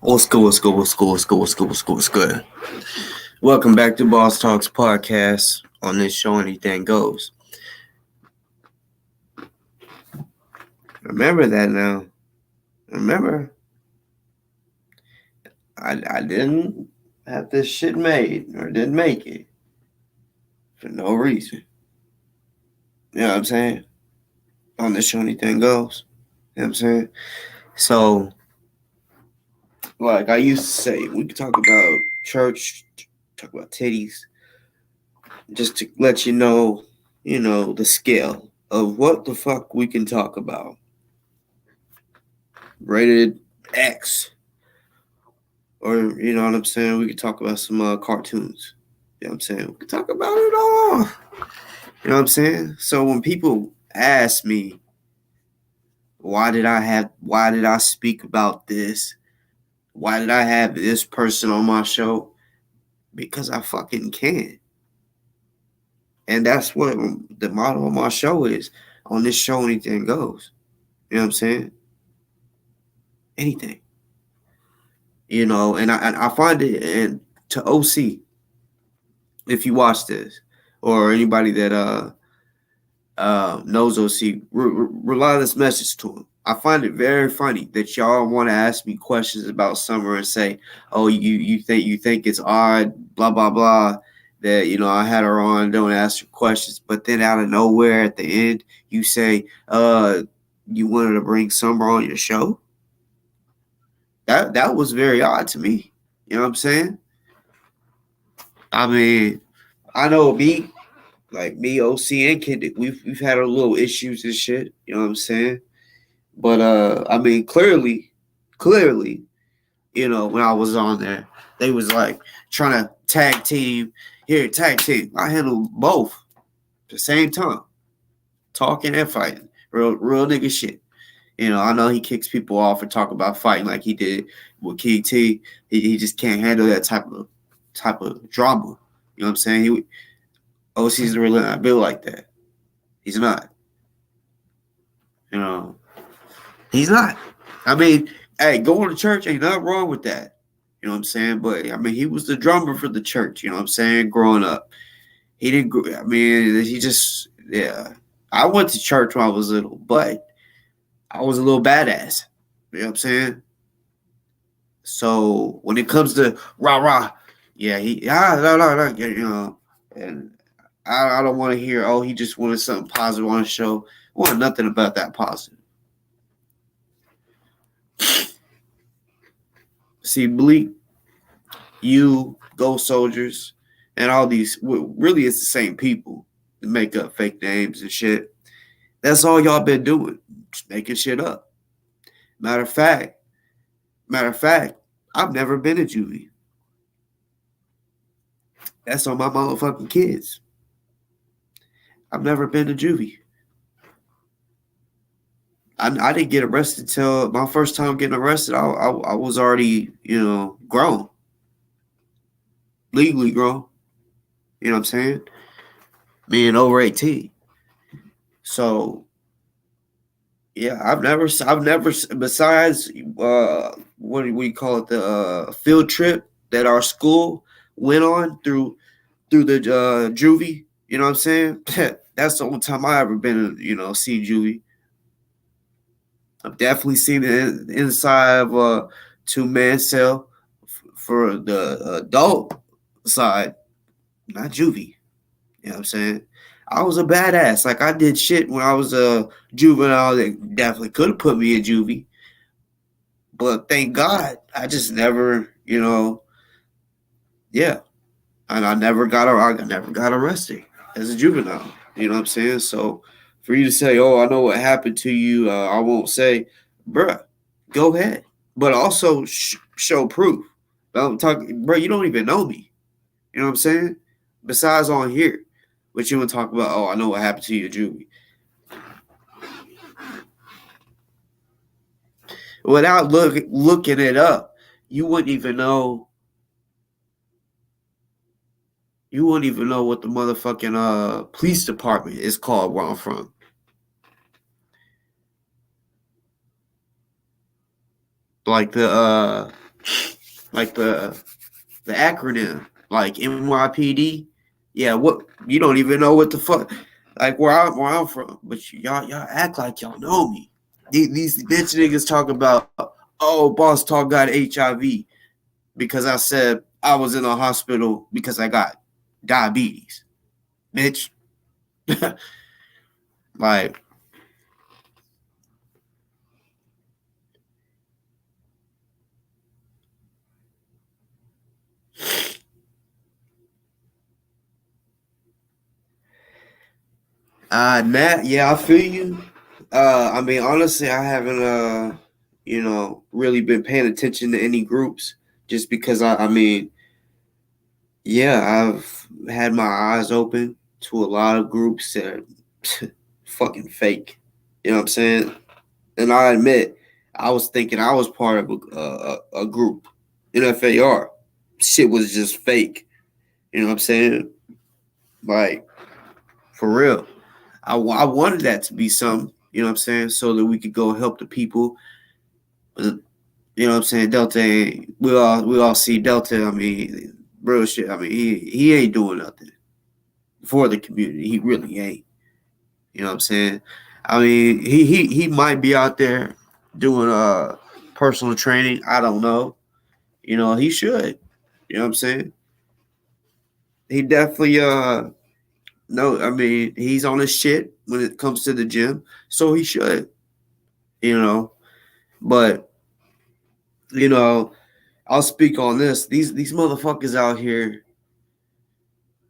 What's good, what's good, what's good, what's good, what's good, what's good, what's good. Welcome back to Boss Talks Podcast. On this show, anything goes. Remember that now. Remember, I didn't have this shit made, or didn't make it, for no reason. You know what I'm saying? On this show, anything goes. You know what I'm saying? So, like I used to say, we could talk about church, talk about titties, just to let you know, the scale of what the fuck we can talk about. Rated X, or you know what I'm saying. We could talk about some cartoons. You know what I'm saying. We could talk about it all. You know what I'm saying. So when people ask me, why did I speak about this? Why did I have this person on my show? Because I fucking can. And that's what the motto of my show is. On this show, anything goes. You know what I'm saying? Anything. You know, and I find it, and to OC, if you watch this, or anybody that knows OC, rely this message to him. I find it very funny that y'all want to ask me questions about Summer and say, "Oh, you think it's odd, blah blah blah." That I had her on, don't ask her questions, but then out of nowhere at the end, you say, you wanted to bring Summer on your show." That was very odd to me. You know what I'm saying? I mean, I know me, OC, and Kendrick, we've had our little issues and shit. You know what I'm saying? But I mean, clearly, when I was on there, they was like trying to tag team. Here, tag team. I handle both at the same time, talking and fighting. Real nigga shit. I know he kicks people off and talk about fighting like he did with King T. He just can't handle that type of drama. You know what I'm saying? OC's really not built like that. He's not. He's not. I mean, hey, going to church ain't nothing wrong with that. You know what I'm saying? But I mean, he was the drummer for the church. You know what I'm saying? Growing up, he didn't. I mean, he just I went to church when I was little, but I was a little badass. You know what I'm saying? So when it comes to rah rah, and I don't want to hear, oh, he just wanted something positive on the show. I want nothing about that positive. See, Bleak, you, Ghost Soldiers, and all these, really it's the same people that make up fake names and shit. That's all y'all been doing, just making shit up. Matter of fact, I've never been a juvie. That's on my motherfucking kids. I've never been a juvie. I didn't get arrested till my first time getting arrested. I was already, grown. Legally grown. You know what I'm saying? Being over 18. So yeah, I've never besides what do we call it, the field trip that our school went on through the juvie, you know what I'm saying? That's the only time I ever been seen juvie. I've definitely seen the inside of a 2-man cell for the adult side, not juvie. You know what I'm saying? I was a badass. Like, I did shit when I was a juvenile that definitely could have put me in juvie. But thank God, I just never, yeah. And I never got arrested as a juvenile. You know what I'm saying? So for you to say, oh, I know what happened to you, I won't say, bruh, go ahead. But also show proof. I'm talking, bro, you don't even know me. You know what I'm saying? Besides on here. But you want to talk about, oh, I know what happened to you, juvie. Without looking it up, you wouldn't even know. You wouldn't even know what the motherfucking police department is called where I'm from. Like the like the acronym, like NYPD. Yeah, what you don't even know what the fuck, like where I'm from, but y'all act like y'all know me. These bitch niggas talk about, oh, Boss Talk got HIV because I said I was in a hospital because I got diabetes, bitch. Like, Nat, yeah, I feel you. I mean, honestly, I haven't, really been paying attention to any groups just because I mean, yeah, I've had my eyes open to a lot of groups that are fucking fake. You know what I'm saying? And I admit, I was thinking I was part of a group, NFAR. Shit was just fake. You know what I'm saying? Like, for real. I wanted that to be something, you know what I'm saying, so that we could go help the people. You know what I'm saying? Delta ain't, we all see Delta. I mean, real shit. I mean, he ain't doing nothing for the community. He really ain't. You know what I'm saying? I mean, he might be out there doing personal training. I don't know. You know, he should. You know what I'm saying? He definitely no, I mean, he's on his shit when it comes to the gym, so he should. You know, but you know, I'll speak on this. These motherfuckers out here,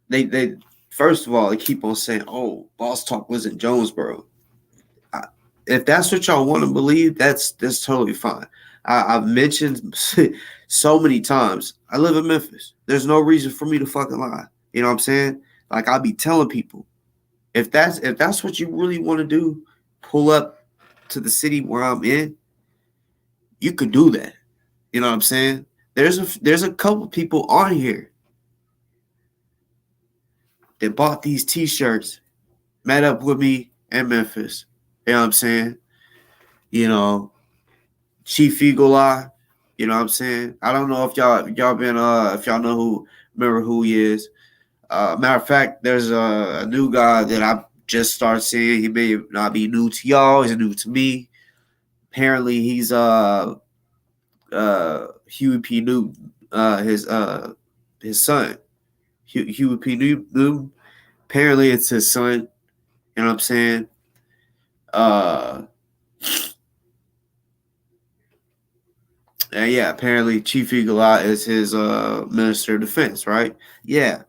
they first of all they keep on saying, "Oh, Boss Talk was in Jonesboro." I, if that's what y'all want to believe, that's totally fine. I've mentioned so many times I live in Memphis. There's no reason for me to fucking lie. You know what I'm saying? Like I be telling people, if that's what you really want to do, pull up to the city where I'm in. You could do that. You know what I'm saying? There's a couple people on here that bought these T-shirts, met up with me in Memphis. You know what I'm saying? You know, Chief Eagle Eye. You know what I'm saying? I don't know if y'all been if y'all know who remember who he is. Matter of fact, there's a new guy that I just started seeing. He may not be new to y'all. He's new to me. Apparently, he's Huey P. Newton, his son, Huey P. Newton. Apparently, it's his son. You know what I'm saying? Uh, and yeah, apparently Chief Eagle Eye is his Minister of Defense, right? Yeah,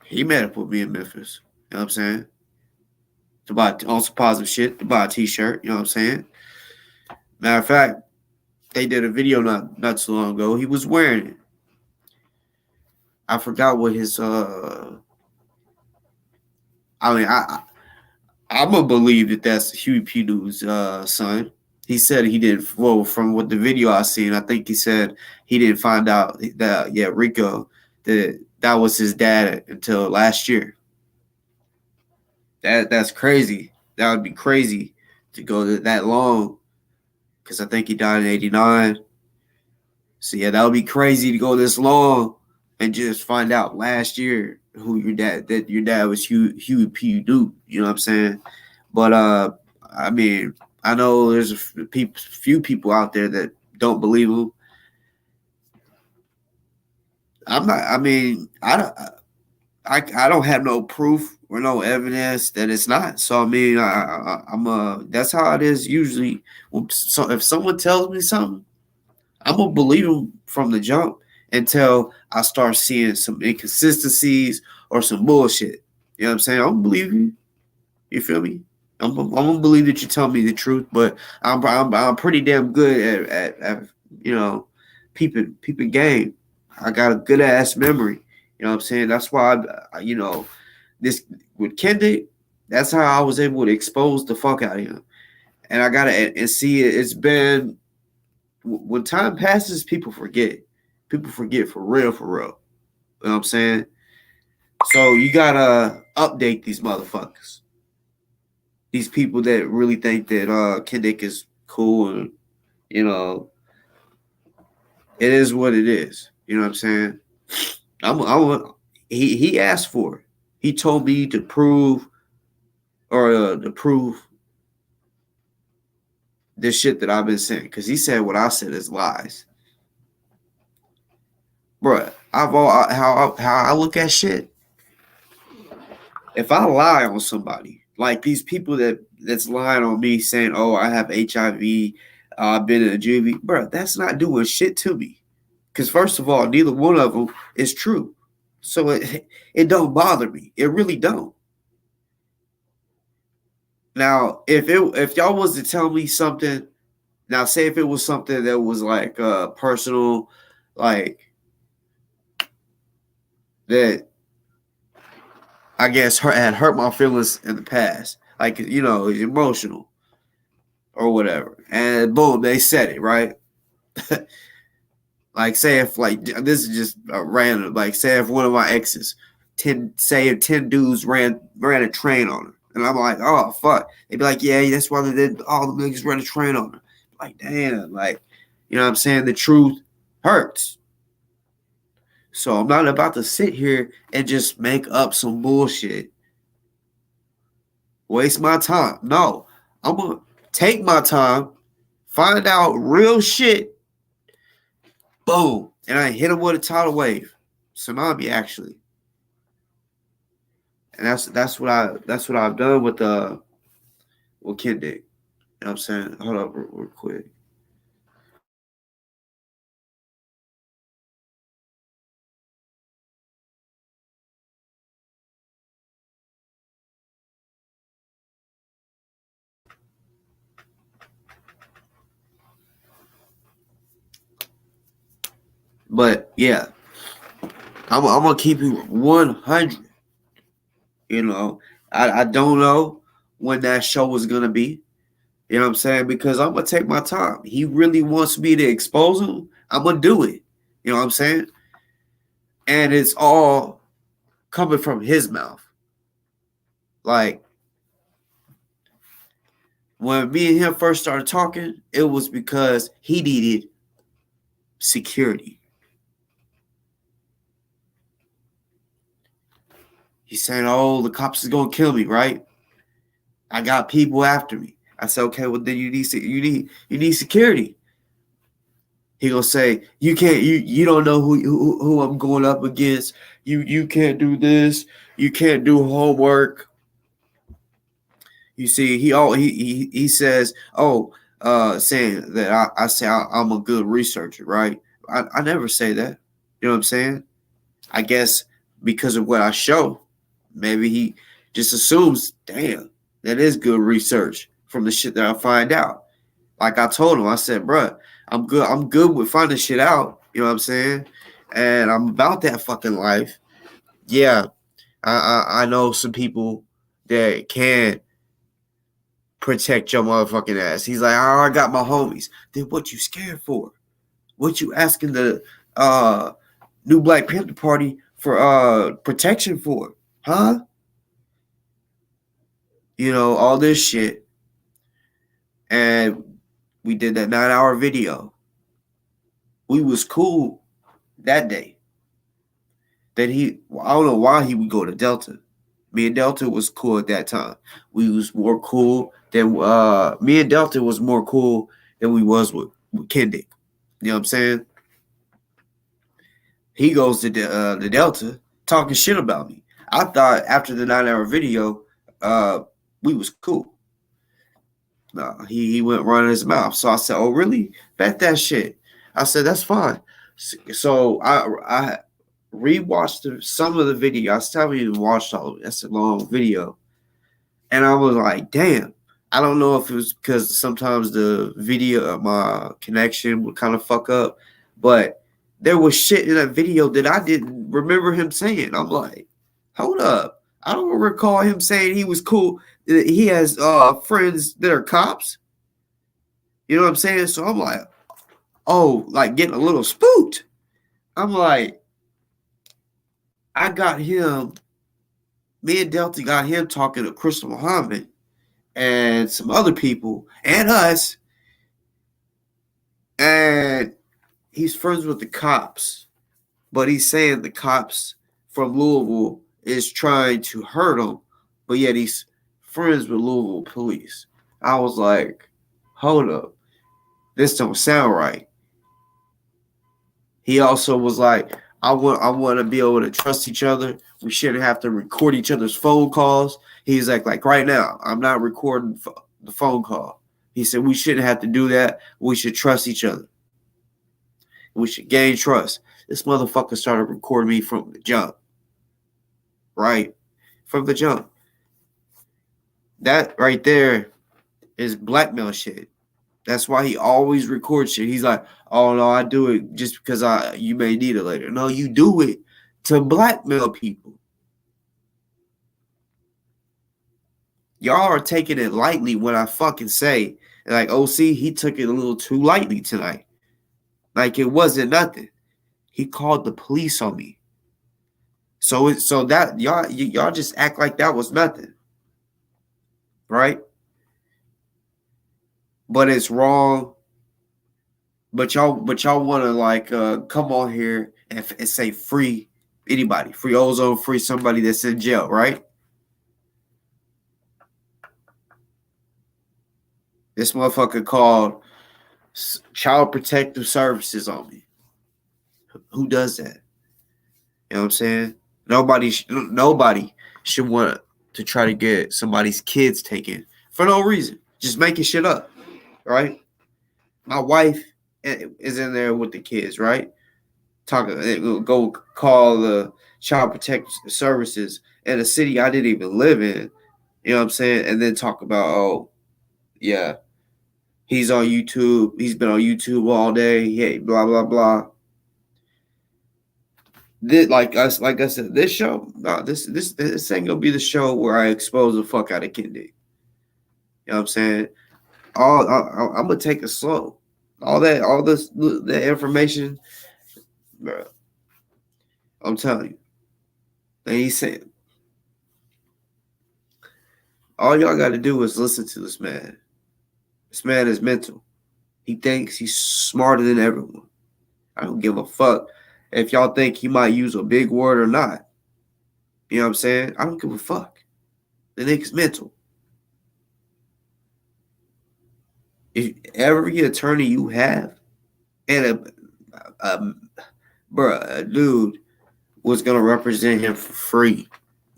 he met up with me in Memphis. You know what I'm saying? To buy on some positive shit, to buy a T-shirt. You know what I'm saying? Matter of fact, they did a video not too long ago. He was wearing it. I forgot what his. I mean, I'm gonna believe that that's Huey P. Newton's son. He said he didn't. Well, from what the video I seen, I think he said he didn't find out that Rico that was his dad until last year. That's crazy. That would be crazy to go that long because I think he died in '89. So yeah, that would be crazy to go this long and just find out last year who your dad was Huey P. Newton. You know what I'm saying? But I mean, I know there's few people out there that don't believe him. I'm not. I mean, I don't have no proof or no evidence that it's not. So I mean, I'm that's how it is usually. So if someone tells me something, I'm gonna believe them from the jump until I start seeing some inconsistencies or some bullshit. You know what I'm saying? I'm gonna believe you. You feel me? I'm gonna believe that you tell me the truth, but I'm pretty damn good at peeping game. I got a good ass memory. You know what I'm saying? That's why this with Kendrick. That's how I was able to expose the fuck out of him. And I gotta and see it. It's been when time passes, people forget. People forget for real, for real. You know what I'm saying? So you gotta update these motherfuckers. These people that really think that Kendrick is cool, and you know, it is what it is. You know what I'm saying? He asked for it. He told me to prove this shit that I've been saying, because he said what I said is lies, bruh. How I look at shit. If I lie on somebody, like these people that's lying on me saying, "Oh, I have HIV, I've been in a juvie," bruh, that's not doing shit to me. Because first of all, neither one of them is true, so it don't bother me. It really don't. Now, if y'all was to tell me something, now say if it was something that was like personal, like that, I guess had hurt my feelings in the past, like emotional or whatever, and boom, they said it right. Like say if like this is just random, like say if one of my exes, if 10 dudes ran a train on her, and I'm like, oh fuck, they'd be like, yeah, that's why they did, all the niggas ran a train on her. Like damn, like what I'm saying, the truth hurts. So I'm not about to sit here and just make up some bullshit, waste my time. No, I'm gonna take my time, find out real shit, boom, and I hit him with a tidal wave, tsunami actually. And that's what I've done with Kid Dick. You know what I'm saying? Hold up real quick. But yeah, I'm gonna keep you 100. I don't know when that show is gonna be. You know what I'm saying? Because I'm gonna take my time. He really wants me to expose him. I'm gonna do it. You know what I'm saying? And it's all coming from his mouth. Like when me and him first started talking, it was because he needed security. He's saying, "Oh, the cops is gonna kill me, right? I got people after me." I said, "Okay, well then you need security." He gonna say, "You can't, you don't know who I'm going up against. You can't do this. You can't do homework." You see, he says, "Oh, saying that I say I'm a good researcher, right?" I never say that. You know what I'm saying? I guess because of what I show, maybe he just assumes, damn, that is good research from the shit that I find out. Like I told him, I said, bruh, I'm good. I'm good with finding shit out. You know what I'm saying? And I'm about that fucking life. Yeah, I know some people that can protect your motherfucking ass. He's like, oh, I got my homies. Then what you scared for? What you asking the new Black Panther Party for protection for? Huh? All this shit. And we did that 9-hour video. We was cool that day. That I don't know why he would go to Delta. Me and Delta was cool at that time. We was more cool than me and Delta was more cool than we was with Kendick. You know what I'm saying? He goes to the Delta talking shit about me. I thought after the 9-hour video, we was cool. No, he went running his mouth. So I said, "Oh, really? Bet that shit." I said, "That's fine." So I rewatched some of the video. I still haven't even watched all of it. That's a long video, and I was like, "Damn." I don't know if it was because sometimes the video, my connection would kind of fuck up, but there was shit in that video that I didn't remember him saying. I'm like, hold up. I don't recall him saying he was cool. He has friends that are cops. You know what I'm saying? So I'm like, oh, like getting a little spooked. I'm like, I got him, me and Delta got him talking to Crystal Muhammad and some other people and us. And he's friends with the cops, but he's saying the cops from Louisville is trying to hurt him, but yet he's friends with Louisville police. I was like, hold up, this don't sound right. He also was like, I want to be able to trust each other. We shouldn't have to record each other's phone calls. He's like right now, I'm not recording the phone call. He said we shouldn't have to do that. We should trust each other. We should gain trust. This motherfucker started recording me from the jump. Right? From the jump. That right there is blackmail shit. That's why he always records shit. He's like, oh no, I do it just because you may need it later. No, you do it to blackmail people. Y'all are taking it lightly when I fucking say, like, OC, he took it a little too lightly tonight. Like it wasn't nothing. He called the police on me. So that y'all just act like that was nothing. Right? But it's wrong. But y'all want to like come on here and say free anybody, free Ozone, free somebody that's in jail, right? This motherfucker called Child Protective Services on me. Who does that? You know what I'm saying? Nobody should want to try to get somebody's kids taken for no reason. Just making shit up, right? My wife is in there with the kids, right? Go call the Child Protective Services in a city I didn't even live in. You know what I'm saying? And then talk about, oh, yeah, he's on YouTube. He's been on YouTube all day. Hey, blah blah blah. Like I said, this show, this ain't gonna be the show where I expose the fuck out of Kendi. You know what I'm saying? I'm gonna take it slow. All the information, bro. I'm telling you. And he said, all y'all got to do is listen to this man. This man is mental. He thinks he's smarter than everyone. I don't give a fuck if y'all think he might use a big word or not. You know what I'm saying? I don't give a fuck. The nigga's mental. If every attorney you have and a dude was going to represent him for free.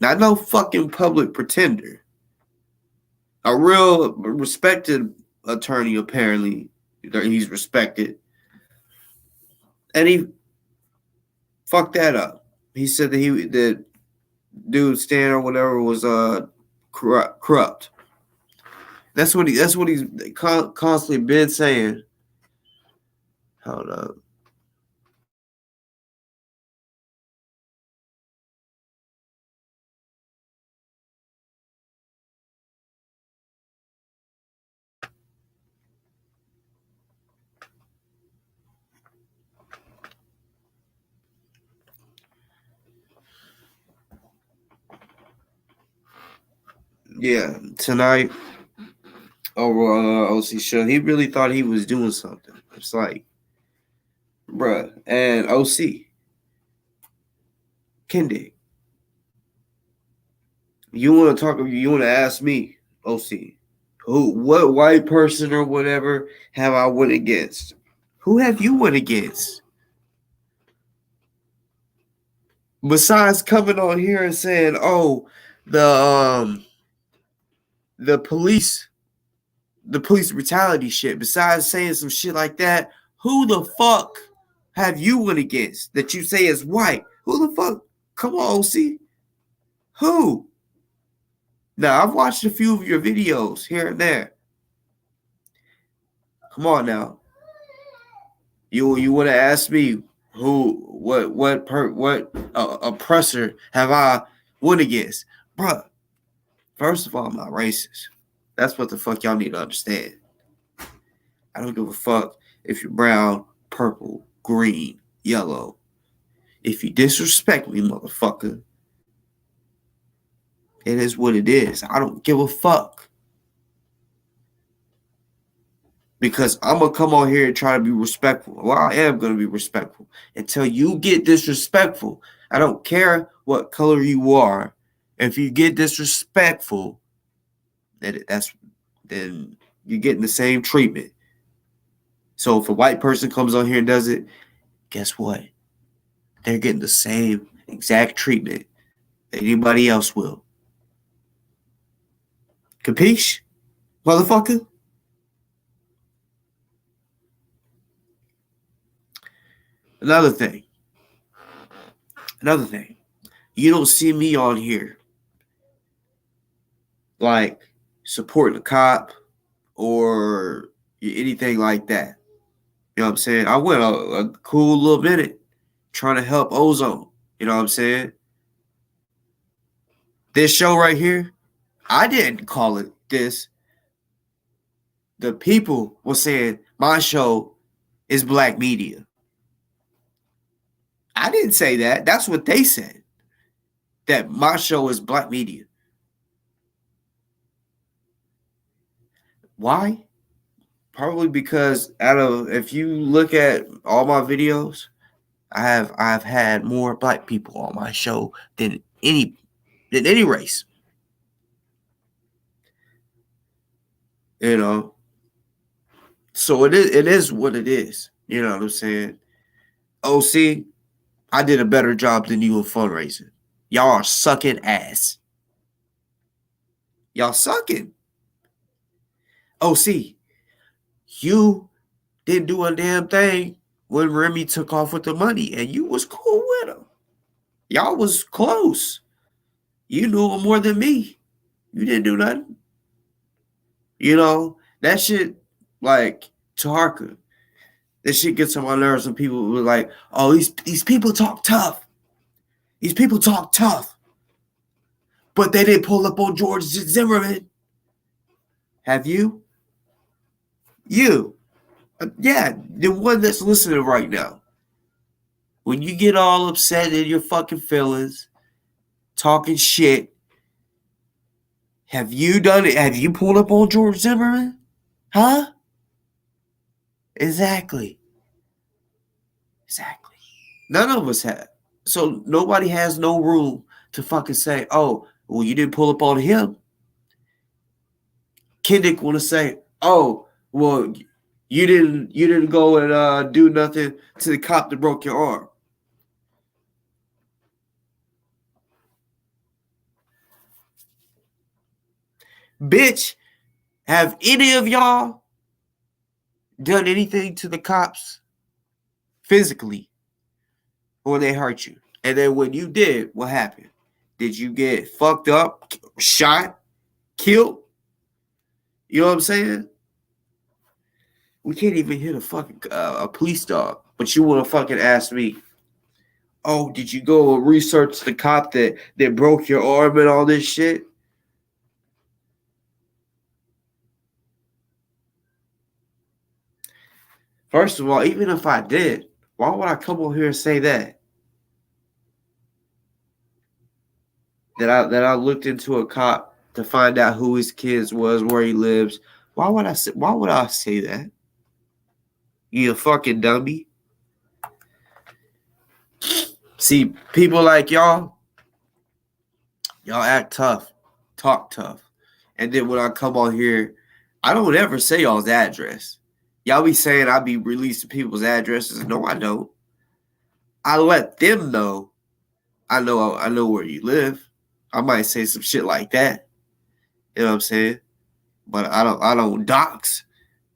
Not no fucking public pretender. A real respected attorney, apparently. He's respected. And he fucked that up. He said that the dude Stan or whatever was corrupt. That's what he's constantly been saying. Hold up. Yeah, tonight over OC show, he really thought he was doing something. It's like, bruh, and OC, Kendi, you want to ask me, OC, what white person or whatever have I went against? Who have you went against? Besides coming on here and saying, oh, the police brutality shit, besides saying some shit like that, who the fuck have you went against that you say is white? Who the fuck? Come on, OC. Who? Now, I've watched a few of your videos here and there. Come on now. You want to ask me what oppressor have I went against? Bruh, first of all, I'm not racist. That's what the fuck y'all need to understand. I don't give a fuck if you're brown, purple, green, yellow. If you disrespect me, motherfucker, it is what it is. I don't give a fuck. because I'm gonna come on here and try to be respectful. Well, I am gonna be respectful until you get disrespectful. I don't care what color you are. If you get disrespectful, then you're getting the same treatment. So if a white person comes on here and does it, guess what? They're getting the same exact treatment that anybody else will. Capiche, motherfucker? Another thing. Another thing. You don't see me on here like supporting a cop or anything like that. You know what I'm saying? I went a cool little minute trying to help Ozone. You know what I'm saying? This show right here, I didn't call it this. The people were saying my show is black media. I didn't say that. That's what they said. That my show is black media. Why? Probably because if you look at all my videos, I've had more black people on my show than any race. You know. So it is what it is. You know what I'm saying? OC, I did a better job than you in fundraising. Y'all are sucking ass. Y'all sucking. OC, you didn't do a damn thing when Remy took off with the money, and you was cool with him. Y'all was close. You knew him more than me. You didn't do nothing. You know, that shit, like, Tarka, that shit gets on my nerves when people were like, oh, these people talk tough. These people talk tough. But they didn't pull up on George Zimmerman. Have you? You. Yeah, the one that's listening right now. When you get all upset in your fucking feelings, talking shit, have you done it? Have you pulled up on George Zimmerman? Huh? Exactly. Exactly. None of us have. So nobody has no room to fucking say, oh, well, you didn't pull up on him. Kendrick want to say, oh, well, you didn't go and do nothing to the cop that broke your arm. Bitch, have any of y'all done anything to the cops physically or they hurt you? And then when you did, what happened? Did you get fucked up, shot, killed? You know what I'm saying? We can't even hit a police dog, but you want to fucking ask me, oh, did you go research the cop that broke your arm and all this shit? First of all, even if I did, why would I come over here and say that? That I looked into a cop to find out who his kids was, where he lives. Why would I say that? You a fucking dummy. See, people like y'all act tough, talk tough. And then when I come on here, I don't ever say y'all's address. Y'all be saying I be releasing people's addresses. No, I don't. I let them know I know where you live. I might say some shit like that. You know what I'm saying? But I don't dox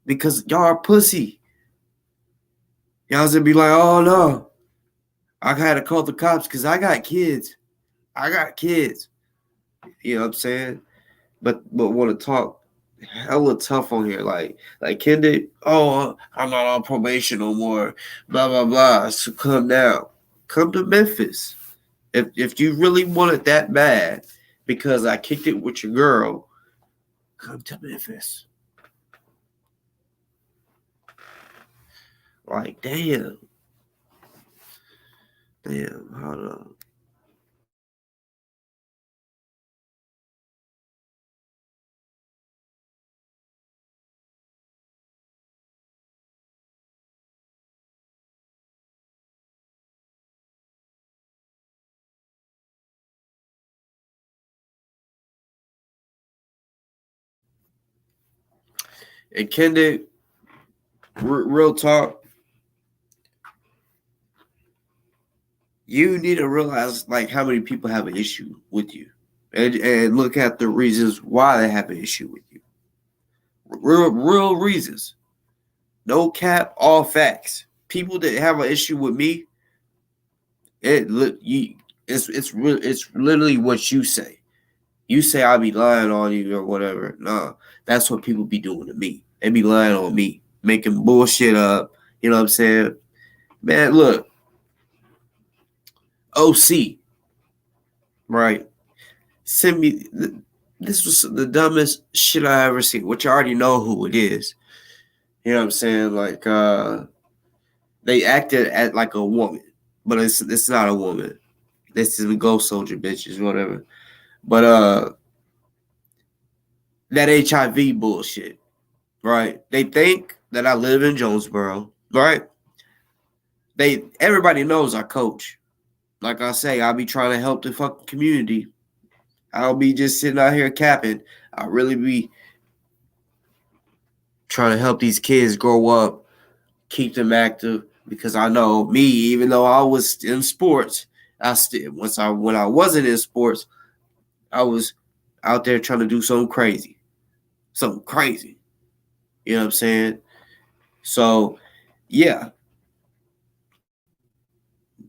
because y'all are pussy. Y'all's gonna be like, oh no, I gotta call the cops because I got kids. I got kids. You know what I'm saying? But want to talk hella tough on here. Like Kendrick, oh, I'm not on probation no more. Blah blah blah. So come down. Come to Memphis. If you really want it that bad, because I kicked it with your girl, come to Memphis. Like, damn. Damn, hold on. And Kendrick, real talk, you need to realize like how many people have an issue with you, and look at the reasons why they have an issue with you. Real reasons. No cap, all facts. People that have an issue with me, it's literally what you say. You say I be lying on you or whatever. No, that's what people be doing to me. They be lying on me, making bullshit up. You know what I'm saying? Man, look, OC, right? Send me. This was the dumbest shit I ever seen. Which I already know who it is. You know what I'm saying? Like, they acted at like a woman, but it's not a woman. This is the Ghost Soldier bitches, whatever. But that HIV bullshit, right? They think that I live in Jonesboro, right? Everybody knows I coach. Like I say, I'll be trying to help the fucking community. I don't be just sitting out here capping. I really be trying to help these kids grow up, keep them active. Because I know me, even though I was in sports, when I wasn't in sports, I was out there trying to do something crazy. Something crazy. You know what I'm saying? So, yeah.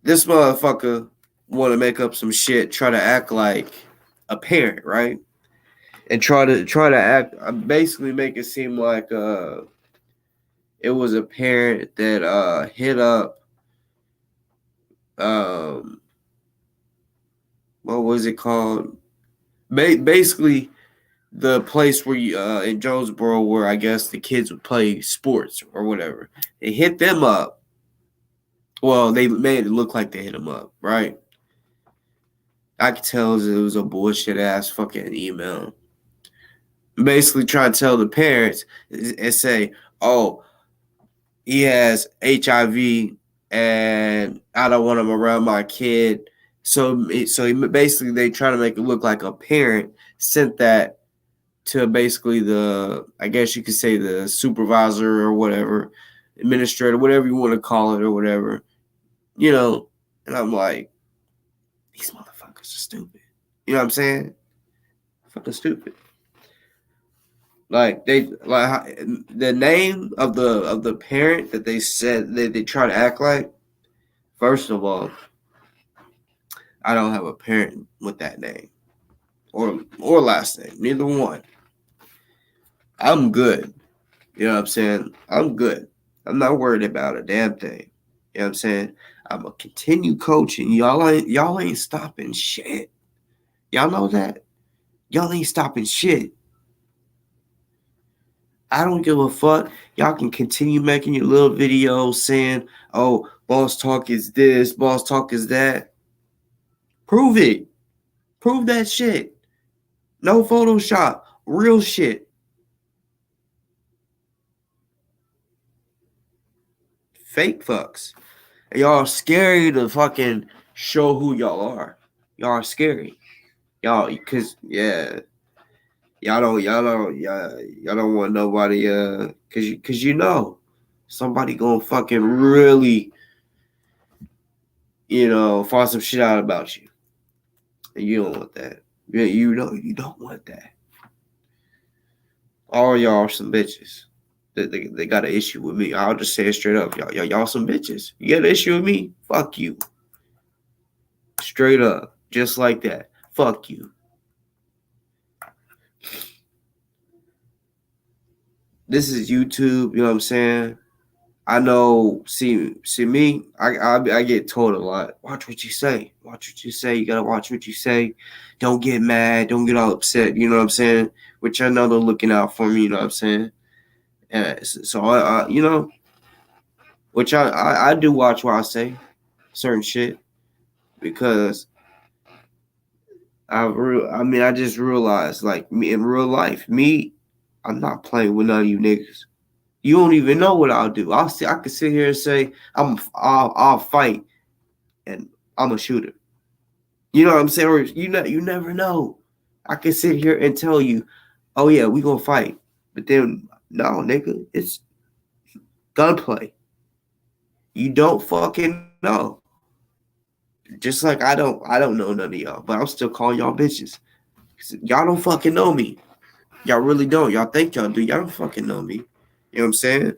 This motherfucker want to make up some shit, try to act like a parent, right? And try to act, basically make it seem like it was a parent that hit up um what was it called? Basically the place where you in Jonesboro where I guess the kids would play sports or whatever. They hit them up. Well, they made it look like they hit them up, right? I could tell it was a bullshit ass fucking email. Basically trying to tell the parents and say, oh, he has HIV and I don't want him around my kid. So basically they try to make it look like a parent sent that to basically I guess you could say the supervisor or whatever, administrator, whatever you want to call it or whatever, you know. And I'm like, these motherfuckers are stupid. You know what I'm saying? Fucking stupid. Like the name of the parent that they said they try to act like. First of all, I don't have a parent with that name or last name, neither one. I'm good. You know what I'm saying? I'm good. I'm not worried about a damn thing. You know what I'm saying? I'm gonna continue coaching. Y'all ain't stopping shit. Y'all know that? Y'all ain't stopping shit. I don't give a fuck. Y'all can continue making your little videos saying, oh, boss talk is this, boss talk is that. Prove it. Prove that shit. No Photoshop. Real shit. Fake fucks. Y'all are scary to fucking show who y'all are. Y'all are scary. Cause y'all don't want nobody cause you know somebody gonna fucking really, find some shit out about you. And you don't want that. You don't want that. All y'all are some bitches. They got an issue with me. I'll just say it straight up. Y'all some bitches. You got an issue with me? Fuck you. Straight up. Just like that. Fuck you. This is YouTube, you know what I'm saying? I know, see me, I get told a lot. Watch what you say. Watch what you say. You gotta watch what you say. Don't get mad. Don't get all upset. You know what I'm saying? Which I know they're looking out for me. You know what I'm saying? And so which I do watch what I say, certain shit, because I just realized, like, me in real life, I'm not playing with none of you niggas. You don't even know what I'll do. I could sit here and say I'll fight, and I'm a shooter. You know what I'm saying? Or you never know. I could sit here and tell you, oh yeah, we gonna fight, but then No, nigga, it's gunplay. You don't fucking know. Just like I don't know none of y'all, but I'm still calling y'all bitches. Y'all don't fucking know me. Y'all really don't. Y'all think y'all do. Y'all don't fucking know me. You know what I'm saying?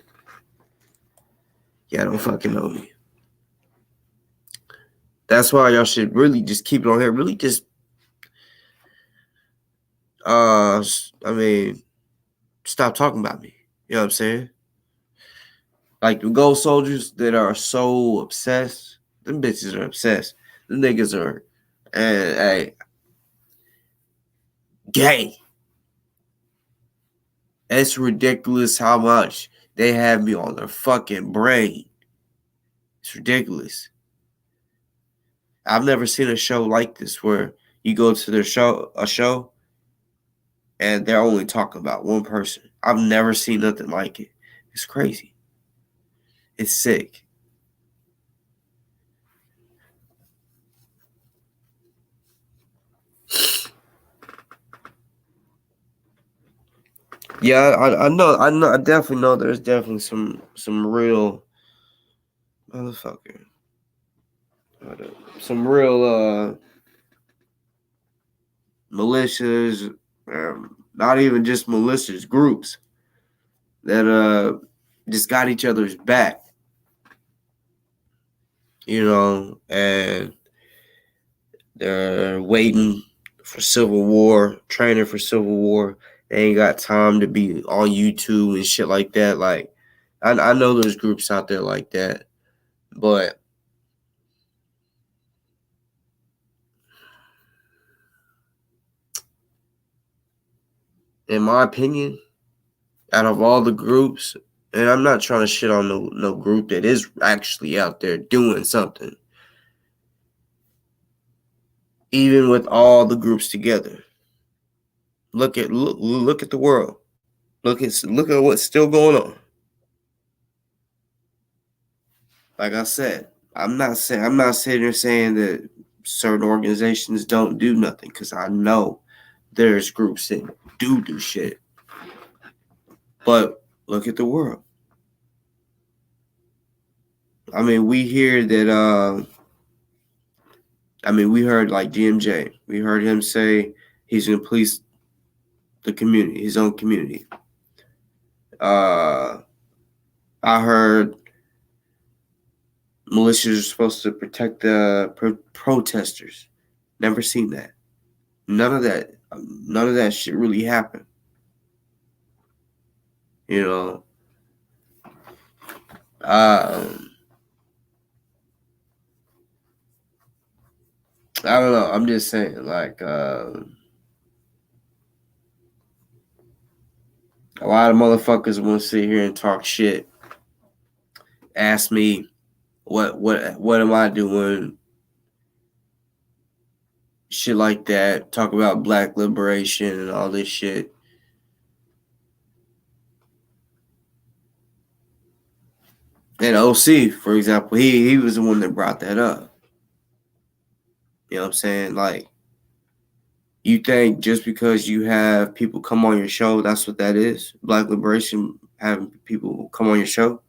Y'all don't fucking know me. That's why y'all should really just keep it on here. Really just, I mean, stop talking about me. You know what I'm saying? Like the gold soldiers that are so obsessed, them bitches are obsessed. The niggas are, and hey, gay. It's ridiculous how much they have me on their fucking brain. It's ridiculous. I've never seen a show like this where you go to their show, and they're only talking about one person. I've never seen nothing like it. It's crazy. It's sick. Yeah, I definitely know there's definitely some real motherfucker. Some real militias, not even just militias, groups that just got each other's back. You know, and they're waiting for civil war, training for civil war. They ain't got time to be on YouTube and shit like that. Like, I know there's groups out there like that, but in my opinion, out of all the groups, and I'm not trying to shit on no group that is actually out there doing something, even with all the groups together, look at the world. Look at what's still going on. Like I said, I'm not sitting here saying that certain organizations don't do nothing, because I know there's groups that do shit. But look at the world. I mean, we hear that. We heard like DMJ. We heard him say he's gonna police the community, his own community. I heard militias are supposed to protect the protesters. Never seen that. None of that. None of that shit really happened. You know. I don't know. I'm just saying, like, a lot of motherfuckers want to sit here and talk shit. Ask me, what am I doing? Shit like that. Talk about black liberation and all this shit. And OC, for example, he was the one that brought that up. You know what I'm saying? Like, you think just because you have people come on your show, that's what that is? Black liberation, having people come on your show?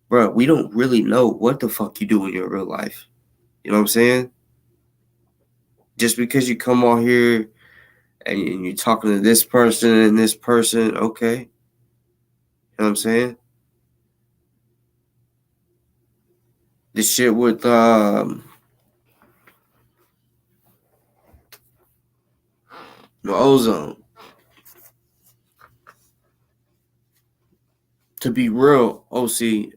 Bro, we don't really know what the fuck you do in your real life. You know what I'm saying? Just because you come on here and you're talking to this person and this person, okay. You know what I'm saying? This shit with ozone. To be real, OC,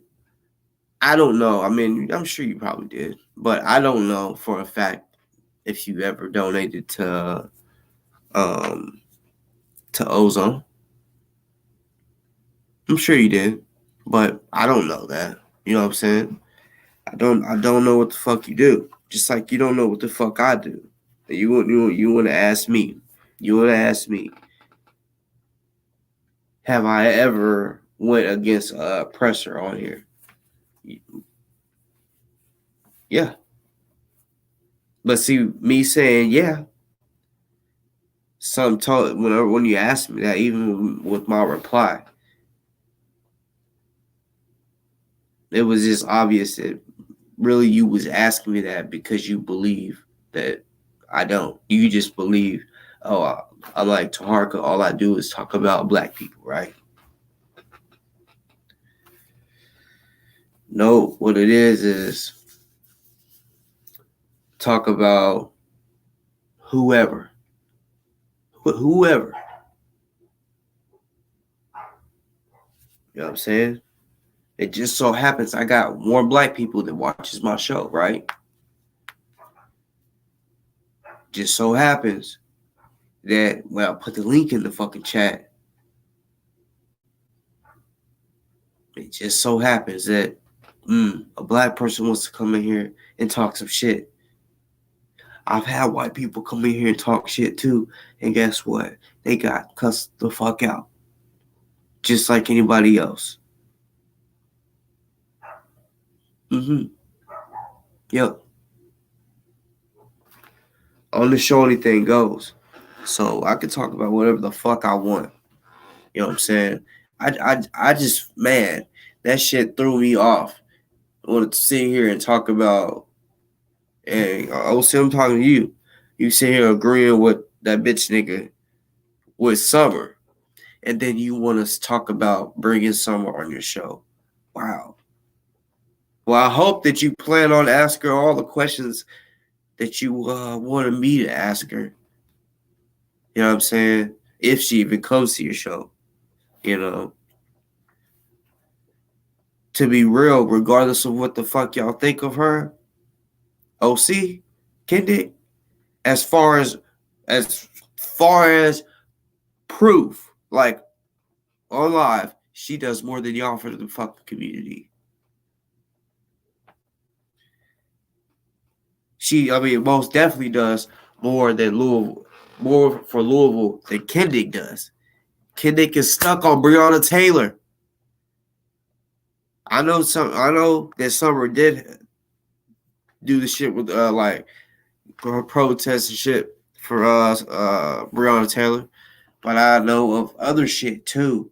I don't know. I mean, I'm sure you probably did, but I don't know for a fact if you ever donated um to ozone. I'm sure you did, but I don't know that. You know what I'm saying? I don't know what the fuck you do. Just like you don't know what the fuck I do. You want to ask me. You want to ask me, have I ever went against a oppressor on here? Yeah. But see, me saying yeah, when you ask me that, even with my reply, it was just obvious that really you was asking me that because you believe that I don't. You just believe, oh, I like Taharka. All I do is talk about black people, right? No, what it is talk about whoever. Whoever. You know what I'm saying? It just so happens I got more black people that watches my show, right? Just so happens that when I put the link in the fucking chat, it just so happens that a black person wants to come in here and talk some shit. I've had white people come in here and talk shit too, and guess what? They got cussed the fuck out, just like anybody else. Yep. On the show, anything goes. So I can talk about whatever the fuck I want. You know what I'm saying? I just, man, that shit threw me off. I wanted to sit here and talk about, and I was I'm talking to you. You sit here agreeing with that bitch nigga with Summer, and then you want us to talk about bringing Summer on your show. Wow. Well, I hope that you plan on asking her all the questions that you wanted me to ask her. You know what I'm saying? If she even comes to your show, you know. To be real, regardless of what the fuck y'all think of her, OC, Kendick, as far as proof, like on live, she does more than y'all for the fucking community. I mean, most definitely does more than Louisville, more for Louisville than Kendick does. Kendick is stuck on Breonna Taylor. I know that Summer did do the shit with like protests and shit for Breonna Taylor, but I know of other shit too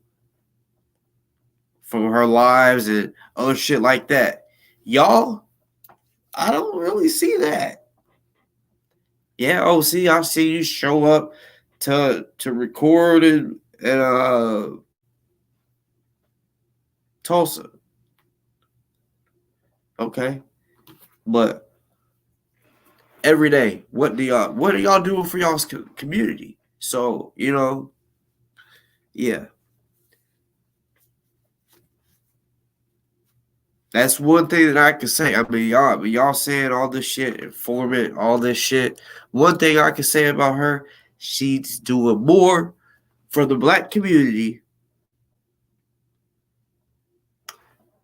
from her lives and other shit like that. Y'all, I don't really see that. Yeah, OC, I see you show up to record in Tulsa. Okay. But every day, what are y'all doing for y'all's community? So, yeah. That's one thing that I can say. I mean, y'all saying all this shit, informant, all this shit. One thing I can say about her, she's doing more for the black community.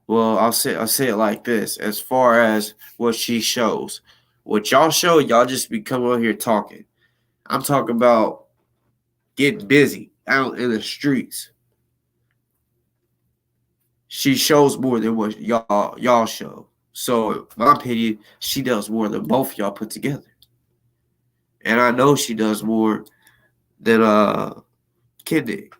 Well, I'll say it like this: as far as what she shows, what y'all show, y'all just be coming on here talking. I'm talking about getting busy out in the streets. She shows more than what y'all show. So, in my opinion, she does more than both y'all put together. And I know she does more than Kendick.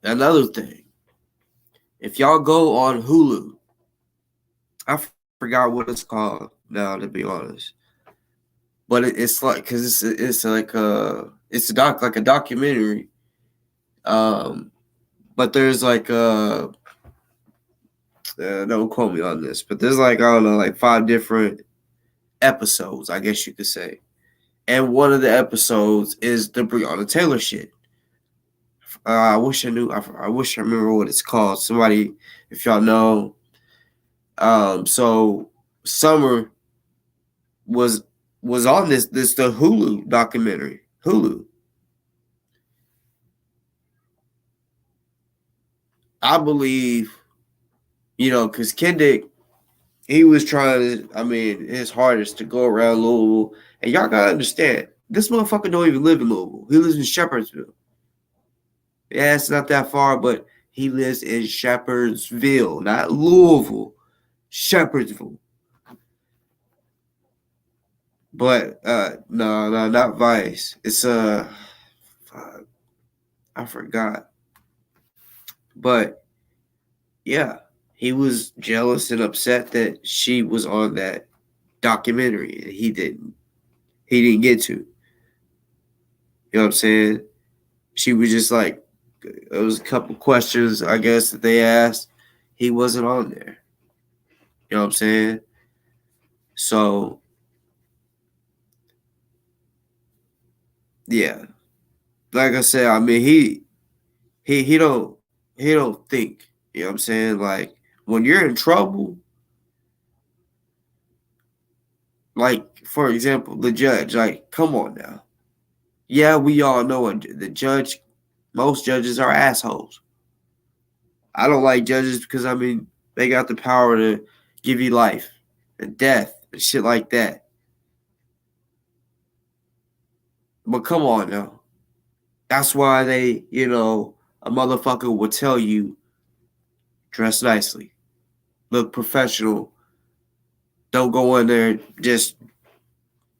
Another thing, if y'all go on Hulu, I forgot what it's called now, to be honest. But it's like, cause it's like it's a documentary. But there's like don't quote me on this, but there's like, I don't know, like 5 different episodes, I guess you could say. And one of the episodes is the Breonna Taylor shit. I wish I knew. I wish I remember what it's called. Somebody, if y'all know. So Summer was on this the Hulu documentary. Hulu. I believe, because Kendick he was trying to, his hardest to go around Louisville. And y'all gotta understand, this motherfucker don't even live in Louisville. He lives in Shepherdsville. Yeah, it's not that far, but he lives in Shepherdsville, not Louisville. Shepherdsville. But no, not Vice. It's I forgot. But yeah, he was jealous and upset that she was on that documentary and he didn't get to. You know what I'm saying? She was just like, it was a couple questions, I guess, that they asked. He wasn't on there. You know what I'm saying? So yeah, like I said, he don't think. You know what I'm saying? Like when you're in trouble, like for example, the judge. Like, come on now. Yeah, we all know it. The judge. Most judges are assholes. I don't like judges because they got the power to give you life and death and shit like that. But come on now. That's why a motherfucker will tell you dress nicely, look professional. Don't go in there just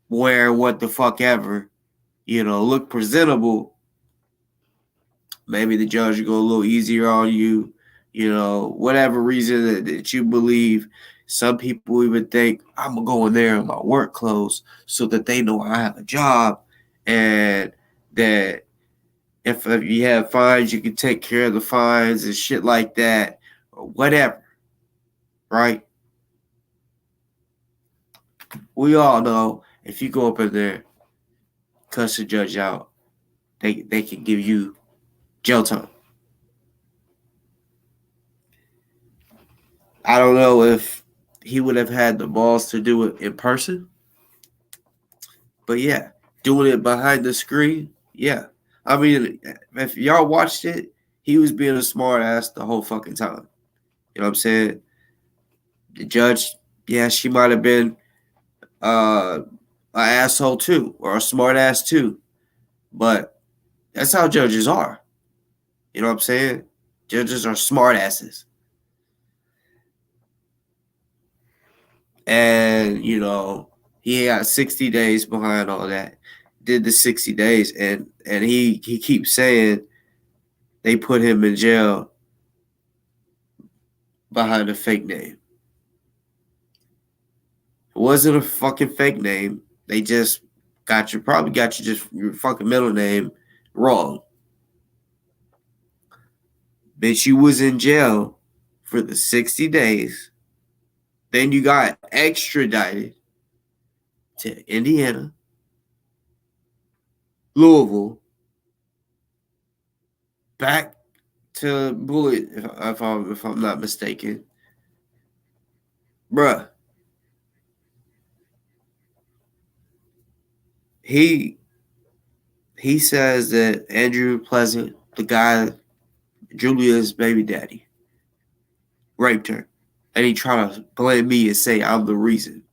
wear what the fuck ever. Look presentable. Maybe the judge will go a little easier on you. Whatever reason that you believe. Some people even think I'm gonna go in there in my work clothes so that they know I have a job and that if you have fines, you can take care of the fines and shit like that or whatever, right? We all know if you go up in there, cuss the judge out, they can give you jail time. I don't know if he would have had the balls to do it in person, but yeah, doing it behind the screen, yeah. If y'all watched it, he was being a smart ass the whole fucking time. You know what I'm saying? The judge, yeah, she might have been an asshole too, or a smart ass too. But that's how judges are. You know what I'm saying? Judges are smart asses. And, he got 60 days behind all that. Did the 60 days and he keeps saying they put him in jail behind a fake name. It wasn't a fucking fake name. They just probably got you just your fucking middle name wrong. Bitch, you was in jail for the 60 days. Then you got extradited to Indiana, Louisville, back to Bullet, if I'm not mistaken. Bruh. He says that Andrew Pleasant, the guy, Julia's baby daddy, raped her. And he tried to blame me and say I'm the reason.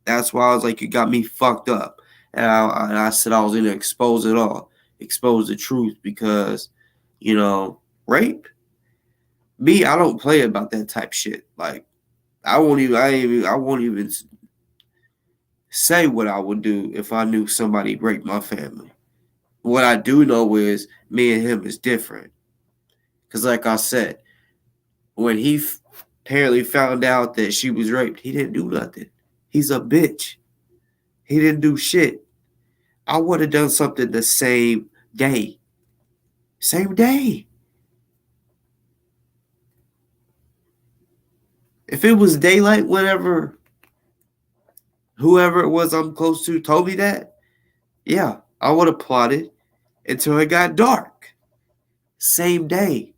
That's why I was like, you got me fucked up. And I said I was going to expose it all, expose the truth because, rape. Me, I don't play about that type shit. Like, I won't even say what I would do if I knew somebody raped my family. What I do know is me and him is different. Because, like I said, when he apparently found out that she was raped, he didn't do nothing. He's a bitch. He didn't do shit. I would have done something the same day. Same day. If it was daylight, whenever whoever it was I'm close to told me that, yeah, I would have plotted until it got dark. Same day.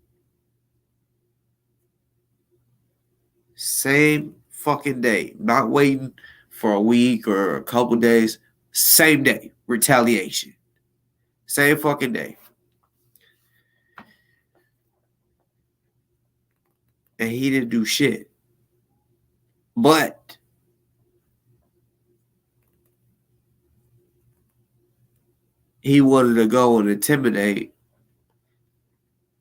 Same fucking day. Not waiting for a week or a couple days. Same day. Retaliation. Same fucking day. And he didn't do shit. But he wanted to go and intimidate.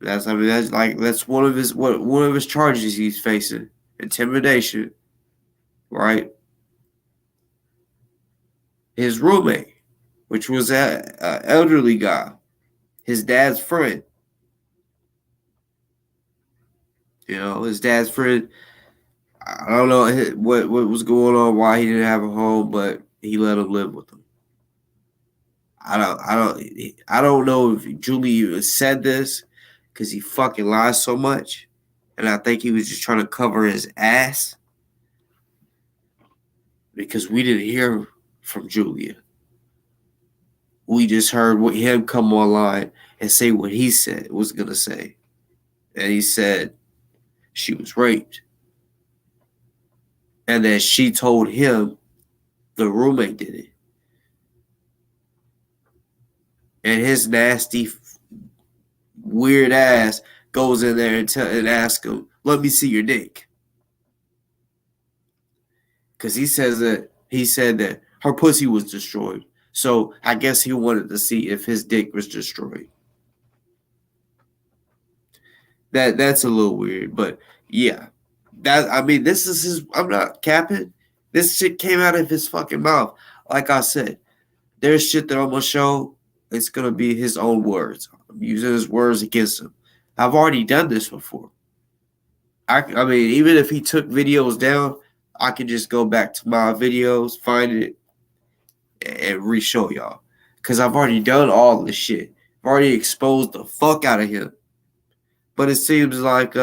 That's one of his charges he's facing. Intimidation, right? His roommate, which was an elderly guy, his dad's friend. His dad's friend. I don't know what was going on, why he didn't have a home, but he let him live with him. I don't know if Julie even said this because he fucking lies so much, and I think he was just trying to cover his ass because we didn't hear from Julia. We just heard him come online and say what he said was gonna say, and he said she was raped, and then she told him the roommate did it, and his nasty, weird ass goes in there and asks him, "Let me see your dick," because he said that her pussy was destroyed. So I guess he wanted to see if his dick was destroyed. That's a little weird, but yeah. This is his. I'm not capping. This shit came out of his fucking mouth. Like I said, there's shit that I'm gonna show. It's gonna be his own words. I'm using his words against him. I've already done this before. I mean, even if he took videos down, I could just go back to my videos, find it, and re-show y'all. Because I've already done all this shit. I've already exposed the fuck out of him. But it seems like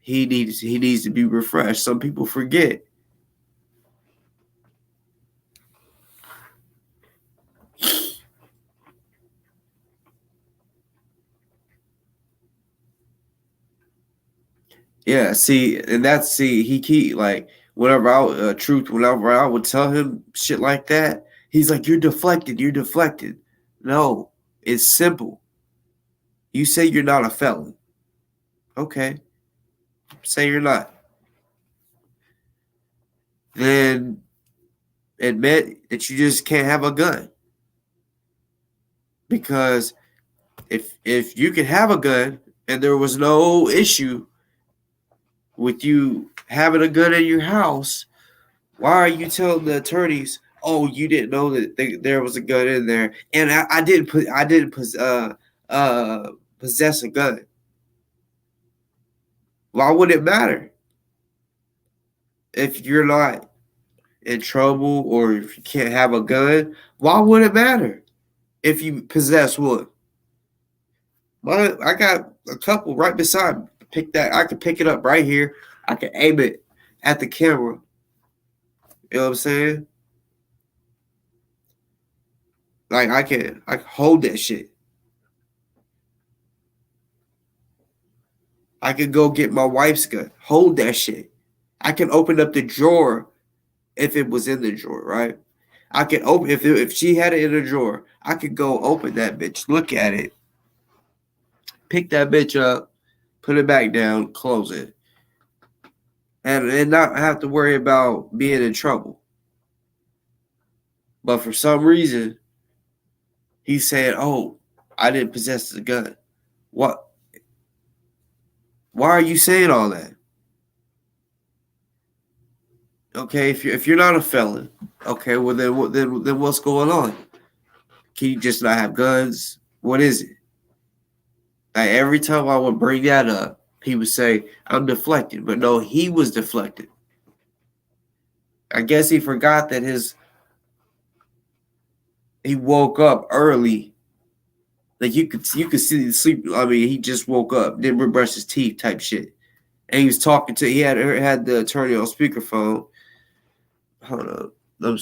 he needs to be refreshed. Some people forget. Yeah, he keep like whenever I would tell him shit like that, he's like, "You're deflected, you're deflected." No, it's simple. You say you're not a felon. Okay. Say you're not. Then admit that you just can't have a gun. Because if you can have a gun and there was no issue with you having a gun in your house, why are you telling the attorneys, "Oh, you didn't know that there was a gun in there," and I didn't possess a gun? Why would it matter if you're not in trouble or if you can't have a gun? Why would it matter if you possess one? I got a couple right beside me. I can pick it up right here. I can aim it at the camera. You know what I'm saying? Like I can hold that shit. I could go get my wife's gun. Hold that shit. I can open up the drawer if it was in the drawer, right? I can open if she had it in the drawer. I could go open that bitch, look at it, pick that bitch up, put it back down, close it, and not have to worry about being in trouble. But for some reason, he said, "Oh, I didn't possess the gun." What? Why are you saying all that? Okay, if you're not a felon, okay, well then what's going on? Can you just not have guns? What is it? Like every time I would bring that up, he would say, "I'm deflected," but no, he was deflected. I guess he forgot that he woke up early. Like you could see the sleep. I mean, he just woke up, didn't brush his teeth, type shit. And he was talking to. He had the attorney on speakerphone. Hold up, I'm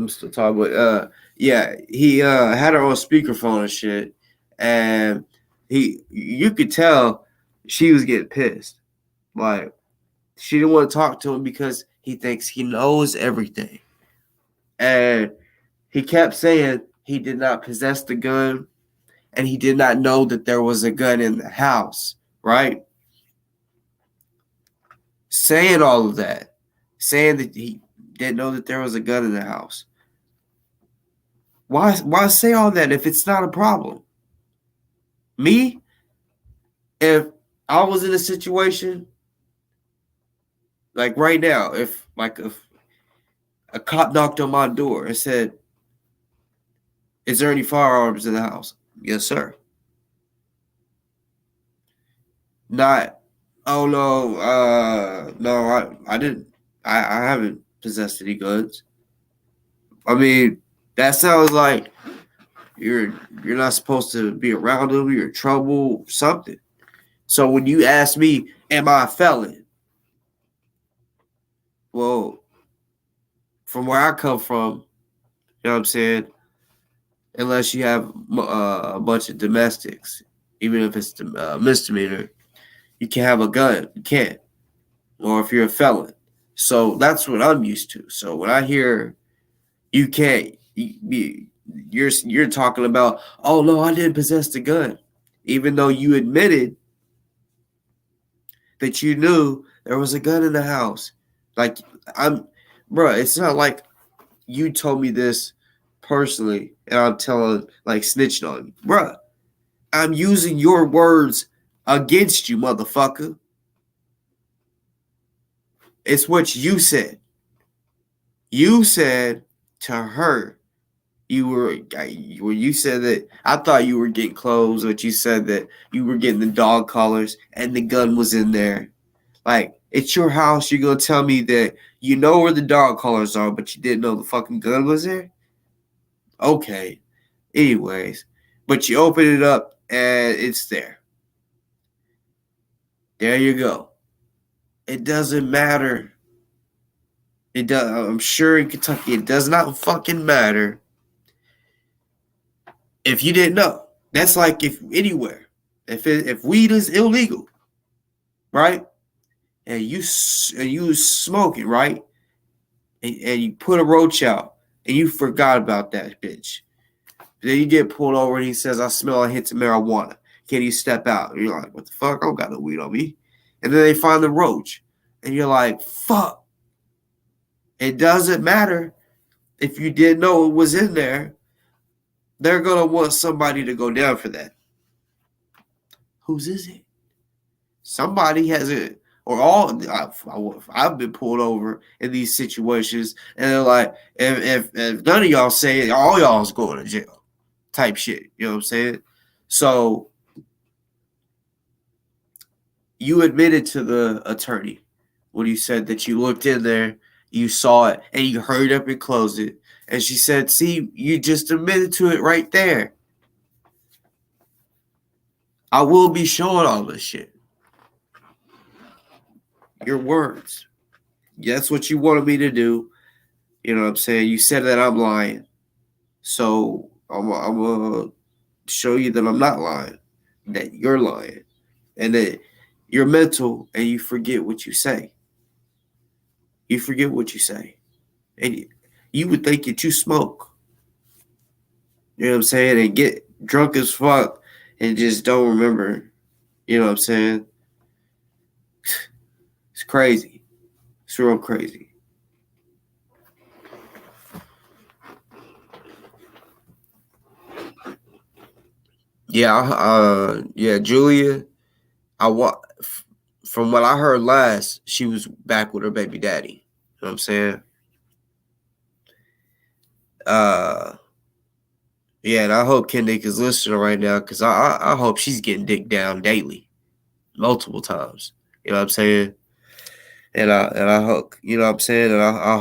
still talking, but yeah, he had her on speakerphone and shit, and you could tell she was getting pissed. Like she didn't want to talk to him because he thinks he knows everything, and he kept saying he did not possess the gun, and he did not know that there was a gun in the house, right? saying all of that, saying that he didn't know that there was a gun in the house. Why say all that if it's not a problem? Me, if I was in a situation like right now, if a cop knocked on my door and said, "Is there any firearms in the house?" Yes, sir. Not, oh no, no, I didn't, I haven't possessed any guns. I mean, that sounds like you're you're not supposed to be around them. You're in trouble, something. So when you ask me, "Am I a felon?" Well, from where I come from, you know what I'm saying. Unless you have a bunch of domestics, even if it's a misdemeanor, you can't have a gun. You can't, or if you're a felon. So that's what I'm used to. So when I hear you can't, you're talking about, oh no, I didn't possess the gun, even though you admitted that you knew there was a gun in the house. Like I'm, bro, it's not like you told me this personally and I'm telling like snitching on you, bro. I'm using your words against you, motherfucker. It's what you said. You said to her, you were when you said that I thought you were getting clothes, but you said that you were getting the dog collars and the gun was in there. Like, it's your house. You're gonna tell me that you know where the dog collars are, but you didn't know the fucking gun was there? Okay. Anyways, but you open it up and it's there. There you go. It doesn't matter. It does. I'm sure in Kentucky, it does not fucking matter if you didn't know. That's like if anywhere, if weed is illegal, right? And you smoke it, right? And you put a roach out, and you forgot about that bitch. Then you get pulled over, and he says, "I smell a hint of marijuana. Can you step out?" And you're like, "What the fuck? I don't got no weed on me." And then they find the roach, and you're like, "Fuck." It doesn't matter if you didn't know it was in there. They're gonna want somebody to go down for that. Whose is it? Somebody has it, or all. I've been pulled over in these situations, and they're like, if none of y'all say it, all y'all's going to jail, type shit. You know what I'm saying? So you admitted to the attorney when you said that you looked in there, you saw it, and you hurried up and closed it. And she said, "See, you just admitted to it right there. I will be showing all this shit. Your words. That's what you wanted me to do. You know what I'm saying? You said that I'm lying. So I'm going to show you that I'm not lying, that you're lying, and that you're mental and you forget what you say. You forget what you say. And you would think that you smoke. You know what I'm saying? And get drunk as fuck and just don't remember. You know what I'm saying? It's crazy. It's real crazy. Yeah, Julia. From what I heard last, she was back with her baby daddy. You know what I'm saying? Yeah, and I hope Kendrick is listening right now because I hope she's getting dick down daily, multiple times. You know what I'm saying? And I hope, you know what I'm saying, and I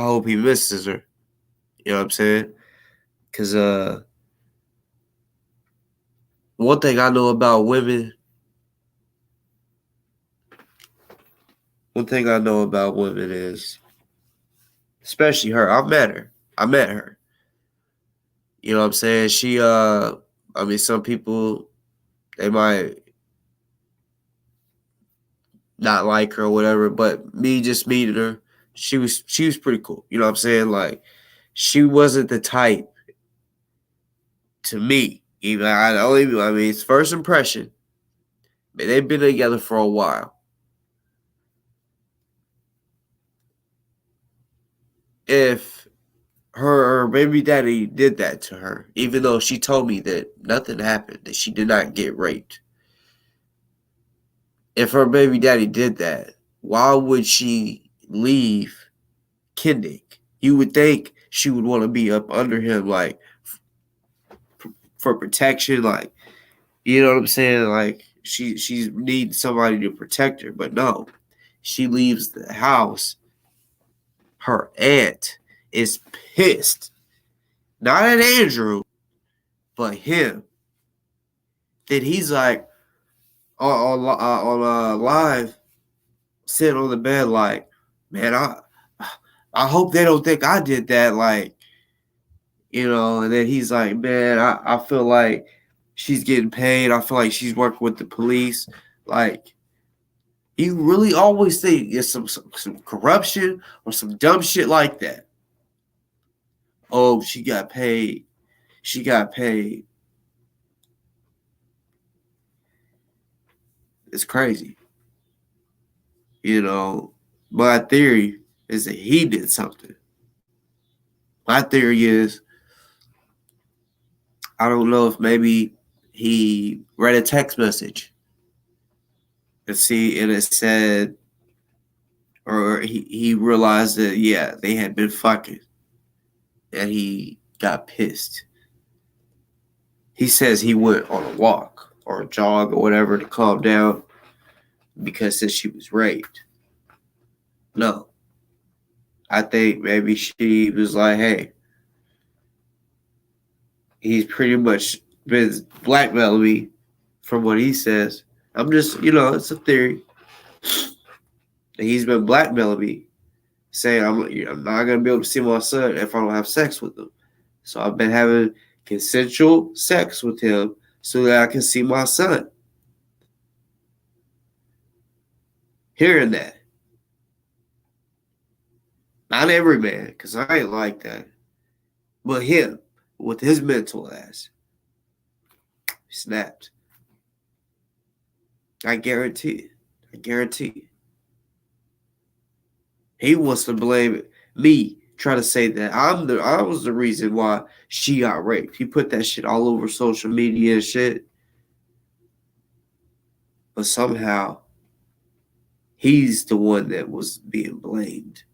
hope he misses her. You know what I'm saying? Because one thing I know about women, is, especially her. I met her. You know what I'm saying? I mean, some people, they might not like her or whatever, but me just meeting her, she was pretty cool. You know what I'm saying? Like, she wasn't the type to me. Even I mean, it's first impression, They've been together for a while. If her baby daddy did that to her, even though she told me that nothing happened, that she did not get raped. If her baby daddy did that, why would she leave Kendick? You would think she would want to be up under him, like, for protection, like, you know what I'm saying? Like, she needs somebody to protect her, but no, she leaves the house. Her aunt is pissed, not at Andrew, but him. Then he's like on live, sitting on the bed, like, man, I hope they don't think I did that, like, and then he's like, man, I feel like she's getting paid. I feel like she's working with the police. Like, you really always think it's some corruption or some dumb shit like that. Oh, she got paid. She got paid. It's crazy. My theory is that he did something. My theory is, I don't know if maybe he read a text message and it said, or he realized that, yeah, they had been fucking, and he got pissed. He says he went on a walk or a jog or whatever to calm down because since she was raped. No. I think maybe she was like, hey, he's pretty much been blackmailing me from what he says. I'm just, it's a theory. He's been blackmailing me, saying I'm not going to be able to see my son if I don't have sex with him. So I've been having consensual sex with him so that I can see my son. Hearing that. Not every man, because I ain't like that. But him, with his mental ass, snapped. I guarantee it. He wants to blame me, try to say that I was the reason why she got raped. He put that shit all over social media and shit. But somehow, he's the one that was being blamed.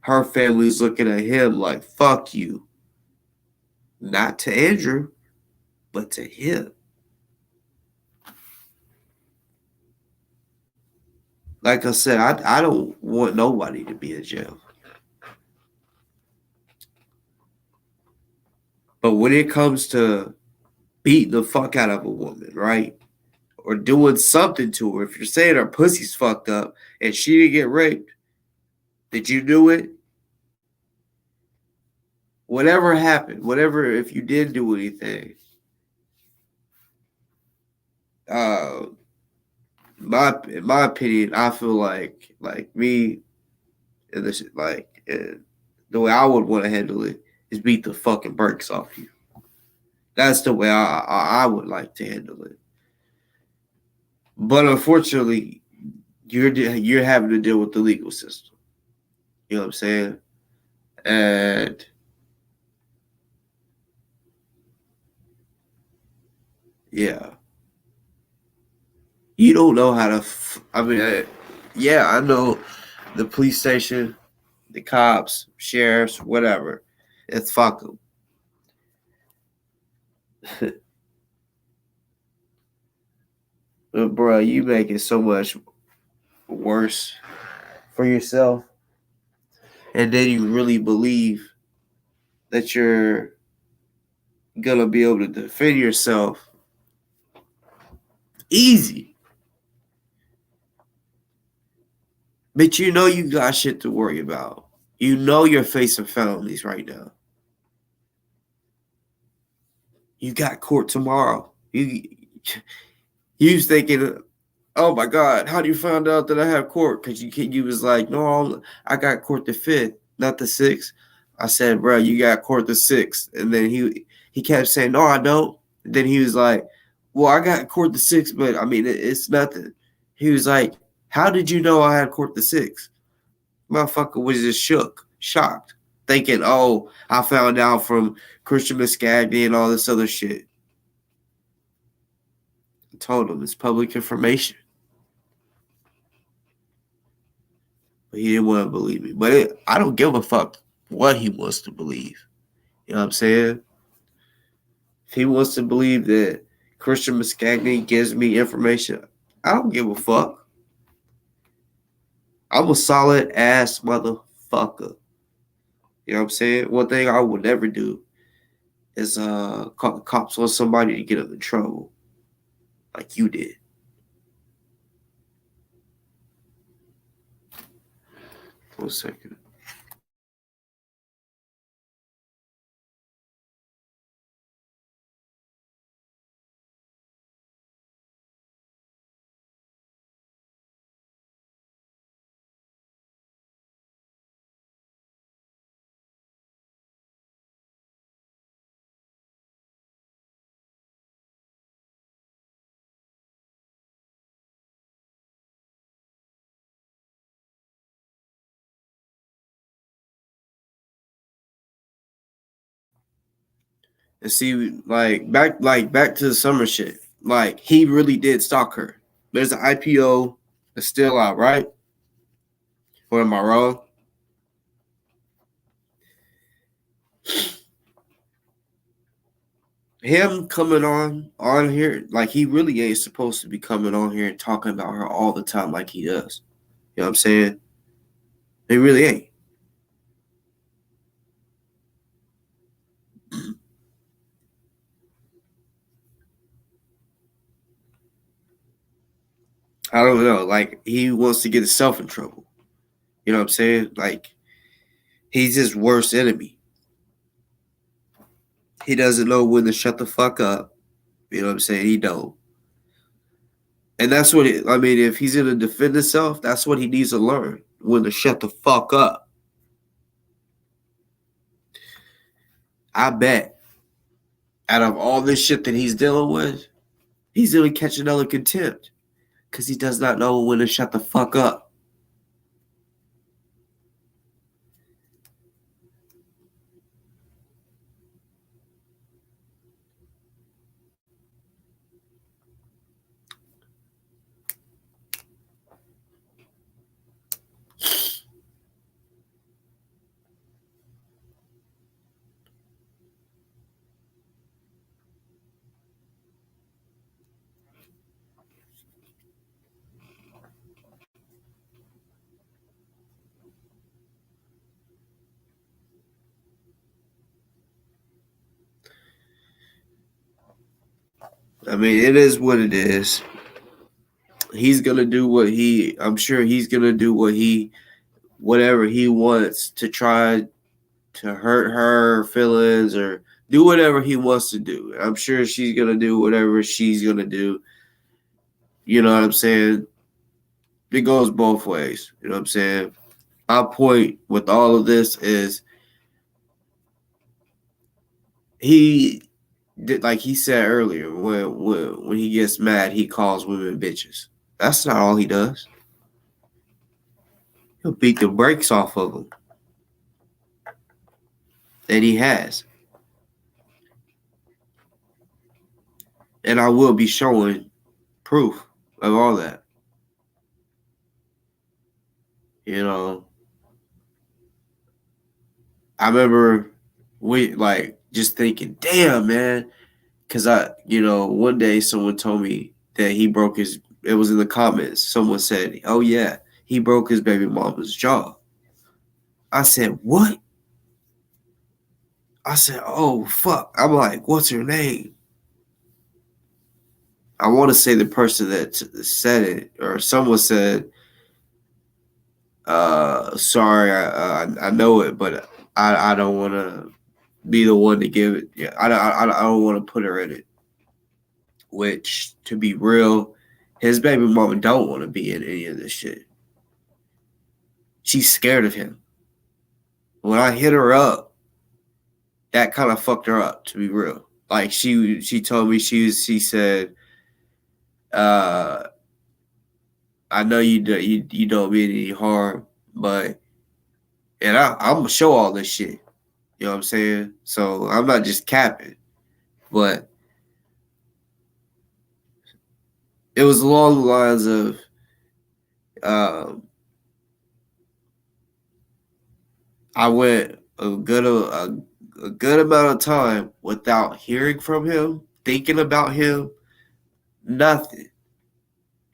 Her family's looking at him like, fuck you. Not to Andrew, but to him. Like I said, I don't want nobody to be in jail. But when it comes to beating the fuck out of a woman, right? Or doing something to her, if you're saying her pussy's fucked up and she didn't get raped, did you do it? Whatever happened, if you did do anything, in my opinion, I feel like me and this the way I would want to handle it is beat the fucking brakes off you. That's the way I would like to handle it. But unfortunately, you're having to deal with the legal system. You know what I'm saying? And yeah, you don't know how to. I know the police station, the cops, sheriffs, whatever. It's fuck them. But bro, you make it so much worse for yourself, and then you really believe that you're gonna be able to defend yourself easy. But you know you got shit to worry about. You know you're facing felonies right now. You got court tomorrow. You was thinking, oh my God, how do you find out that I have court? Because you was like, no, I got court the 5th, not the 6th. I said, bro, you got court the 6th. And then he kept saying, no, I don't. And then he was like, well, I got court the 6, but I mean, it's nothing. He was like, how did you know I had court the 6? Motherfucker was just shocked, thinking, oh, I found out from Christian Muscagni and all this other shit. I told him it's public information. But he didn't want to believe me. But I don't give a fuck what he wants to believe. You know what I'm saying? If he wants to believe that Christian Muscagni gives me information, I don't give a fuck. I'm a solid ass motherfucker. You know what I'm saying? One thing I would never do is call the cops on somebody to get them in trouble, like you did. One second. And see, back to the summer shit. Like he really did stalk her. There's an IPO that's still out, right? Or am I wrong? Him coming on here, like he really ain't supposed to be coming on here and talking about her all the time like he does. You know what I'm saying? He really ain't. I don't know. Like he wants to get himself in trouble. You know what I'm saying? Like he's his worst enemy. He doesn't know when to shut the fuck up. You know what I'm saying? He don't. And that's what I mean. If he's gonna defend himself, that's what he needs to learn: when to shut the fuck up. I bet out of all this shit that he's dealing with, he's gonna catch another contempt because he does not know when to shut the fuck up. I mean, it is what it is. He's gonna do what he. I'm sure he's gonna do whatever he wants to try to hurt her feelings or do whatever he wants to do. I'm sure she's gonna do whatever she's gonna do. You know what I'm saying? It goes both ways. You know what I'm saying? My point with all of this is he did, like he said earlier, when he gets mad, he calls women bitches. That's not all he does. He'll beat the brakes off of them. And he has. And I will be showing proof of all that. You know, I remember just thinking, damn, man. Because one day someone told me that it was in the comments. Someone said, oh, yeah, he broke his baby mama's jaw. I said, what? I said, oh, fuck. I'm like, what's her name? I want to say the person that said it, or someone said, sorry, I know it, but I don't want to be the one to give it. Yeah, I don't want to put her in it. Which, to be real, his baby mama don't want to be in any of this shit. She's scared of him. When I hit her up, that kind of fucked her up, to be real. Like she told me she said, Uh, I know you don't mean any harm, but I'm gonna show all this shit. You know what I'm saying? So I'm not just capping, but it was along the lines of um, I went a good amount of time without hearing from him, thinking about him, nothing.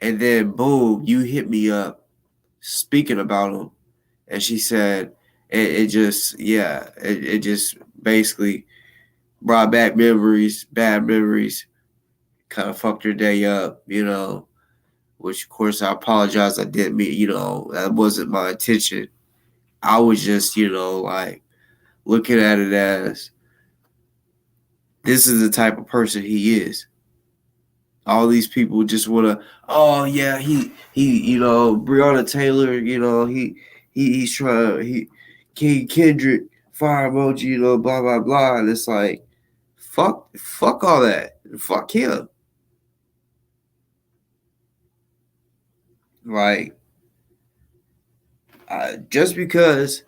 And then boom, you hit me up speaking about him. And she said it just it just basically brought back memories, bad memories, kind of fucked her day up, which of course I apologize. I didn't mean, that wasn't my intention. I was just, like looking at it as this is the type of person he is. All these people just want to, oh yeah, Breonna Taylor, he's trying, King Kendrick, fire emoji, blah blah blah, and it's like, fuck all that, fuck him, like, just because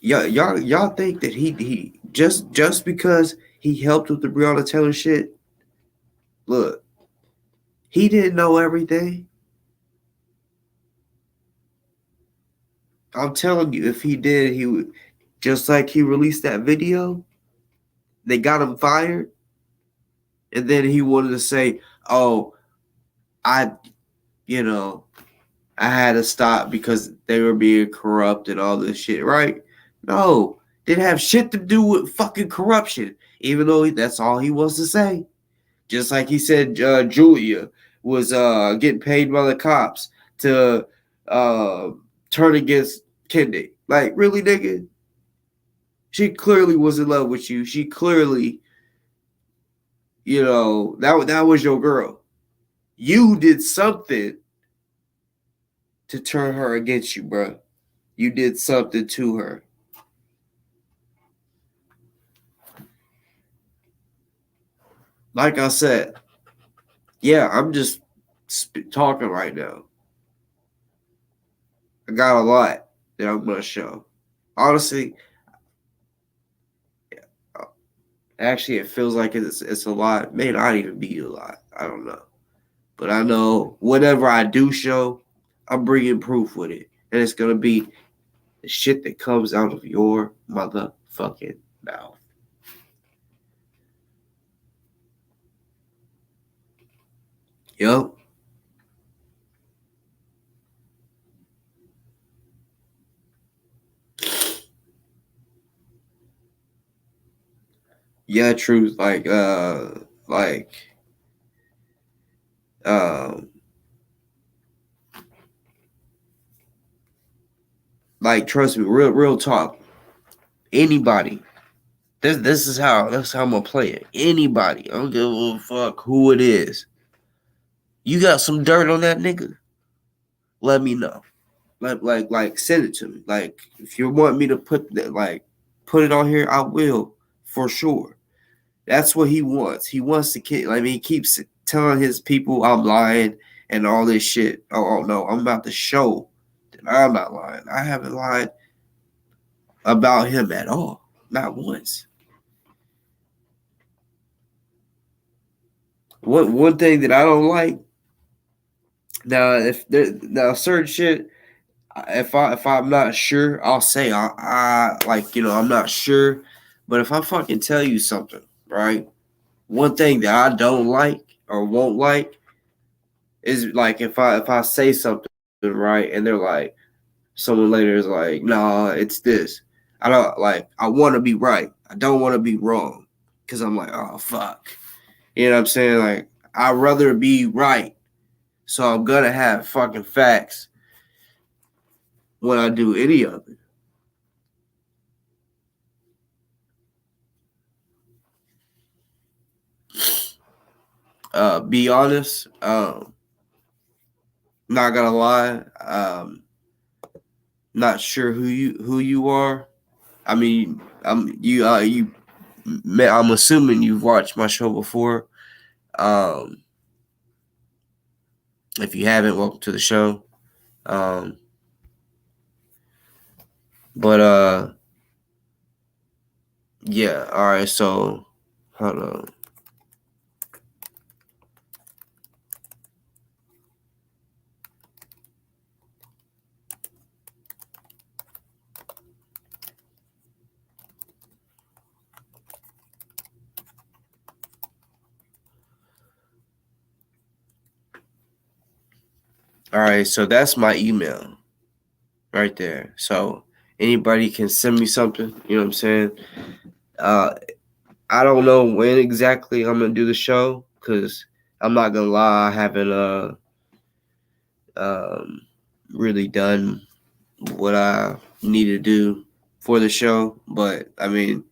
y'all think that he just because he helped with the Breonna Taylor shit, look, he didn't know everything. I'm telling you, if he did, he would, just like he released that video, they got him fired, and then he wanted to say, "Oh, I, you know, I had to stop because they were being corrupt and all this shit." Right? No, didn't have shit to do with fucking corruption. Even though that's all he wants to say. Just like he said, Julia was getting paid by the cops to uh, turn against Kendi. Like, really, nigga? She clearly was in love with you. She clearly, that was your girl. You did something to turn her against you, bro. You did something to her. Like I said, yeah, I'm just talking right now. I got a lot that I'm gonna show. Honestly, actually, it feels like it's a lot. May not even be a lot. I don't know, but I know whatever I do show, I'm bringing proof with it, and it's gonna be the shit that comes out of your motherfucking mouth. Yup. Yeah, truth. Um, trust me, real talk. Anybody. That's how I'm gonna play it. Anybody. I don't give a fuck who it is. You got some dirt on that nigga? Let me know. Like send it to me. Like if you want me to put it on here, I will for sure. That's what he wants. He wants to keep. I mean, he keeps telling his people I'm lying and all this shit. Oh no, I'm about to show that I'm not lying. I haven't lied about him at all, not once. One thing that I don't like now certain shit. If I'm not sure, I'll say I'm not sure. But if I fucking tell you something, right? One thing that I don't like or won't like is like if I say something right and they're like someone later is like, nah, it's this. I don't like I want to be right. I don't want to be wrong because I'm like, oh fuck, you know what I'm saying? Like I'd rather be right, so I'm gonna have fucking facts when I do any of it. Be honest. Not gonna lie. Not sure who you are. I mean, I'm assuming you've watched my show before. Um, If you haven't, welcome to the show. But yeah, all right, so hold on. All right, so that's my email right there. So anybody can send me something, you know what I'm saying? I don't know when exactly I'm gonna do the show, because I'm not gonna lie, I haven't um really done what I need to do for the show. But I mean,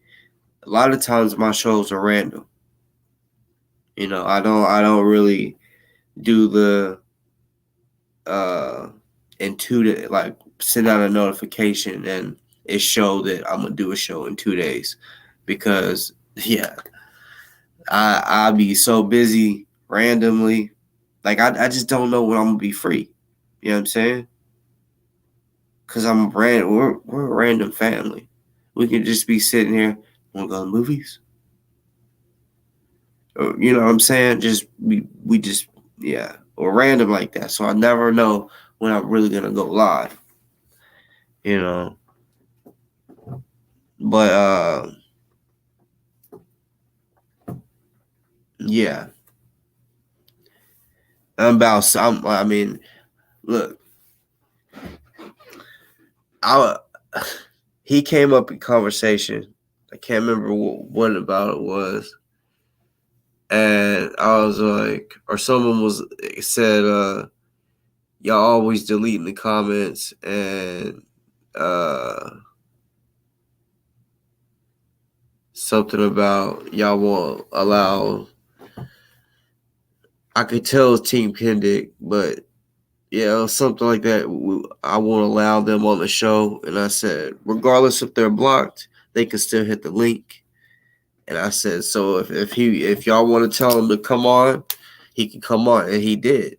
a lot of times my shows are random. You know, I don't really do the intuitive, like send out a notification and it show that I'm gonna do a show in 2 days, because yeah, I'll be so busy randomly. Like I just don't know when I'm gonna be free. You know what I'm saying? Cause we're a random family. We can just be sitting here, wanna go to movies? Or, you know what I'm saying? Just we just, yeah, or random like that. So I never know when I'm really gonna go live. You know. But yeah. I mean, look, I he came up in conversation. I can't remember what about it was. And I was like, or someone said, y'all always deleting the comments, and uh something about y'all won't allow. I could tell it's Team Kendick, but yeah, something like that. I won't allow them on the show. And I said, regardless if they're blocked, they can still hit the link. And I said, so if y'all want to tell him to come on, he can come on, and he did.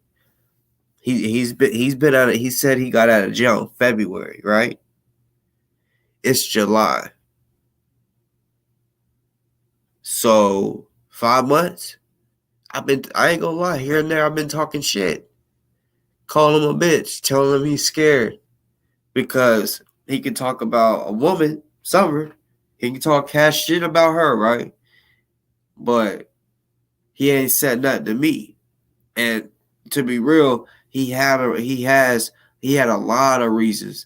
He's been out of. He said he got out of jail in February, right? It's July, so 5 months. I ain't gonna lie, here and there I've been talking shit, calling him a bitch, telling him he's scared because he can talk about a woman, Summer. He can talk cash shit about her, right? But he ain't said nothing to me. And to be real, he had a lot of reasons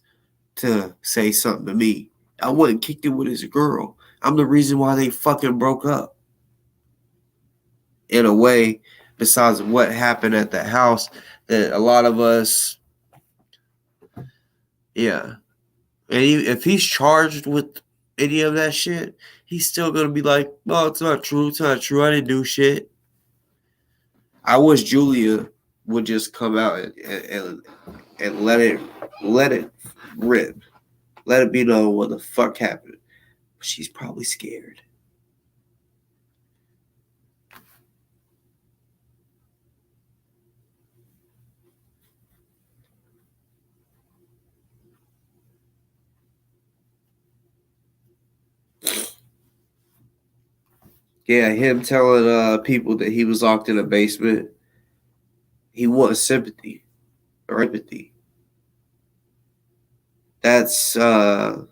to say something to me. I wouldn't kick it with his girl. I'm the reason why they fucking broke up. In a way, besides what happened at the house, that a lot of us, yeah. And if he's charged with any of that shit, he's still gonna be like, "No, it's not true. It's not true. I didn't do shit." I wish Julia would just come out and let it rip, let it be known what the fuck happened. She's probably scared. Yeah, him telling people that he was locked in a basement. He wants sympathy or empathy. That's you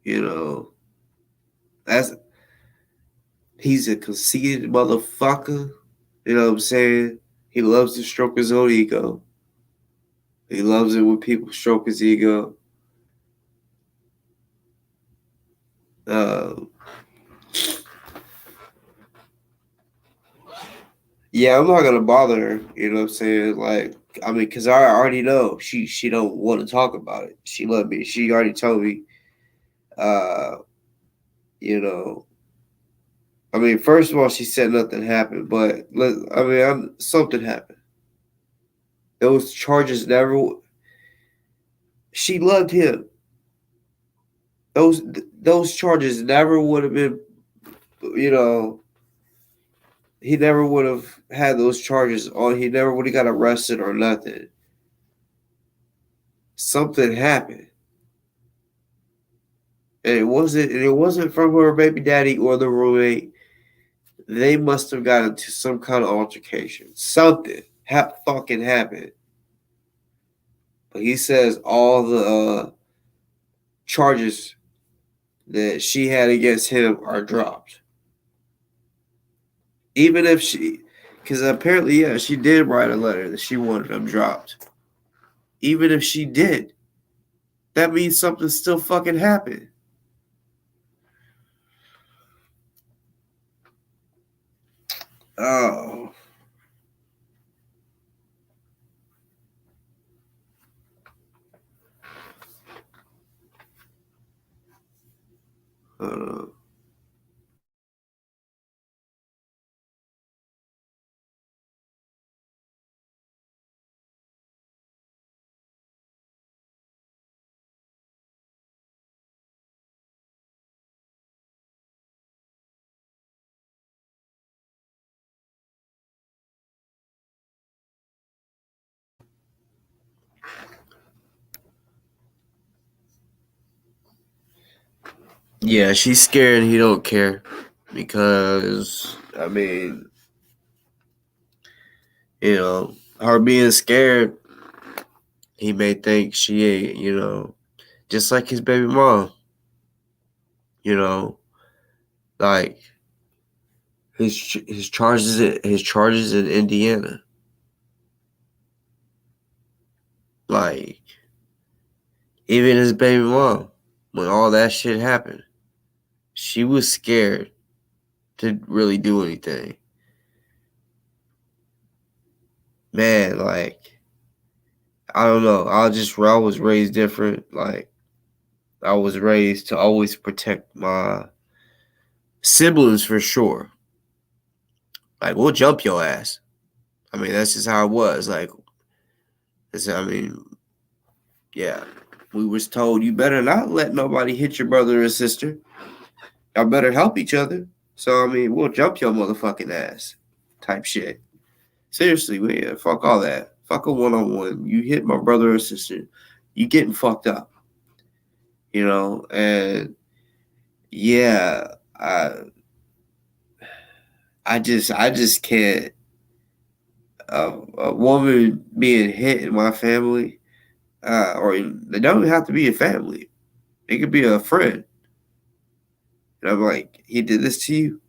know, that's he's a conceited motherfucker. You know what I'm saying? He loves to stroke his own ego. He loves it when people stroke his ego. Uh, yeah, I'm not gonna bother her. You know what I'm saying? Like, I mean, cause I already know she don't want to talk about it. She loved me. She already told me. Uh, you know, I mean, first of all, she said nothing happened, but something happened. Those charges never. She loved him. Those charges never would have been, you know, he never would have had those charges on. He never would have got arrested or nothing. Something happened. And it wasn't from her baby daddy or the roommate. They must have got into some kind of altercation. Something fucking happened. But he says all the charges that she had against him are dropped. Even if because apparently, yeah, she did write a letter that she wanted them dropped. Even if she did, that means something still fucking happened. Oh. Uh, yeah, she's scared and he don't care. Because, I mean, her being scared, he may think she ain't, just like his baby mom. Like his charges in Indiana. Like even his baby mom, when all that shit happened, she was scared to really do anything. Man, like I don't know. I was raised different. Like I was raised to always protect my siblings for sure. Like we'll jump your ass. I mean, that's just how it was. Like, I mean, yeah. We was told you better not let nobody hit your brother or sister. Y'all better help each other. So I mean, we'll jump your motherfucking ass, type shit. Seriously, man, fuck all that. Fuck a one-on-one. You hit my brother or sister, you getting fucked up. And yeah, I just can't. A woman being hit in my family, or they don't even have to be a family. It could be a friend. And I'm like, he did this to you.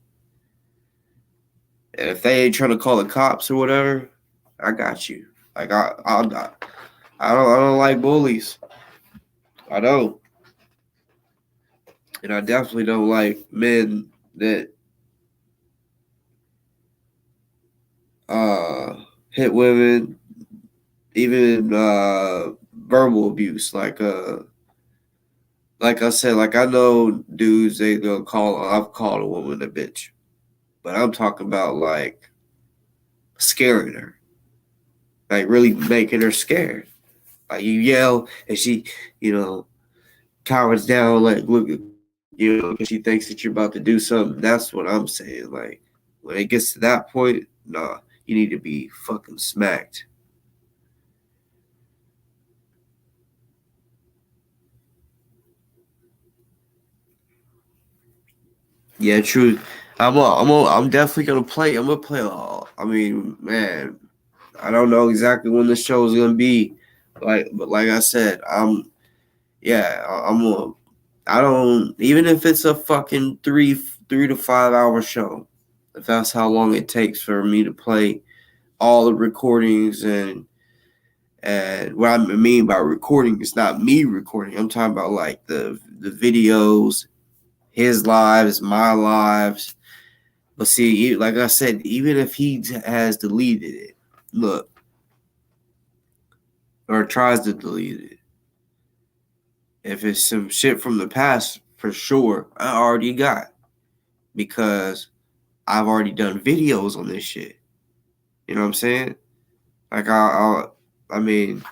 And if they ain't trying to call the cops or whatever, I got you. Like I don't like bullies. I don't, and I definitely don't like men that uh hit women, even verbal abuse. Like I said, like I know dudes they'll call. I've called a woman a bitch, but I'm talking about like scaring her, like really making her scared. Like you yell and she, you know, cowers down, like look, because she thinks that you're about to do something. That's what I'm saying. Like when it gets to that point, nah, you need to be fucking smacked. Yeah, true. I'm definitely gonna play. I'm gonna play all. I mean, man, I don't know exactly when the show is gonna be. But like I said, yeah, I'm gonna. I don't even if it's a fucking 3 to 5 hour show. If that's how long it takes for me to play all the recordings and what I mean by recording is not me recording. I'm talking about like the videos, his lives, my lives. But see, like I said, even if he has deleted it, look, or tries to delete it, if it's some shit from the past, for sure, I already got because I've already done videos on this shit. You know what I'm saying? Like I mean,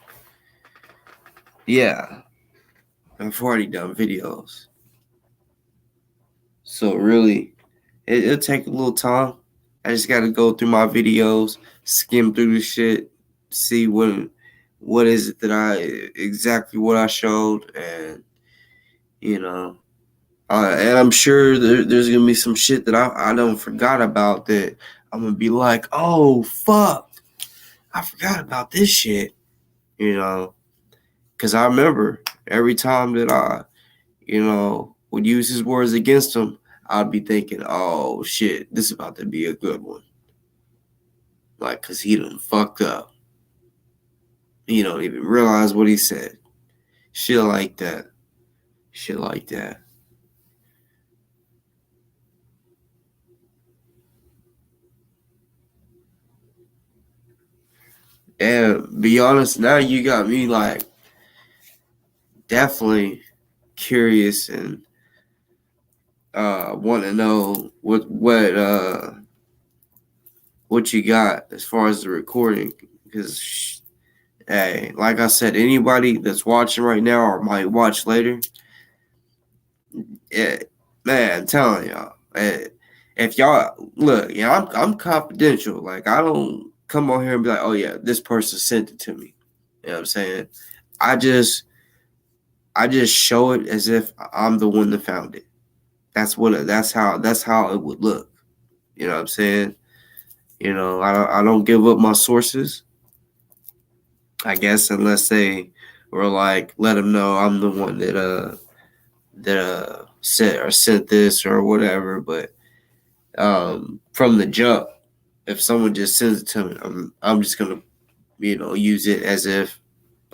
yeah, I've already done videos. So really, it'll take a little time. I just got to go through my videos, skim through the shit, see what is it that exactly what I showed, and you know, and I'm sure there's gonna be some shit that I don't forgot about that I'm gonna be like, oh fuck, I forgot about this shit, because I remember every time that I, would use his words against him, I'd be thinking, oh shit, this is about to be a good one, like, cause he done fucked up. He don't even realize what he said. Shit like that. Shit like that. And be honest, now you got me like definitely curious and want to know what you got as far as the recording, because hey, like I said, anybody that's watching right now or might watch later, yeah, man, I'm telling y'all, if y'all look, yeah, I'm confidential. Like I don't come on here and be like, oh yeah, this person sent it to me. You know what I'm saying? I just I just show it as if I'm the one that found it. That's how it would look. You know what I'm saying? I don't give up my sources. I guess unless they were like, let them know I'm the one that sent this or whatever. But from the jump, if someone just sends it to me, I'm just gonna use it as if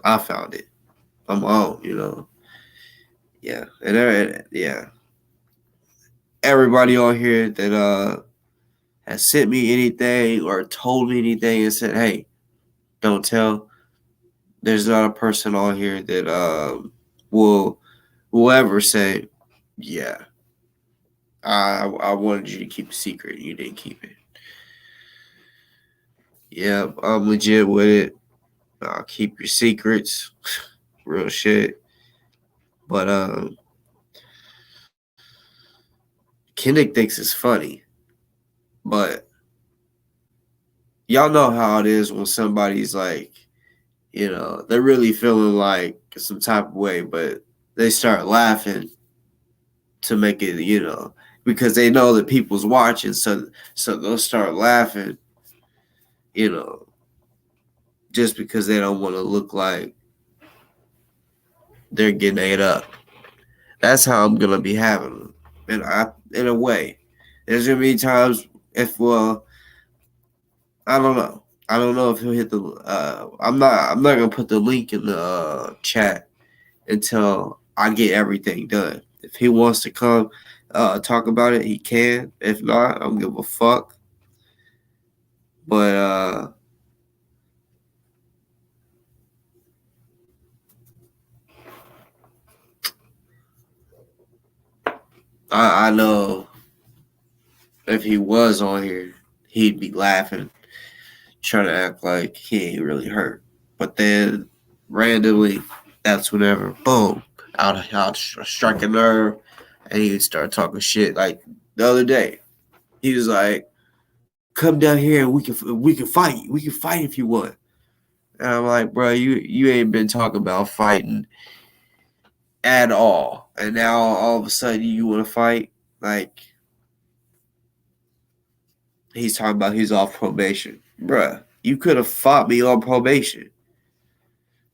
I found it on my own. Yeah, yeah. Everybody on here that has sent me anything or told me anything and said, hey, don't tell. There's not a person on here that will ever say, yeah, I wanted you to keep a secret and you didn't keep it. Yeah, I'm legit with it. Keep your secrets, real shit. But Kendrick thinks it's funny, but y'all know how it is when somebody's like, they're really feeling like some type of way, but they start laughing to make it, because they know that people's watching, so they'll start laughing, you know, just because they don't want to look like they're getting ate up. That's how I'm gonna be having them, in a way. There's gonna be times if I don't know. I don't know if he'll hit the. I'm not gonna put the link in the chat until I get everything done. If he wants to come talk about it, he can. If not, I don't give a fuck. But I know if he was on here, he'd be laughing, trying to act like he ain't really hurt. But then randomly, that's whenever, boom, out strike a nerve, and he would start talking shit. Like the other day, he was like, "Come down here and we can fight. We can fight if you want." And I'm like, "Bro, you ain't been talking about fighting at all, and now all of a sudden you want to fight?" Like he's talking about he's off probation, bruh. You could have fought me on probation,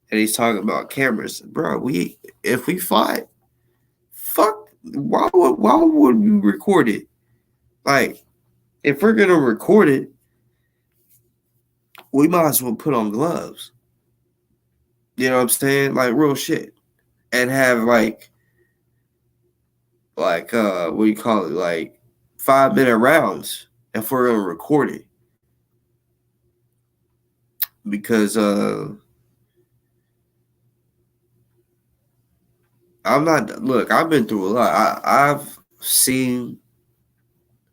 and he's talking about cameras, bro. If we fought, fuck. Why would we record it? Like if we're gonna record it, we might as well put on gloves. You know what I'm saying? Like real shit, and have what do you call it? Like 5-minute rounds if we're gonna record it, because I'm not. Look, I've been through a lot. I've seen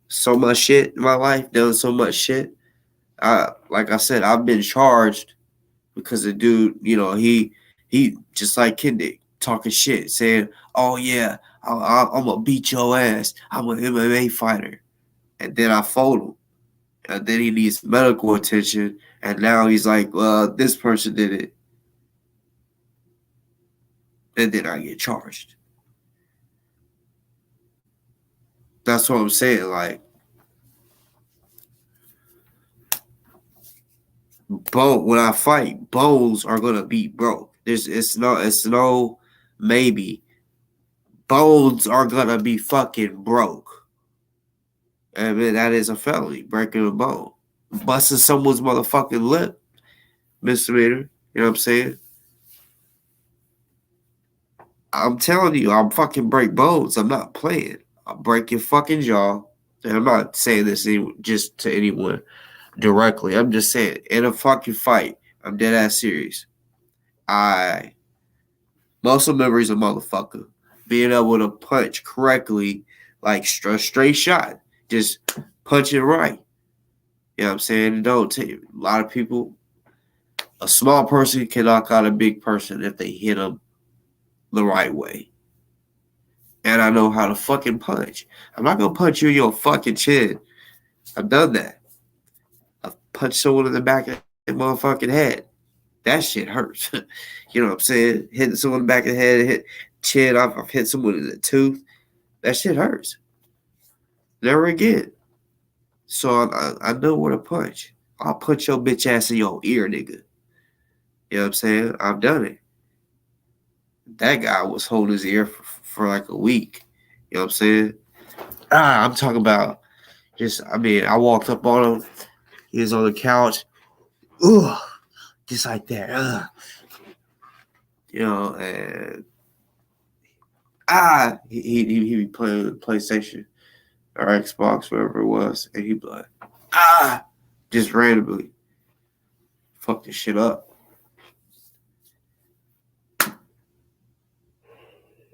so much shit in my life, done so much shit. Like I said, I've been charged because the dude, he just like Kendrick talking shit, saying, "Oh yeah, I'm gonna beat your ass. I'm an MMA fighter," and then I fold him. and then he needs medical attention, and now he's like, well, this person did it, and then I get charged. That's what I'm saying. Like, when I fight, bones are gonna be broke. It's no maybe. Bones are gonna be fucking broke. I mean, that is a felony, breaking a bone. Busting someone's motherfucking lip, misdemeanor. You know what I'm saying? I'm telling you, I'm fucking break bones. I'm not playing. I'll break your fucking jaw. And I'm not saying this just to anyone directly. I'm just saying, in a fucking fight, I'm dead ass serious. Muscle memory is a motherfucker. Being able to punch correctly, like straight shot, just punch it right. You know what I'm saying? It don't take a lot of people. A small person can knock out a big person if they hit them the right way. And I know how to fucking punch. I'm not gonna punch you in your fucking chin. I've done that. I've punched someone in the back of their motherfucking head. That shit hurts. You know what I'm saying? Hitting someone in the back of the head, hit chin. I've hit someone in the tooth. That shit hurts. Never again. So I know where to punch. I'll punch your bitch ass in your ear, nigga. You know what I'm saying? I've done it. That guy was holding his ear for like a week. You know what I'm saying? I'm talking about I walked up on him. He was on the couch. Ugh. Just like that. Ugh. You know, and he be playing PlayStation or Xbox, whatever it was, and he'd be like, just randomly fuck this shit up.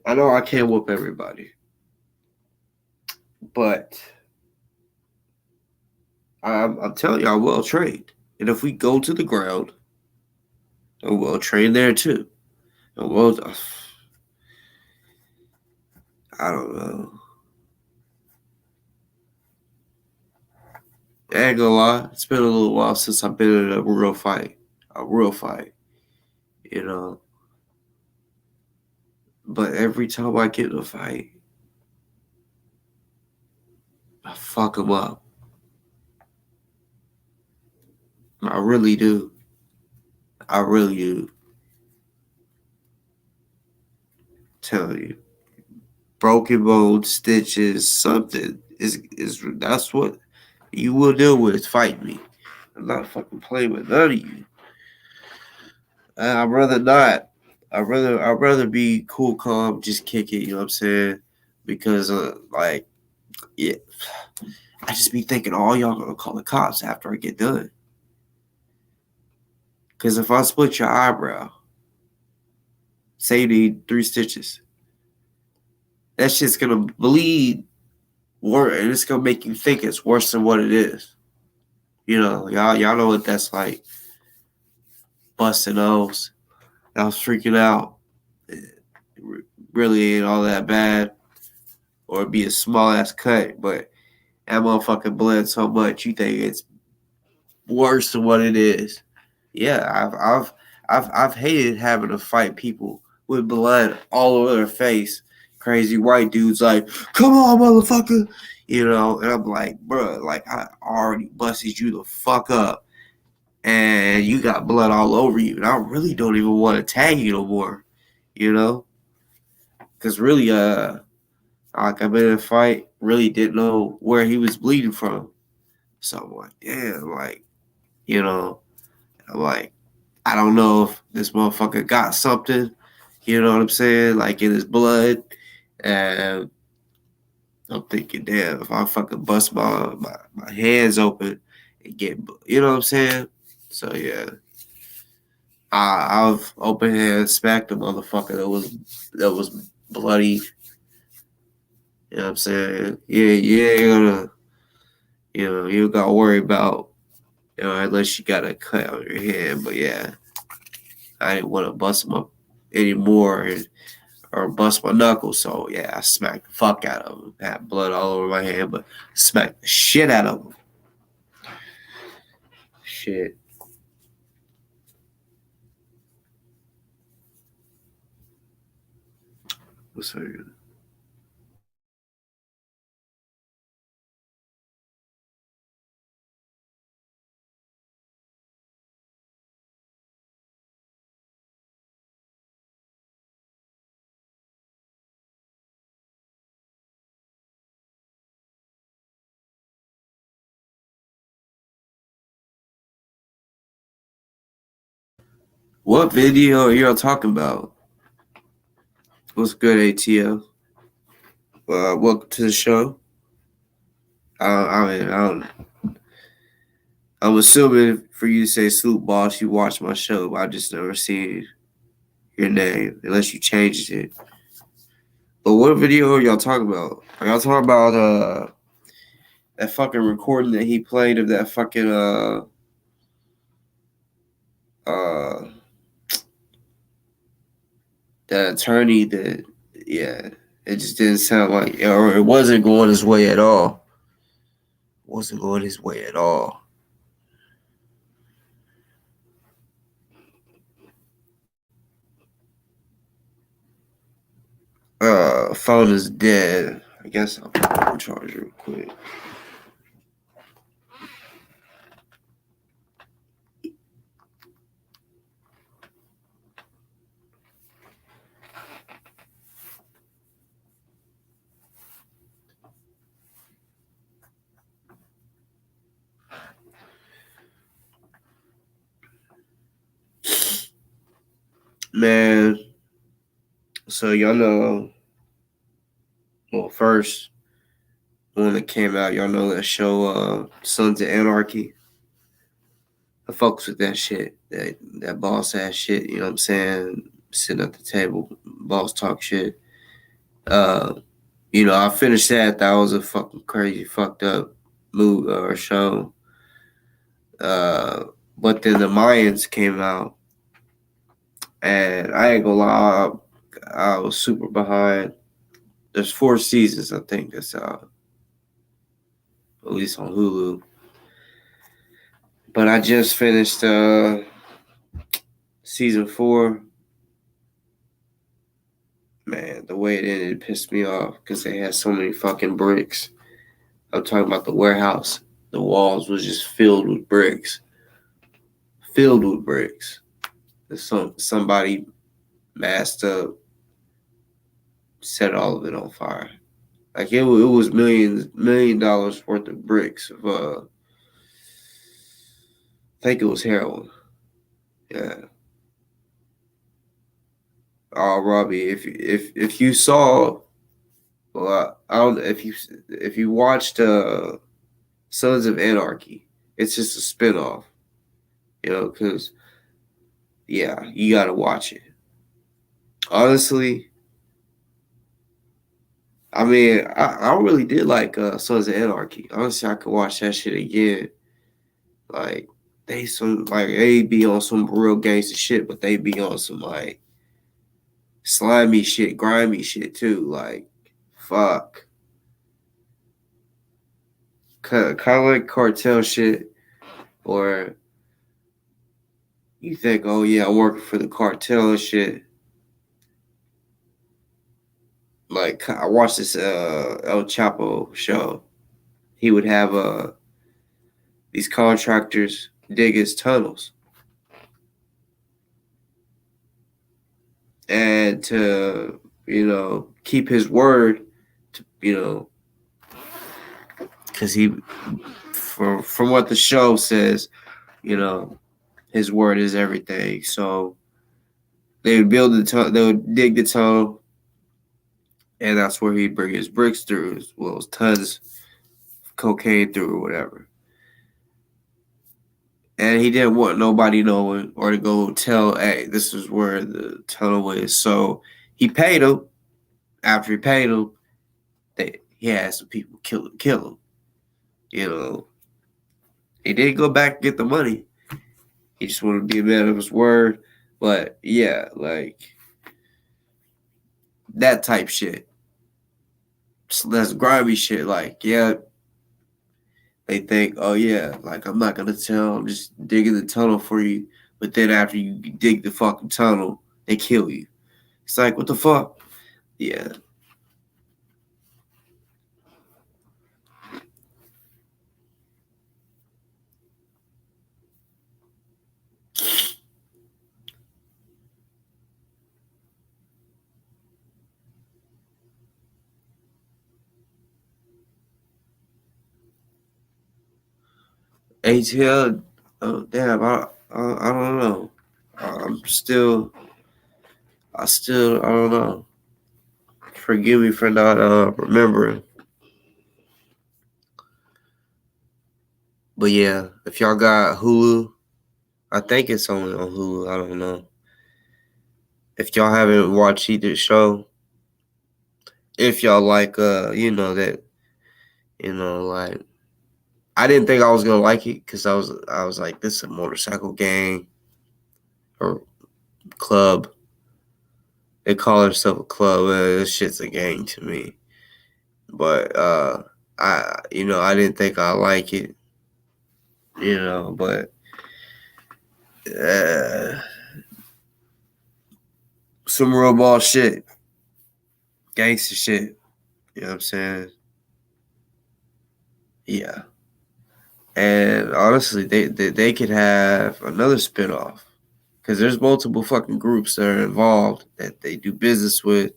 I know I can't whoop everybody, but I'm telling you, I'm well trained. And if we go to the ground, I'm well trained there too. And I don't know. I ain't gonna lie, it's been a little while since I've been in a real fight. You know. But every time I get in a fight, I fuck them up. I really do. I really do. Tell you. Broken bones, stitches, something is that's what you will deal with. Fight me. I'm not fucking playing with none of you. I'd rather not. I'd rather be cool, calm, just kick it. You know what I'm saying? Because yeah, I just be thinking all y'all gonna call the cops after I get done. Because if I split your eyebrow, say you need 3 stitches, that shit's gonna bleed worse, and it's gonna make you think it's worse than what it is. You know, y'all know what that's like. Busting nose. I was freaking out. It really ain't all that bad, or it'd be a small ass cut, but that motherfucker bled so much you think it's worse than what it is. Yeah, I've hated having to fight people with blood all over their face. Crazy white dudes like, come on, motherfucker. You know, and I'm like, bro, like I already busted you the fuck up. And you got blood all over you. And I really don't even want to tag you no more. You know? Because really, like I've been in a fight, really didn't know where he was bleeding from. So I'm like, damn, like, you know, I'm like, I don't know if this motherfucker got something, you know what I'm saying, like in his blood. And I'm thinking, damn, if I fucking bust my hands open and get, you know what I'm saying? So yeah, I've open hand smacked a motherfucker that was bloody. You know what I'm saying? Yeah, you ain't gonna, you gotta worry about, unless you got a cut on your hand. But yeah, I didn't want to bust him up anymore or bust my knuckles. So yeah, I smacked the fuck out of him. Had blood all over my hand, but smacked the shit out of him. shit. What's that? What video are y'all talking about? What's good, ATL? Welcome to the show. I'm assuming for you to say Sloop Boss, you watched my show, but I just never seen your name unless you changed it. But what video are y'all talking about? Are y'all talking about that fucking recording that he played of that fucking uh that attorney that, yeah, it just didn't sound like, or it wasn't going his way at all. It wasn't going his way at all. Phone is dead. I guess I'll put it on charge real quick. Man, so y'all know, well, first one that came out, y'all know that show, Sons of Anarchy. I fucks with that shit, that boss ass shit. You know what I'm saying? Sitting at the table, boss talk shit. I finished that. That was a fucking crazy, fucked up movie or show. But then the Mayans came out, and I ain't gonna lie, I was super behind. There's 4 seasons, I think, that's out, at least on Hulu. But I just finished season 4. Man, the way it ended pissed me off because they had so many fucking bricks. I'm talking about the warehouse. The walls was just filled with bricks. Filled with bricks. Somebody masked up, set all of it on fire. Like it was $1 million worth of bricks of I think it was heroin. Yeah. Oh, Robbie, if you saw, well, I don't, if you watched Sons of Anarchy, it's just a spinoff. Because yeah, you gotta watch it. Honestly, I mean, I really did like Sons of Anarchy. Honestly, I could watch that shit again. Like they be on some real gangster shit, but they be on some like slimy shit, grimy shit too. Like fuck, kind of like cartel shit, or you think, oh yeah, I'm working for the cartel and shit. Like I watched this El Chapo show. He would have these contractors dig his tunnels, and to keep his word, to because he, from what the show says, his word is everything. So they would build the tunnel, they would dig the tunnel, and that's where he'd bring his bricks through, as well as tons of cocaine through or whatever. And he didn't want nobody knowing or to go tell, hey, this is where the tunnel is. So he paid him. After he paid him, he had some people kill him. He didn't go back and get the money. He just wanted to be a man of his word. But yeah, like that type shit. So that's grimy shit. Like, yeah, They think, oh yeah, like I'm not gonna tell, I'm just digging the tunnel for you. But then after you dig the fucking tunnel, they kill you. It's like, what the fuck? Yeah. ATL, oh, damn, I don't know. I'm still, I don't know. Forgive me for not remembering. But yeah, if y'all got Hulu, I think it's only on Hulu. I don't know. If y'all haven't watched either show, if y'all like, that, like, I didn't think I was gonna like it because I was like, this is a motorcycle gang or club. They call themselves a club. This shit's a gang to me. But I didn't think I like it. But uh, some real ball shit, gangster shit. You know what I'm saying? Yeah. And honestly, they could have another spinoff because there's multiple fucking groups that are involved that they do business with.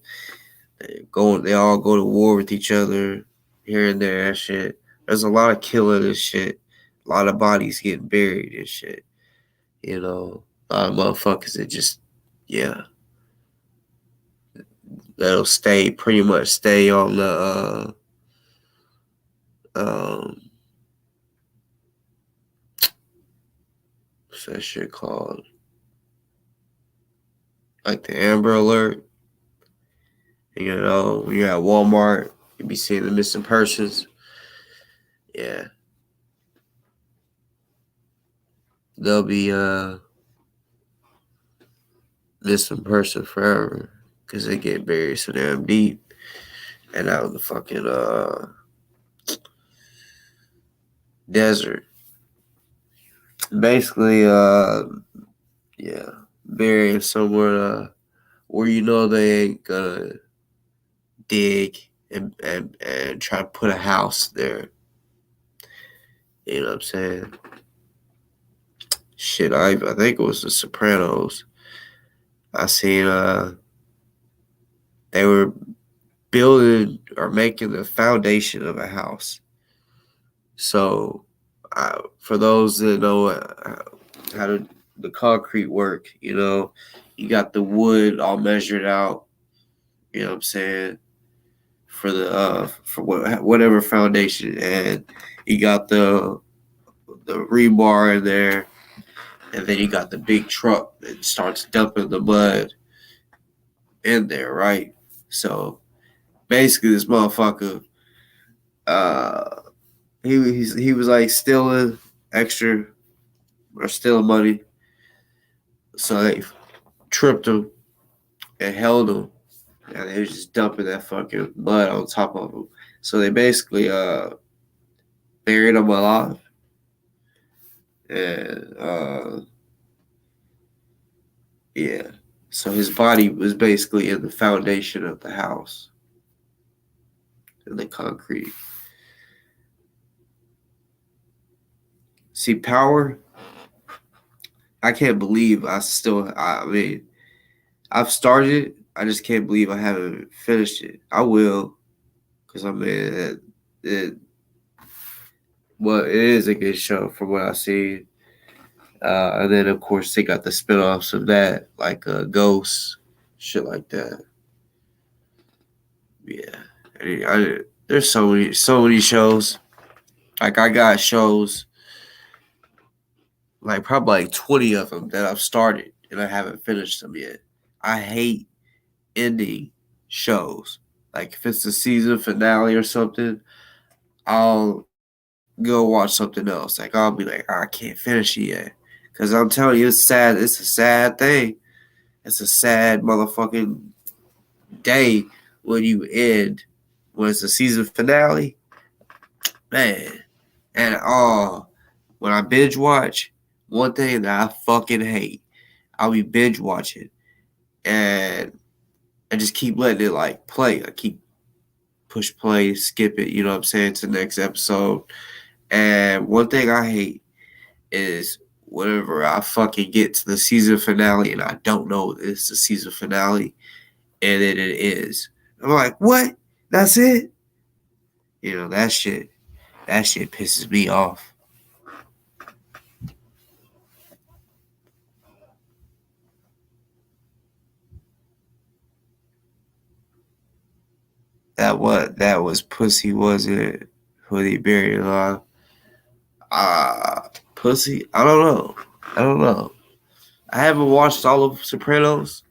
They all go to war with each other here and there and shit. There's a lot of killing and shit. A lot of bodies getting buried and shit. A lot of motherfuckers that just, yeah, that'll pretty much stay on the, what's that shit called? Like the Amber Alert. When you're at Walmart, you be seeing the missing persons. Yeah. They'll be missing person forever because they get buried so damn deep and out in the fucking desert. Basically, yeah, buried somewhere where they ain't gonna dig and try to put a house there. You know what I'm saying? Shit, I think it was The Sopranos. I seen they were building or making the foundation of a house. So, for those that know how the concrete work, you got the wood all measured out. You know what I'm saying? For whatever foundation, and you got the rebar in there, and then you got the big truck that starts dumping the mud in there, right? So basically, this motherfucker, uh, he was like stealing extra or stealing money, so they tripped him and held him, and they was just dumping that fucking mud on top of him. So they basically buried him alive, and yeah. So his body was basically in the foundation of the house, in the concrete. See, power. I can't believe I mean, I've started. I just can't believe I haven't finished it. I will, because I mean, it is a good show from what I see. And then of course they got the spinoffs of that, like Ghosts, shit like that. Yeah, there's so many shows. Like I got shows, like probably like 20 of them that I've started and I haven't finished them yet. I hate ending shows. Like if it's the season finale or something, I'll go watch something else. Like I'll be like, I can't finish it yet, because I'm telling you, it's sad. It's a sad thing. It's a sad motherfucking day when you end when it's the season finale. Man, And when I binge watch, one thing that I fucking hate, I'll be binge watching and I just keep letting it like play. I keep push play, skip it, you know what I'm saying, to the next episode. And one thing I hate is whenever I fucking get to the season finale and I don't know it's the season finale and then it is. I'm like, what? That's it? You know, that shit pisses me off. That was pussy, wasn't it? Who they buried alive. Pussy? I don't know. I don't know. I haven't watched all of Sopranos.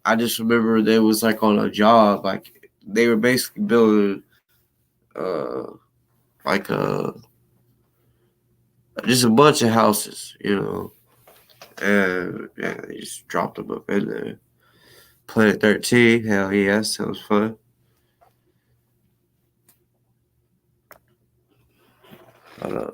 I just remember they was like on a job, like they were basically building uh like just a bunch of houses, you know. And yeah, they just dropped them up in there. Planet 13, hell yeah, that sounds fun. Uh,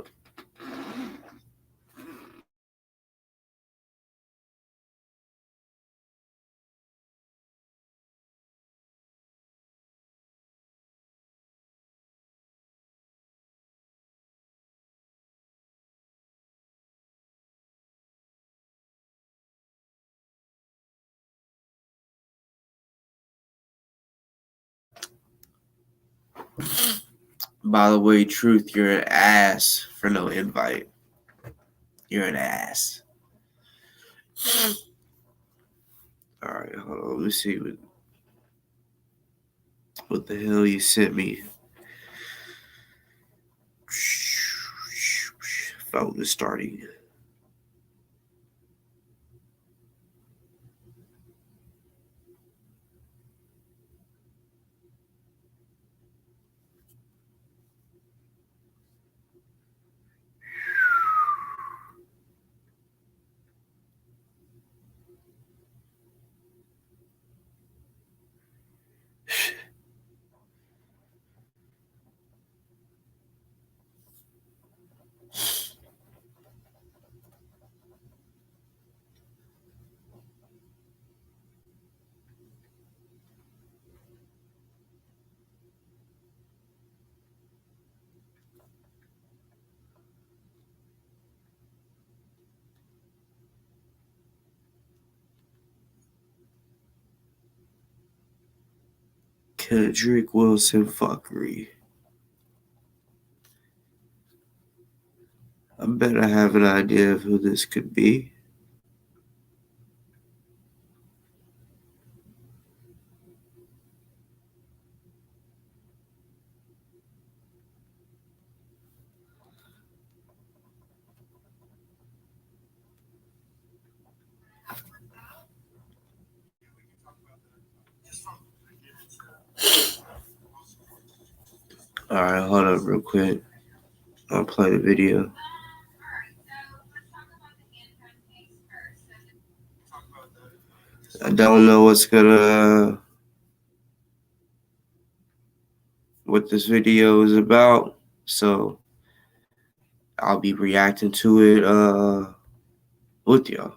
by the way, Truth, you're an ass for no invite. You're an ass. All right, hold on. Let me see what the hell you sent me. Phone is starting. Kendrick Wilson fuckery. I bet I have an idea of who this could be. All right, hold up real quick. I'll play the video. I don't know what this video is about, so I'll be reacting to it with y'all.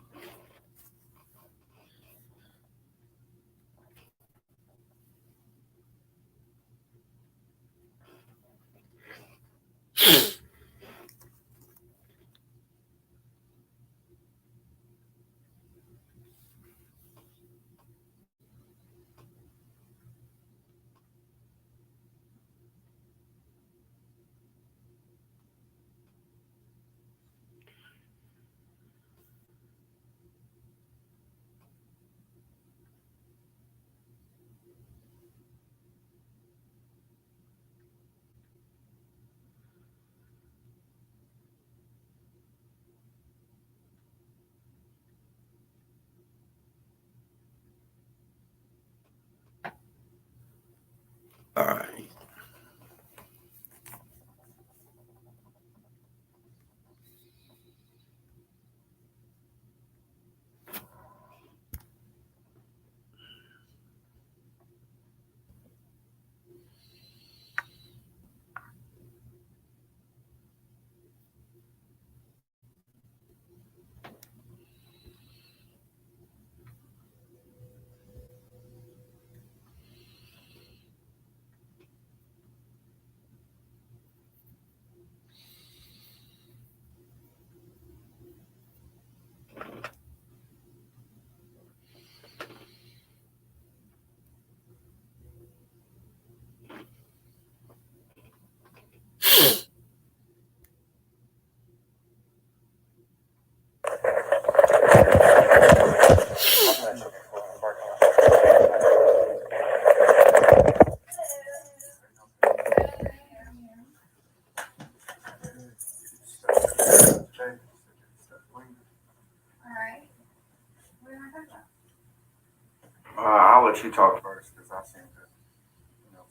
let you talk first because I seem to,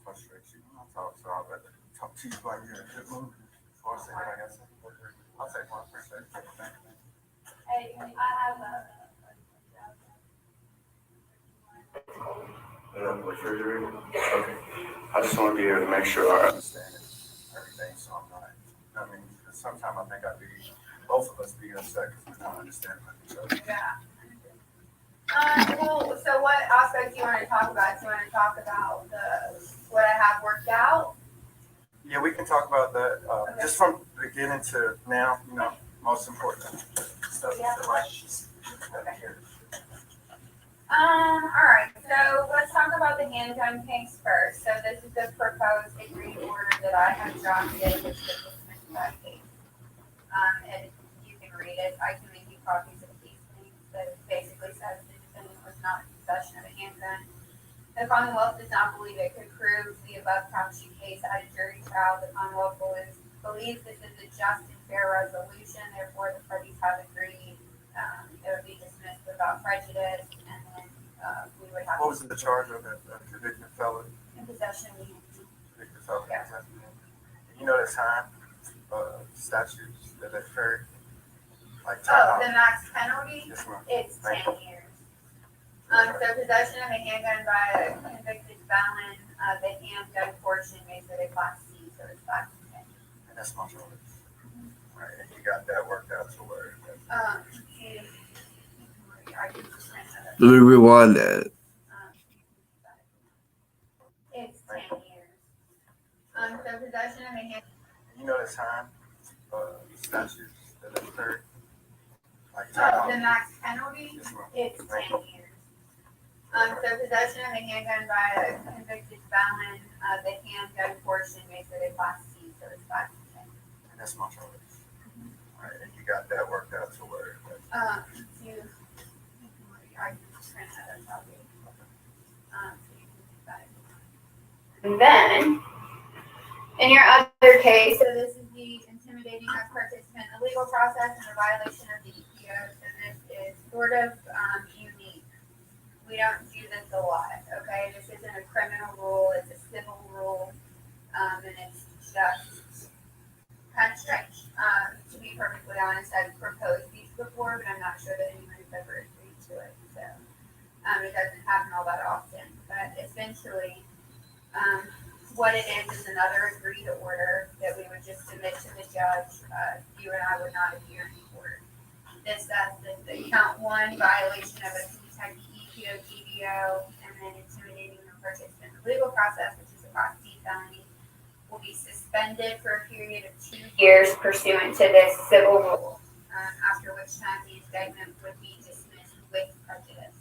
frustrate you when I talk. So I'll let talk to you while you're in a good mood. Before I say what I got to say, I'll take one for a second. Hey, I have a. Refrigerator? Okay. I just want to be able to make sure I understand everything so I'm not, sometimes I think both of us be upset because we're not understanding each other. Yeah. Well, so what aspect do you want to talk about? Do you want to talk about what I have worked out? Yeah, we can talk about that. Okay. Just from the beginning to now, most important stuff. Yeah. Okay. All right. So let's talk about the handgun case first. So this is the proposed agreed order that I have drafted, which is the dismissed that case. And you can read it. I can make you copies of these things, but it basically says the defendant was not in possession of a handgun. The Commonwealth does not believe it could prove the above caption case at a jury trial. The Commonwealth believes this is a just and fair resolution. Therefore, the parties have agreed it would be dismissed without prejudice, and then we would have. What was the charge of that convicted felon? In possession of the convicted felon. Yeah. You know the time statutes that occurred. The max penalty? Yes, ma'am. It's 10 years. So possession of a handgun by a convicted felon, the handgun portion makes it a class C, so it's class 10. And that's my charge. Right, and you got that worked out to where? Let me rewind that. It's 10 years. So possession of a handgun. You know the time statutes that occurred? The max penalty? Yes, ma'am. It's 10 years. So possession of a handgun by a convicted felon, the handgun portion makes it a class C, so it's class 10. And that's my charge. Right, and you got that worked out to where? And then, in your other case, so this is the intimidating of participant in the legal process and the violation of the ethos, so this is sort of unique. We don't do this a lot, okay? This isn't a criminal rule, it's a civil rule, and it's just kind of strange. To be perfectly honest, I've proposed these before, but I'm not sure that anyone's ever agreed to it, so it doesn't happen all that often. But essentially, what it is another agreed order that we would just submit to the judge. You and I would not appear in court. This says that the count 1 violation of a Kentucky EPO, GDO, and then intimidating the participant in the legal process, which is a class D felony, will be suspended for a period of 2 years pursuant to this civil rule, after which time the indictment would be dismissed with prejudice.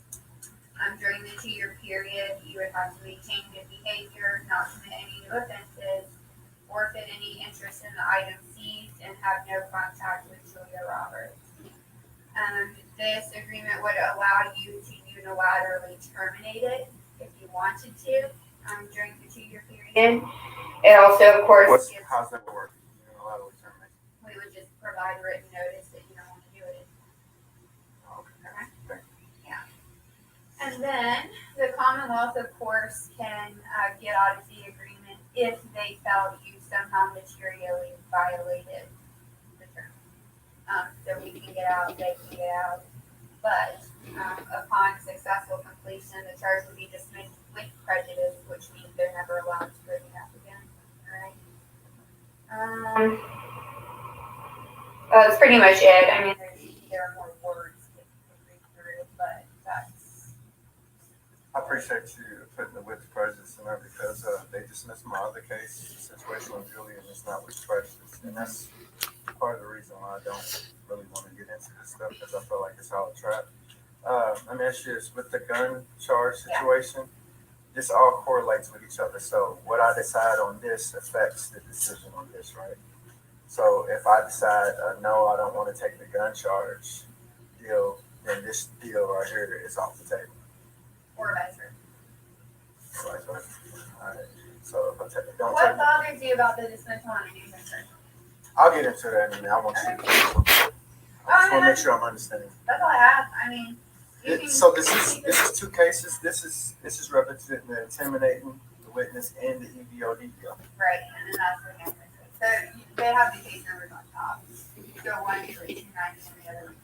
During the 2-year period, you would have to maintain good behavior, not commit any new offenses, forfeit any interest in the item seized, and have no contact with Julia Roberts. This agreement would allow you to unilaterally terminate it if you wanted to during the 2-year period. It also, of course, how's that work? Unilaterally terminate? We would just provide written notice that you don't want to do it. Okay. Yeah. And then the Commonwealth, of course, can get out of the agreement if they felt you somehow materially violated the term. So we can get out, they can get out. But upon successful completion, the charge will be dismissed with prejudice, which means they're never allowed to bring it up again. All right. That's pretty much it. I mean, there are more words to read through, but that's. I appreciate you putting it with prejudice in there because they dismissed my other case, situation with Julian, is not with prejudice. And that's part of the reason why I don't really want to get into this stuff because I feel like it's all a trap. Let me ask you this, with the gun charge situation, this all correlates with each other. So what I decide on this affects the decision on this, right? So if I decide, no, I don't want to take the gun charge deal, then this deal right here is off the table. Or vice versa. All right. So if I take, don't what take bothers you about the dismissal on a new concern? I'll get into that in a minute. I want you to. I just want to make sure I'm understanding. That's all I have. I mean, So this is two cases. This is representing the intimidating the witness and the EVO DVO. Right, and then that's what happens. So they have the case numbers on top. So one is like 290 and the other one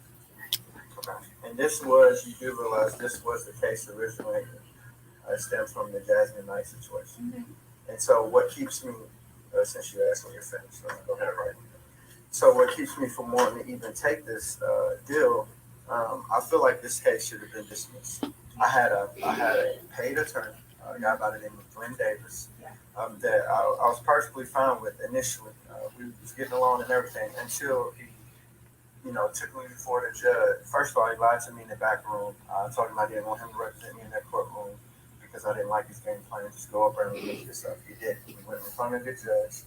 is 299. Okay. And this was, you do realize this was the case originally stemmed from the Jasmine Knight situation. Mm-hmm. And so what keeps me, since you asked when you're finished, so go ahead, right? So what keeps me from wanting to even take this deal, I feel like this case should have been dismissed. I had a paid attorney, a guy by the name of Glenn Davis, that I was perfectly fine with initially. We was getting along and everything until he, took me before the judge. First of all, he lied to me in the back room. I told him I didn't want him to represent me in that courtroom because I didn't like his game plan. Just go up there and remove yourself. He did. He went in front of the judge.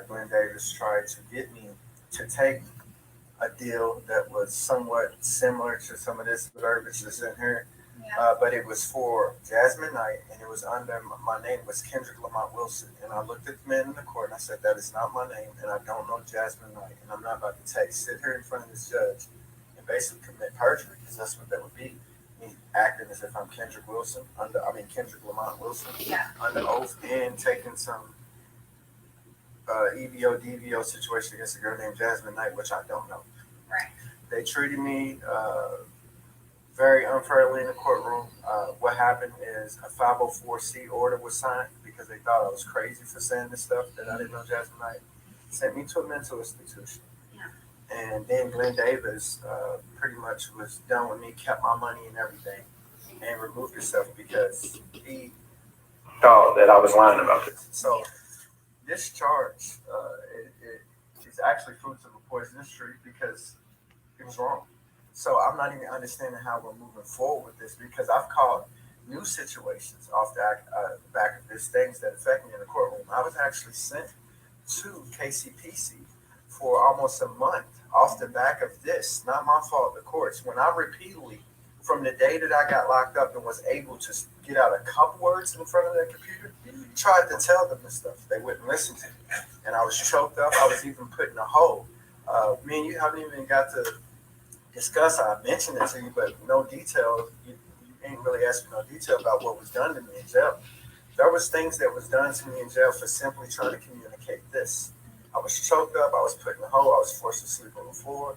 Glenn Davis tried to get me to take a deal that was somewhat similar to some of this verbiage that's in here, but it was for Jasmine Knight, and it was under my name was Kendrick Lamont Wilson, and I looked at the man in the court and I said, that is not my name, and I don't know Jasmine Knight, and I'm not about to sit here in front of this judge and basically commit perjury, because that's what that would be. Me acting as if I'm Kendrick Lamont Wilson, under oath, and taking some EVO, DVO situation against a girl named Jasmine Knight, which I don't know. Right. They treated me very unfairly in the courtroom. What happened is a 504C order was signed because they thought I was crazy for saying this stuff that I didn't know Jasmine Knight. Sent me to a mental institution. Yeah. And then Glenn Davis pretty much was done with me, kept my money and everything, and removed himself because he thought that I was lying about this. So this charge is actually fruits of a poisonous tree because it was wrong. So I'm not even understanding how we're moving forward with this, because I've caught new situations off the back of this, things that affect me in the courtroom. I was actually sent to KCPC for almost a month off the back of this. Not my fault, the courts. When I repeatedly, from the day that I got locked up and was able to get out a couple words in front of their computer, tried to tell them this stuff. They wouldn't listen to me. And I was choked up. I was even put in a hole. Me and you haven't even got to discuss. I mentioned it to you, but no detail. You ain't really asked me no detail about what was done to me in jail. There was things that was done to me in jail for simply trying to communicate this. I was choked up. I was put in a hole. I was forced to sleep on the floor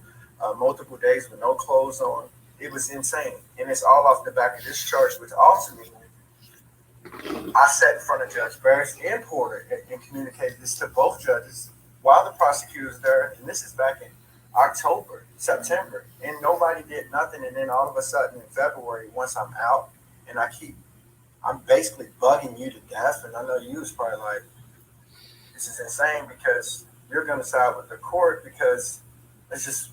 multiple days with no clothes on. It was insane. And it's all off the back of this charge, which ultimately I sat in front of Judge Barris and Porter and communicated this to both judges while the prosecutor's there. And this is back in October, September, and nobody did nothing. And then all of a sudden in February, once I'm out, and I'm basically bugging you to death. And I know you was probably like, this is insane because you're going to side with the court because it's just,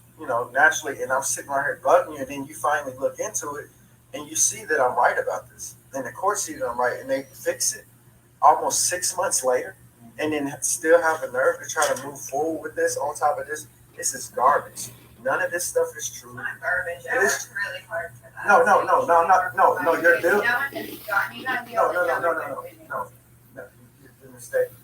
naturally. And I'm sitting right here bugging you, and then you finally look into it and you see that I'm right about this. And the court sees that I'm right, and they fix it almost 6 months later, and then still have the nerve to try to move forward with this on top of this. This is garbage. None of this stuff is true. It's not garbage. I worked really hard for that. No, you're No one has gotten you that deal. No, you're mistaken.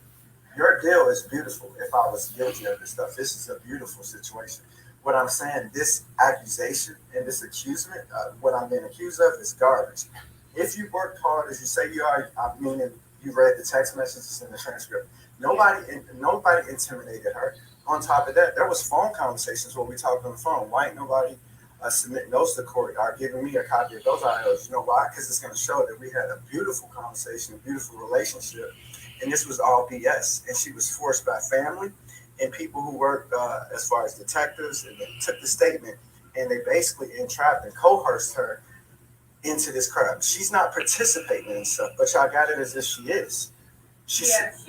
Your deal is beautiful. If I was guilty of this stuff, this is a beautiful situation. What I'm saying, this accusation and this accusement, what I'm being accused of is garbage. If you worked hard, as you say you are, I mean, you read the text messages in the transcript. Nobody intimidated her. On top of that, there was phone conversations where we talked on the phone. Why ain't nobody submitting those to court or giving me a copy of those audios? You know why? Because it's going to show that we had a beautiful conversation, a beautiful relationship, and this was all BS. And she was forced by family and people who worked as far as detectives, and they took the statement and they basically entrapped and coerced her into this crap. She's not participating in stuff, but y'all got it as if she is. She is.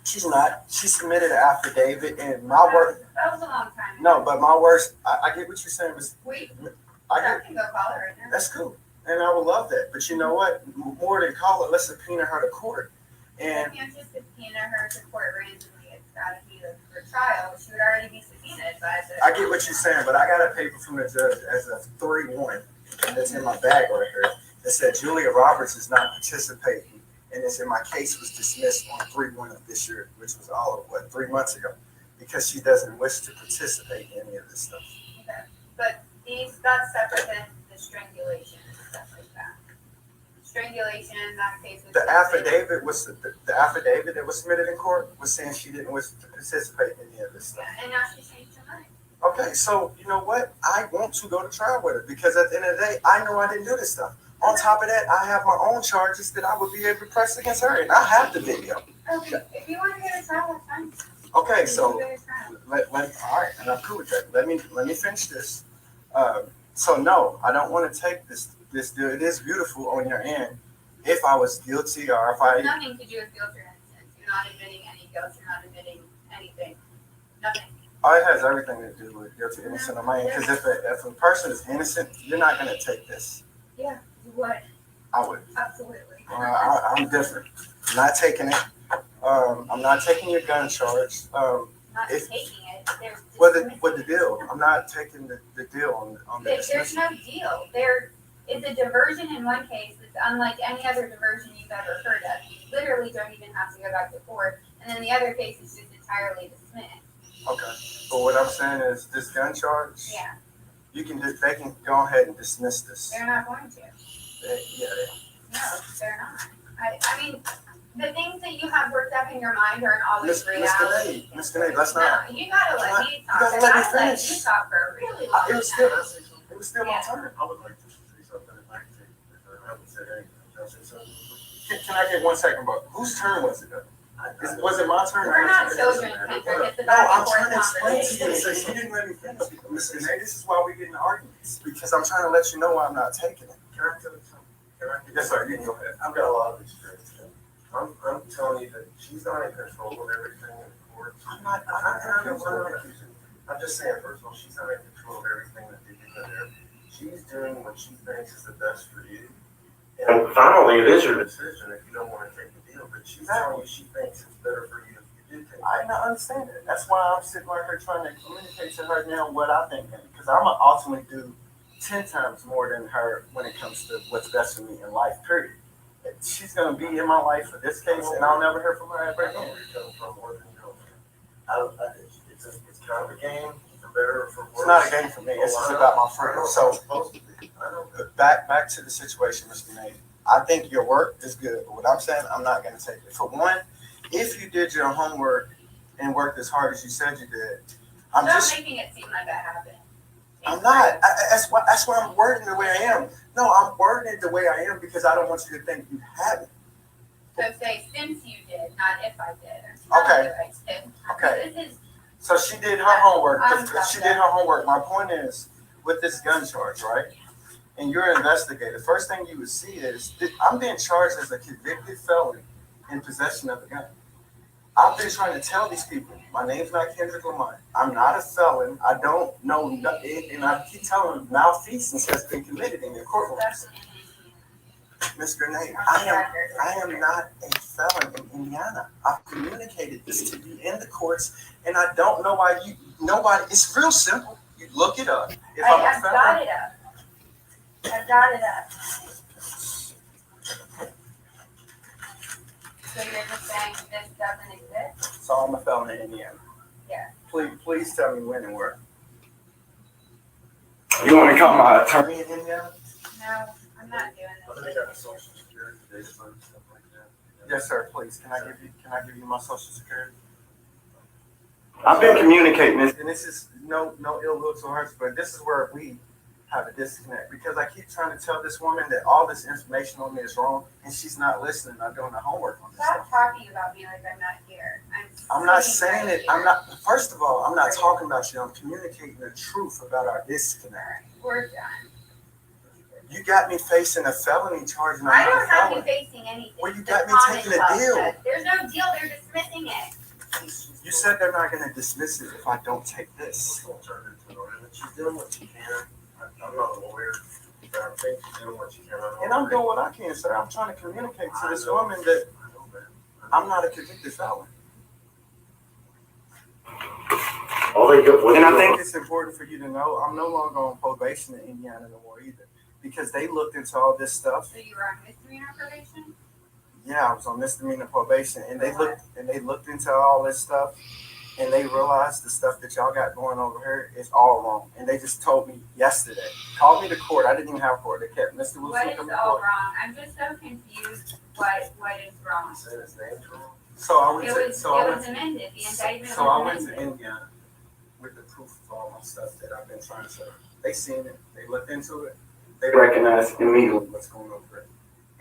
She's not. She submitted an affidavit, and my work. That was a long time ago. No, but my words. I get what you're saying. I can go call her right now. That's cool, and I would love that. But you know what? More than call her, let's subpoena her to court. And you can't just subpoena her to court randomly. It's got to be for trial. She would already be subpoenaed by the. I get what you're saying, but I got a paper from the judge as a 3-1, and it's in my bag right here. It said Julia Roberts is not participating. And it's in my case was dismissed on 3-1 of this year, which was all of 3 months ago, because she doesn't wish to participate in any of this stuff. Okay. But that's separate than the strangulation and stuff like that. Strangulation, in that case, was The affidavit that was submitted in court was saying she didn't wish to participate in any of this stuff. Yeah, and now she changed her mind. Okay, so you know what? I want to go to trial with her because at the end of the day, I know I didn't do this stuff. On top of that, I have my own charges that I would be able to press against her, and I have the video. Okay, if you want to go to trial, that's fine. Okay, You so can go to trial. all right, and I'm cool with that. Let me finish this. So no, I don't want to take this deal. It is beautiful on your end. If I was guilty or if I Nothing to do with guilt or innocence. You're not admitting any guilt. You're not admitting anything. Nothing. it has everything to do with guilty, innocent, or my end. Because if a person is innocent, you're not going to take this. Yeah, you would. I would. Absolutely. I'm different. I'm not taking it. I'm not taking your gun charge. Not if- taking it. There's What the deal? I'm not taking the deal on the There's dismissal. no deal. There is a diversion in one case that's unlike any other diversion you've ever heard of. You literally don't even have to go back to court. And then the other case is just entirely dismissed. Okay. But what I'm saying is this gun charge, Yeah, they can go ahead and dismiss this. they're not going to. Yeah. No, they're not. I mean, the things that you have worked up in your mind aren't always reality. Miss Grenade, let's not. No, you gotta let me talk. gotta And let me I let finish. you talk for a really long It time. was still my turn. I would like to say something if I can take it. I haven't said anything. Can I say something? Can I get 1 second, bro? Whose turn was it? Was it my turn? We're not children, Kendrick. It's a No, back I'm and forth trying to explain to you. conversation. So you didn't let me finish. Miss Grenade, this is why we get in arguments. Because I'm trying to let you know why I'm not taking it. Can I tell you something? Yes, sir. You can go ahead. I've got a lot of experience. I'm telling you that she's not in control of everything in the court. I'm just saying, first of all, she's not in control of everything that they do there. She's doing what she thinks is the best for you. And finally, it is your decision if you don't want to take the deal, but she's telling you she thinks it's better for you if you do take it. I not understand it. That's why I'm sitting right here trying to communicate to her now what I think. Because I'm going to ultimately do 10 times more than her when it comes to what's best for me in life, period. She's going to be in my life for this case, and I'll never hear from her ever I know again. where you're coming from more than you know. It's kind of a game, for better or for worse. It's not a game for me. It's just about my freedom. So, I know. back to the situation, Mr. Nate. I think your work is good, but what I'm saying, I'm not going to take it. For one, if you did your homework and worked as hard as you said you did, I'm Stop just... making it seem like that happened. I'm not. That's why I'm wording the way I am. No, I'm wording it the way I am because I don't want you to think you haven't. So say since you did, not if I did. Or Okay. if I did. Okay. This is So she did her homework. I'm She did her homework. My point is, with this gun charge, right? And you're an investigator. First thing you would see is I'm being charged as a convicted felon in possession of a gun. I've been trying to tell these people, my name's not Kendrick Lamar. I'm not a felon. I don't know nothing, and I keep telling them malfeasance has been committed in your courtrooms. Miss Grenade, I am not a felon in Indiana. I've communicated this to you in the courts, and I don't know why nobody. It's real simple. You look it up. If I'm a I've got felon, it up. I've got it up. So you're just saying this doesn't exist? so I'm a felon in Indiana. Yeah. Please tell me when and where. You want me to call my attorney in Indiana? No, I'm not doing I think this. I got a social security data and stuff like that. Yes, sir. Please, can I give you my social security? I've been communicating this, and this is no ill will to her, but this is where we have a disconnect because I keep trying to tell this woman that all this information on me is wrong, and she's not listening. Not doing the homework on this Stop stuff. talking about me like I'm not here. I'm not sitting saying right it. I'm here. not. First of all, I'm not talking about you. I'm communicating the truth about our disconnect. Alright, we're done. You got me facing a felony charge, and I I'm don't not a have you felon. facing anything. Well, you The got me taking a Commonwealth deal. said, there's no deal. They're dismissing it. You said they're not going to dismiss it if I don't take this. She's doing what she can. I'm not a lawyer, but I think she's doing what she can. And I'm doing what I can, sir. I'm trying to communicate to this woman that I know that. I'm not a convicted felon. And And I think it's important for you to know I'm no longer on probation in Indiana no more either. Because they looked into all this stuff. So you were on misdemeanor probation? Yeah, I was on misdemeanor probation, and they looked into all this stuff, and they realize the stuff that y'all got going over here is all wrong. And they just told me yesterday, called me to court. I didn't even have court. They kept Mr. Wilson. What is all wrong? I'm just so confused. What is wrong? Said his name's wrong. So I went It to, was so I went, amended. The indictment so I was went to amended. Indiana with the proof of all my stuff that I've been trying to say. They seen it. They looked into it. They recognized immediately what's going on here.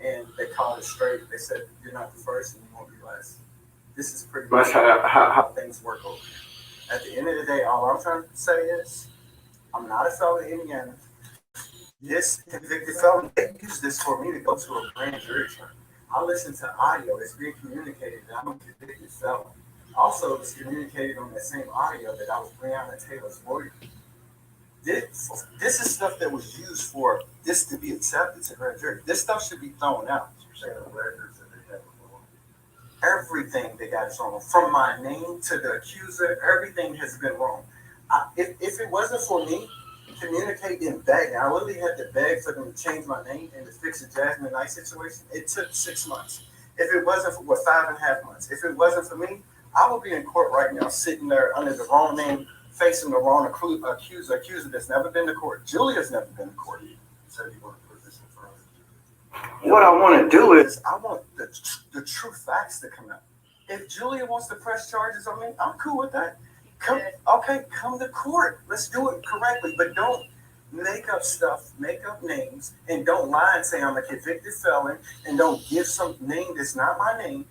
And they called it straight. They said, you're not the first and you won't be last. This is pretty much how things work over here. At the end of the day, all I'm trying to say is, I'm not a felon in Indiana. This convicted felon, they use this for me to go to a grand jury trial. I listen to audio that's being communicated that I'm a convicted felon. Also, it's communicated on that same audio that I was Breonna Taylor's lawyer. This is stuff that was used for this to be accepted to grand jury. This stuff should be thrown out. You're saying the records that they have wrong. Everything they got is wrong. From my name to the accuser, everything has been wrong. If it wasn't for me communicating and begging, I literally had to beg for them to change my name and to fix the Jasmine Knight situation. It took 6 months. If it wasn't for 5.5 months, if it wasn't for me, I would be in court right now, sitting there under the wrong name, facing the wrong accuser that's never been to court. Julia's never been to court. You said you want to put this in front of you. What I want to do is I want the true facts to come out. If Julia wants to press charges on me, I'm cool with that. Come to court. Let's do it correctly, but don't make up stuff, make up names, and don't lie and say I'm a convicted felon, and don't give some name that's not my name.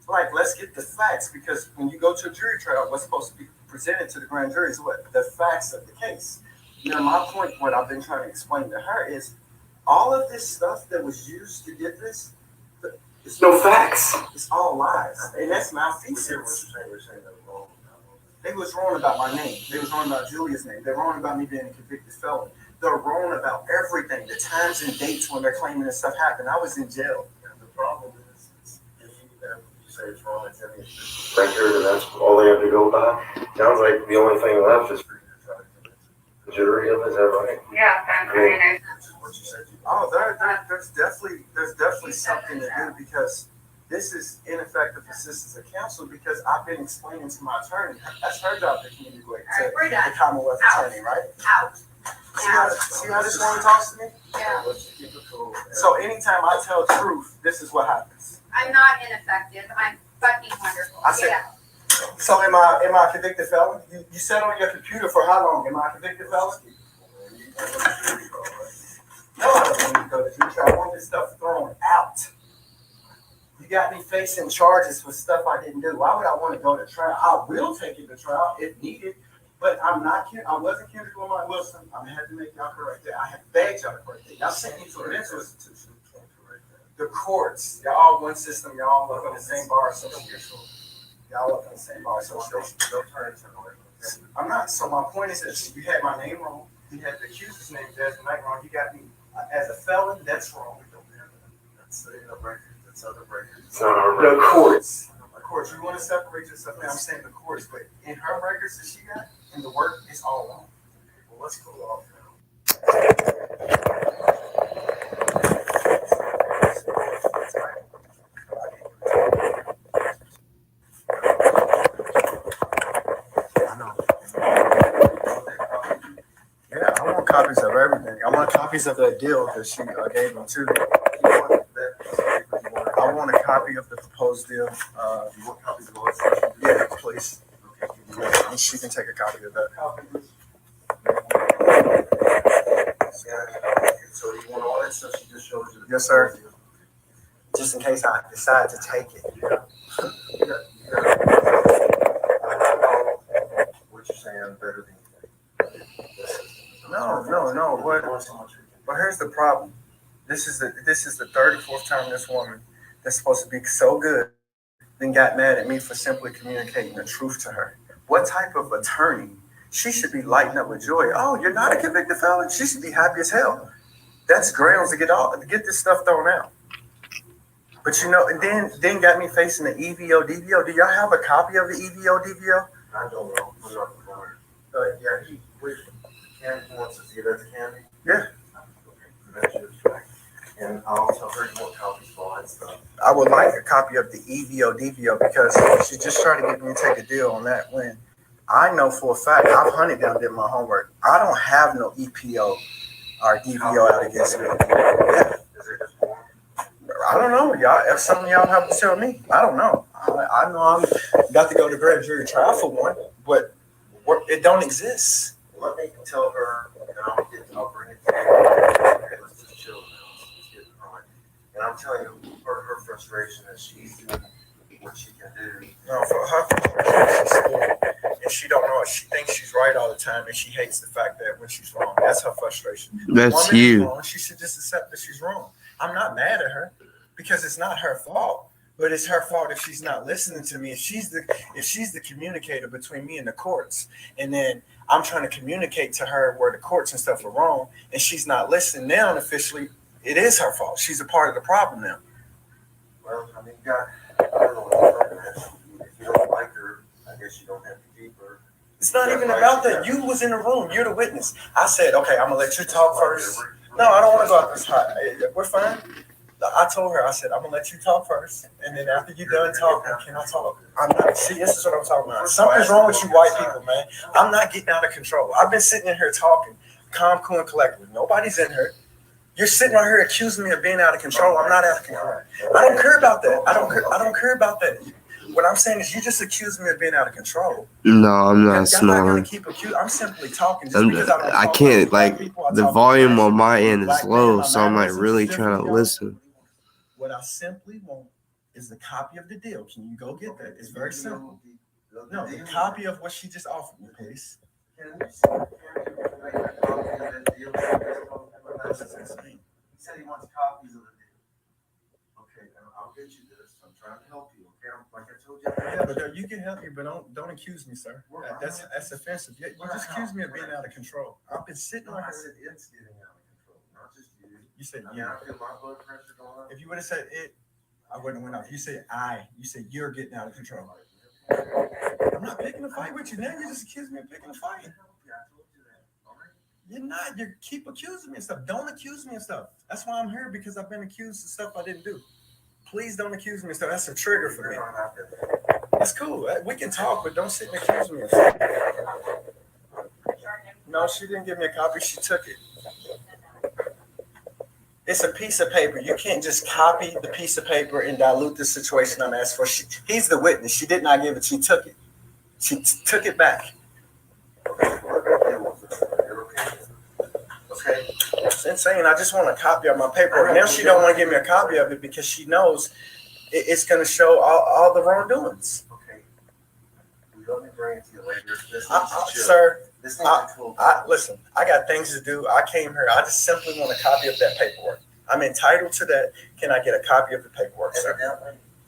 Like, let's get the facts, because when you go to a jury trial, what's supposed to be presented to the grand jury is what? The facts of the case. Now, my point, what I've been trying to explain to her is all of this stuff that was used to get this, it's no facts. It's all lies. And that's malfeasance. We're saying they're wrong. They was wrong about my name. They was wrong about Julia's name. They're wrong about me being a convicted felon. They're wrong about everything. The times and dates when they're claiming this stuff happened. I was in jail. And the problem is you say it's wrong, it's in the record, and that's all they have to go by. Sounds like the only thing left is for you to try to convince the jury of it. Is that right? Yeah, that's right. Which is what you said you Oh, there's definitely something to do, because this is ineffective assistance of counsel, because I've been explaining to my attorney. That's her job to communicate to We're done. the Commonwealth attorney, right? Out. See how this woman talks to me? Yeah. Let's keep it cool. So anytime I tell truth, this is what happens. I'm not ineffective. I'm fucking wonderful. I said- Yeah. So am I a convicted felon? You sat on your computer for how long? Am I a convicted felon? No, I don't want to go to jury trial. I want this stuff thrown out. You got me facing charges for stuff I didn't do. Why would I want to go to trial? I will take it to trial if needed, but I'm not. I wasn't Kendrick Lamar Wilson. I had to make y'all correct that. I had begged y'all to correct that. Y'all sent me to a mental institution. The courts, y'all all one system. Y'all all up in the same bar association. Y'all up in the same bar association. Don't turn into noise. I'm not. So my point is that you had my name wrong. You had the accuser's name, Jasmine Knight, wrong. You got me as a felon. That's wrong. We don't have that. That's the record. That's other records. It's not our record. The courts. The courts. You want to separate yourself? Now I'm saying the courts, but in her records that she got, in the work, it's all wrong. Well, let's cool off now. Yeah, I want copies of everything. I want copies of that deal that she gave me too. I want a copy of the proposed deal. You want copies of all this? Yeah, please. Okay. And she can take a copy of that. So you want all that stuff she just showed you? Yes, sir. Just in case I decide to take it. What you're saying better than you think. No. But here's the problem. This is the 34th time this woman that's supposed to be so good then got mad at me for simply communicating the truth to her. What type of attorney? She should be lighting up with joy. Oh, you're not a convicted felon? She should be happy as hell. That's grounds to get this stuff thrown out. But and then got me facing the EVO, DVO. Do y'all have a copy of the EVO, DVO? I don't know. I'm not familiar. Yeah, Candy wants to see that's Candy. Yeah. Okay, that's your fact. And I'll tell her you want copies of all that stuff. I would like a copy of the EVO, DVO, because she just tried to get me to take a deal on that when I know for a fact, I've hunted down, did my homework. I don't have no EPO or DVO out against me. Yeah. I don't know, y'all. If some of y'all have to tell me, I don't know. I know I'm got to go to grand jury trial for one, but it don't exist. Let me tell her, and I'll bring it to you. Okay, let's just chill now. Let's get it going. And I'm telling you, her frustration is she's doing what she can do. No, for her frustration, she's spoiled. And she don't know it. She thinks she's right all the time, and she hates the fact that when she's wrong. That's her frustration. That's Woman you. is wrong, she should just accept that she's wrong. I'm not mad at her because it's not her fault. But it's her fault if she's not listening to me. If she's the communicator between me and the courts, and then I'm trying to communicate to her where the courts and stuff are wrong, and she's not listening now, officially, it is her fault. She's a part of the problem now. Well, I mean, I don't know what you're talking about. If you don't like her, I guess you don't have to keep her. It's not even about that. You was in the room. You're the witness. I said, okay, I'm going to let you talk first. No, I don't want to go out this hot. We're fine. I told her, I said, I'm going to let you talk first. And then after you're done talking, can I talk? I'm not. See, this is what I'm talking about. Something's wrong with you white people, man. I'm not getting out of control. I've been sitting in here talking, calm, cool, and collected. Nobody's in here. You're sitting right here accusing me of being out of control. I'm not out of control. I don't care about that. I don't care about that. What I'm saying is you just accused me of being out of control. No, I'm not Y'all not snoring. gonna keep accusing. I'm simply talking. Just because I can't, like, the volume on my end is low, so I'm like really trying to listen. What I simply want is the copy of the deal. Can you go get that? It's very simple. No, the copy of what she just offered me, please. This is insane. He said he wants copies of the deal. Okay, I'll get you this. I'm trying to help you. Okay, like I told you. Yeah, but you can help me, but don't accuse me, sir. That's offensive. You just accuse me of being out of control. I've been sitting on I her. said it's getting out of control, not just you. You said I you. mean, I feel my blood pressure going up. If you would have said it, I wouldn't have went off. You said I. You said you're getting out of control. I'm not picking a fight with you now. You just accused me of picking a fight. You're not. You keep accusing me of stuff. Don't accuse me of stuff. That's why I'm here, because I've been accused of stuff I didn't do. Please don't accuse me of stuff. That's a trigger for me. That's cool. We can talk, but don't sit and accuse me of stuff. No, she didn't give me a copy. She took it. It's a piece of paper. You can't just copy the piece of paper and dilute the situation I'm asking for. He's the witness. She did not give it. She took it. She took it back. Okay. It's insane. I just want a copy of my paperwork. Now she don't want to give me a copy of it because she knows it's going to show all the wrongdoings. Okay. Let me bring it to you later. Sir, Cool. listen, I got things to do. I came here. I just simply want a copy of that paperwork. I'm entitled to that. Can I get a copy of the paperwork, sir?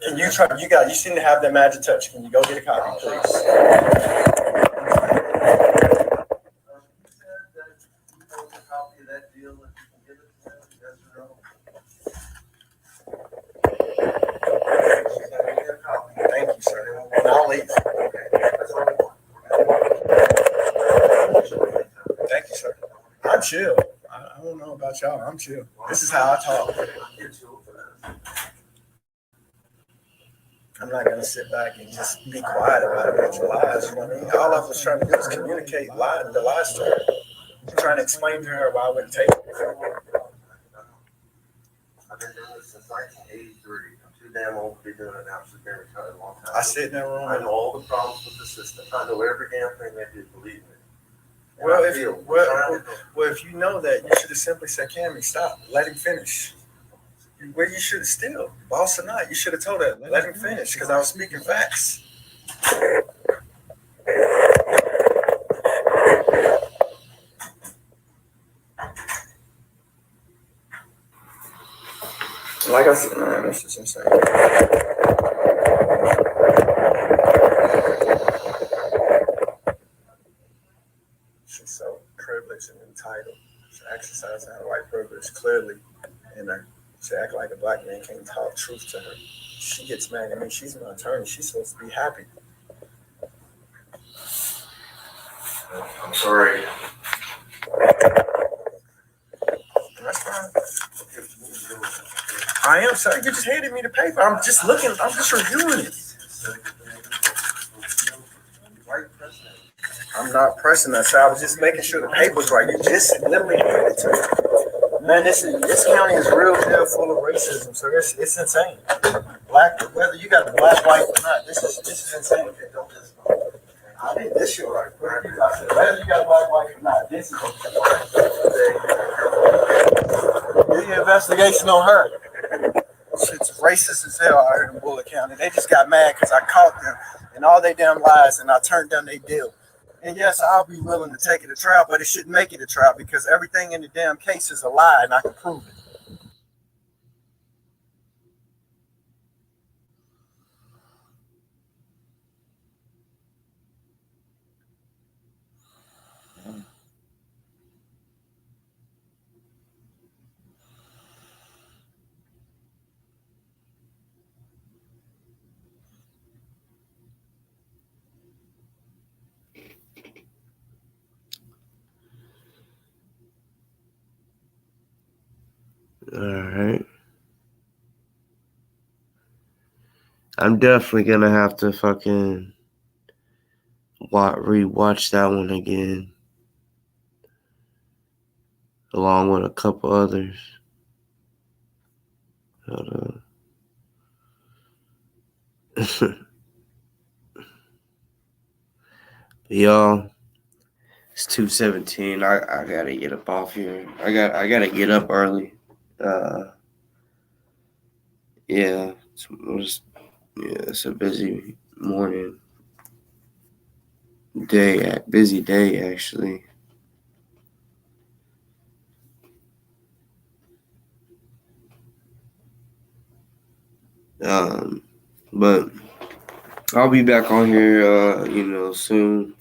Can you try? You seem to have that magic touch. Can you go get a copy, please? Thank you, sir. And I'll leave. Thank you, sir. I'm chill. I don't know about y'all. I'm chill. This is how I talk. I'm not gonna sit back and just be quiet about a bunch of lies. You know what I mean? All I was trying to do is communicate the lies to her. I'm trying to explain to her why I wouldn't take it. I've been doing this since 1983. I'm too damn old to be doing it now. I've been retired a long time. I sit in that room. I know all the problems with the system. I know every damn thing they do. Believe me. Well, if you know that, you should have simply said, Cammy, stop. Let him finish. Well, you should have still, boss or not, you should have told her, let him finish, because I was speaking facts. Like I said, man, this is insane. She's so privileged and entitled. She's exercising her white privilege clearly in her. She act like a black man can't talk truth to her. She gets mad at me. She's my attorney. She's supposed to be happy. I'm sorry. That's fine. I am, sir. You just handed me the paper. I'm just looking. I'm just reviewing it. person. So I was just making sure the paper's right. You just literally handed it to me. Man, this county is real deal full of racism, so it's insane. Black, whether you got a black wife or not, this is insane. Okay, don't just. I think this shit right. I said, whether you got a black wife or not, this is. Do your investigation on her. Shit's racist as hell out here in Bullitt County. They just got mad because I caught them and all they damn lies, and I turned down their deal. And yes, I'll be willing to take it to trial, but it shouldn't make it a trial because everything in the damn case is a lie, and I can prove it. All right. I'm definitely gonna have to fucking rewatch that one again, along with a couple others. Hold on. Y'all, it's 2:17. I gotta get up off here. I gotta get up early. Yeah, it's a busy morning. Busy day actually. But I'll be back on here, soon.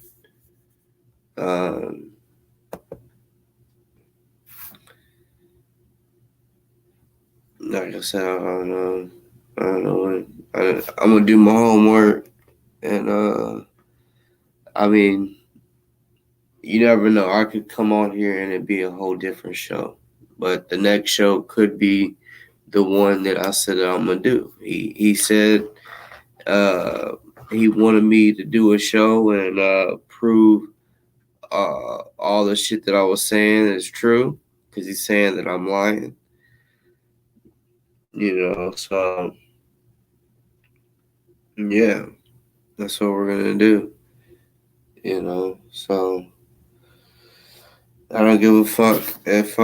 Like I said, I don't know when. I'm gonna do my homework, and I mean, you never know. I could come on here and it'd be a whole different show, but the next show could be the one that I said that I'm gonna do. He said he wanted me to do a show and prove all the shit that I was saying is true, because he's saying that I'm lying. So yeah, that's what we're gonna do. So I don't give a fuck if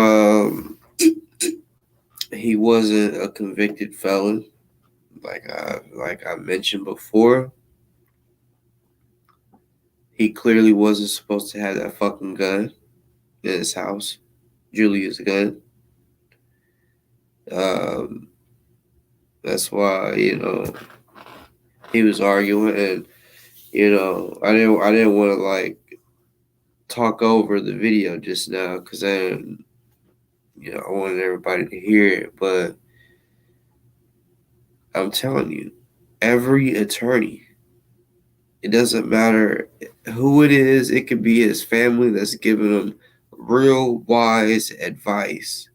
he wasn't a convicted felon, like I mentioned before. He clearly wasn't supposed to have that fucking gun in his house, Julia's gun. That's why he was arguing, and I didn't want to like talk over the video just now because I wanted everybody to hear it, but I'm telling you, every attorney, it doesn't matter who it is, it could be his family that's giving him real wise advice,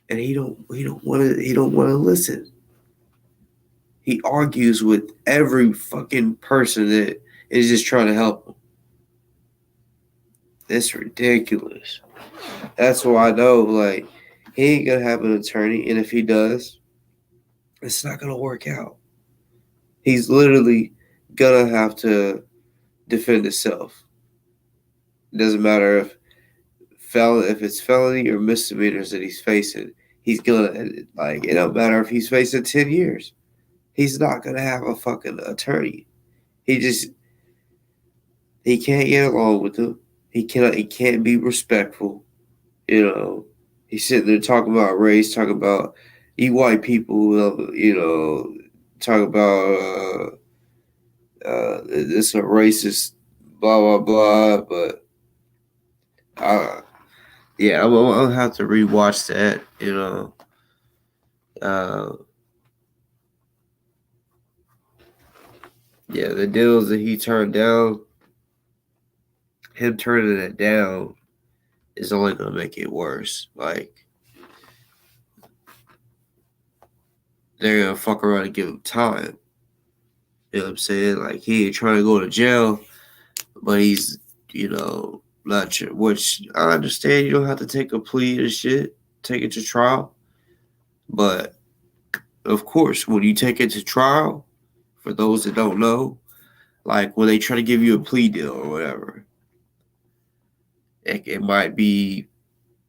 and he don't want to listen. He argues with every fucking person that is just trying to help him. It's ridiculous. That's why I know, like, he ain't gonna have an attorney, and if he does, it's not gonna work out. He's literally gonna have to defend himself. It doesn't matter if it's felony or misdemeanors that he's facing. He's gonna, like, it don't matter if he's facing 10 years. He's not gonna have a fucking attorney. He can't get along with him. He can't be respectful. He's sitting there talking about race, talking about you white people, talk about this a racist, blah blah blah. But yeah, I'm gonna have to rewatch that. Yeah, the deals that he turned down, him turning it down is only gonna make it worse. Like, they're gonna fuck around and give him time. You know what I'm saying? Like, he ain't trying to go to jail, but he's, not sure. Which I understand, you don't have to take a plea and shit, take it to trial. But of course, when you take it to trial, for those that don't know, like when they try to give you a plea deal or whatever, it might be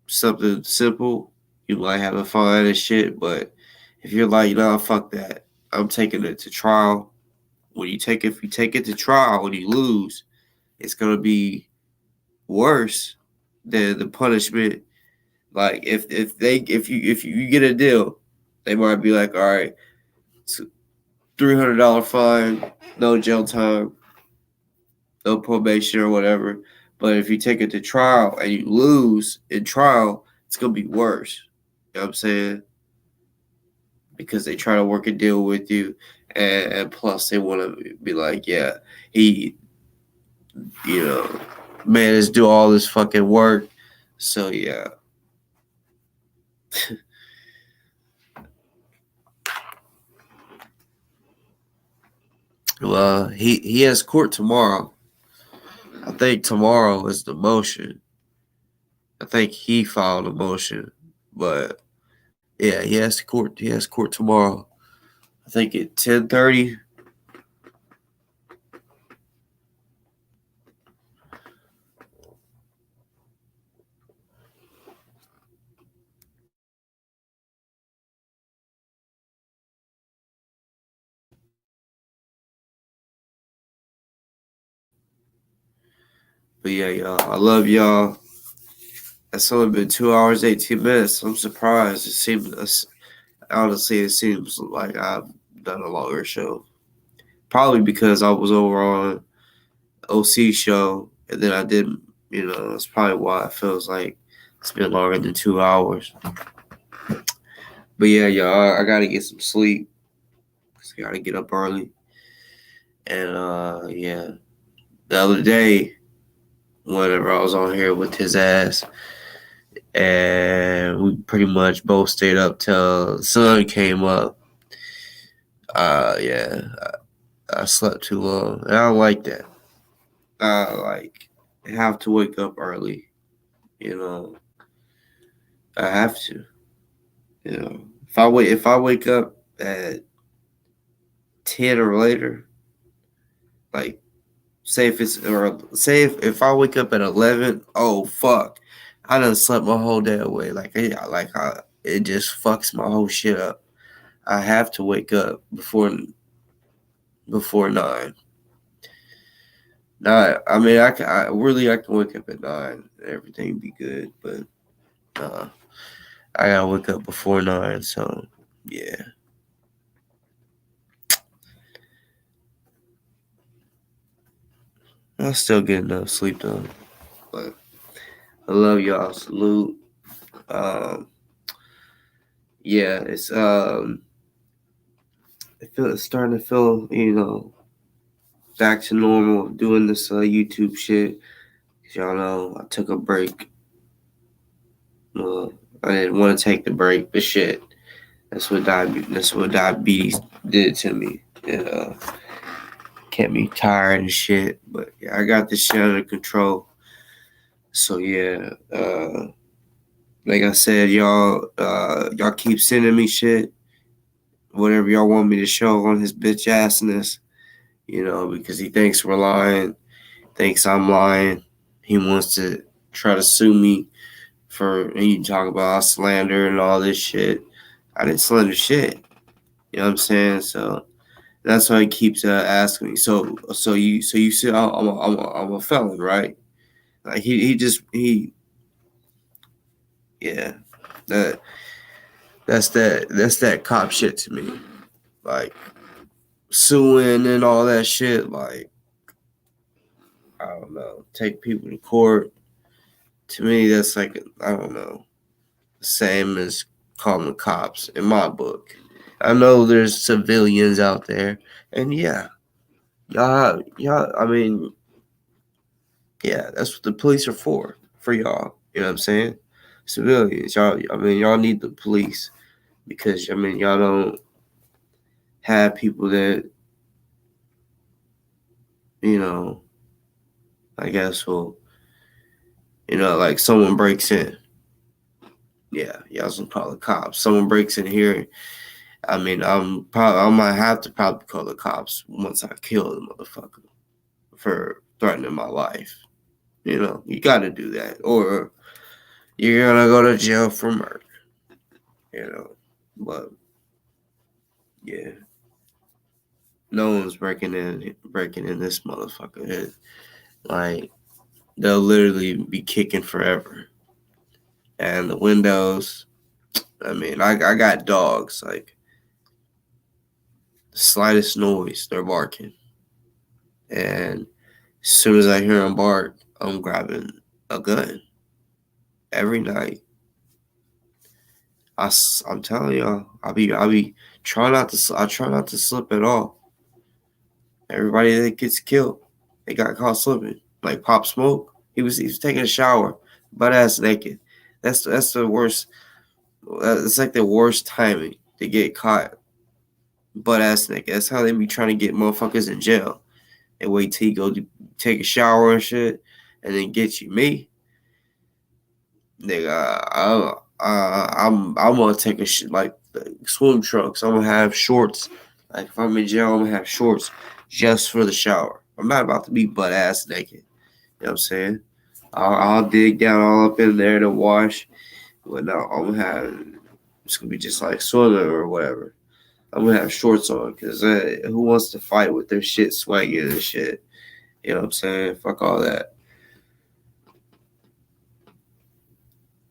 something simple. You might have a fine and shit, but if you're like, nah, fuck that, I'm taking it to trial. If you take it to trial and you lose, it's gonna be worse than the punishment. Like if you get a deal, they might be like, all right, it's $300 fine, no jail time, no probation or whatever. But if you take it to trial and you lose in trial, it's gonna be worse. You know what I'm saying? Because they try to work a deal with you, and plus they want to be like, yeah, he, you know, made us do all this fucking work. So yeah. Well, he has court tomorrow. I think tomorrow is the motion. I think he filed a motion, but yeah, he has court. He has court tomorrow. I think at 10:30. But yeah, y'all, I love y'all. It's only been 2 hours, 18 minutes. I'm surprised. Honestly, it seems like I've done a longer show. Probably because I was over on OC show, and then I didn't. That's probably why it feels like it's been longer than 2 hours. But yeah, y'all, I gotta get some sleep. I gotta get up early. And yeah, the other day, whenever I was on here with his ass, and we pretty much both stayed up till the sun came up. Yeah, I slept too long, and I don't like that. I like have to wake up early. You know, I have to. If I wake up at 10 or later, like say if I wake up at 11, oh fuck, I done slept my whole day away. It just fucks my whole shit up. I have to wake up before 9. Now, I mean, I can wake up at 9 and everything be good, but I gotta wake up before 9. So yeah, I'll still get enough sleep though. But I love y'all. Salute. Um, yeah, it's starting to feel, back to normal doing this YouTube shit. Y'all know I took a break. Well, I didn't want to take the break, but shit, That's what diabetes did to me. It kept me tired and shit. But yeah, I got this shit under control. So yeah, like I said, y'all keep sending me shit, whatever y'all want me to show on his bitch assness. Because he thinks we're lying, thinks I'm lying. He wants to try to sue me and you talk about slander and all this shit. I didn't slander shit. You know what I'm saying? So that's why he keeps asking me. So you said I'm a felon, right? Like yeah. That that's that cop shit to me. Like suing and all that shit. Like I don't know, take people to court. To me, that's like I don't know, same as calling the cops in my book. I know there's civilians out there, and yeah, y'all. I mean, yeah, that's what the police are for y'all. You know what I'm saying? Civilians, y'all. I mean, y'all need the police because I mean, y'all don't have people that you know I guess we'll, like someone breaks in. Yeah, y'all gonna call the cops. Someone breaks in here. I mean, I might have to probably call the cops once I kill the motherfucker for threatening my life. You got to do that, or you're gonna go to jail for murder. But yeah, no one's breaking in this motherfucker. Like they'll literally be kicking forever, and the windows. I mean, I got dogs. Like the slightest noise, they're barking, and as soon as I hear them bark, I'm grabbing a gun every night. I'm telling y'all, I be trying not to. I try not to slip at all. Everybody that gets killed, they got caught slipping. Like Pop Smoke, he was taking a shower, butt ass naked. That's the worst. It's like the worst timing to get caught butt ass naked. That's how they be trying to get motherfuckers in jail. They wait till you go take a shower and shit, and then get you. Me, nigga, I'm gonna take a shit like swim trunks. I'm gonna have shorts. Like if I'm in jail, I'm gonna have shorts just for the shower. I'm not about to be butt ass naked. You know what I'm saying? I'll dig down all up in there to wash. But no, I'm gonna have. It's gonna be just like swimming or whatever. I'm gonna have shorts on because who wants to fight with their shit swinging and shit? You know what I'm saying? Fuck all that.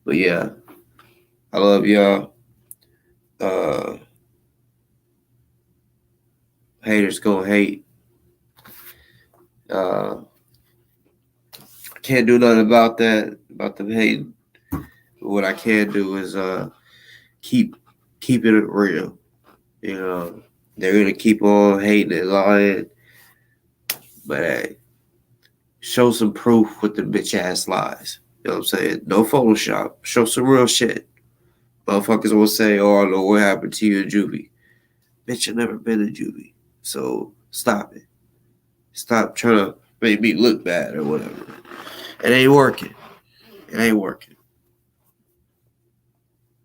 But yeah, I love y'all. Haters gonna hate. I can't do nothing about that, about them hating. But what I can do is keep it real. They're gonna keep on hating and lying, but hey, show some proof with the bitch ass lies. You know what I'm saying? No Photoshop. Show some real shit. Motherfuckers will say, "Oh, I know what happened to you in juvie." Bitch, I never been in juvie, so stop it. Stop trying to make me look bad or whatever. It ain't working. It ain't working.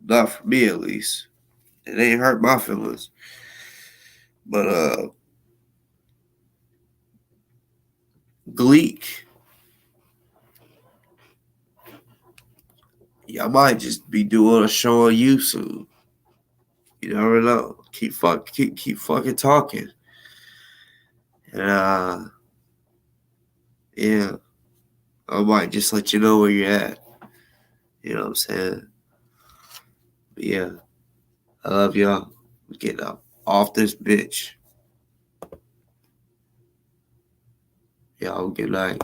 Not for me, at least. It ain't hurt my feelings. But Gleek, y'all might just be doing a show on you soon. You never know. Keep fucking talking. And yeah, I might just let you know where you're at. You know what I'm saying? But yeah, I love y'all. We're getting up off this bitch. Y'all, good night.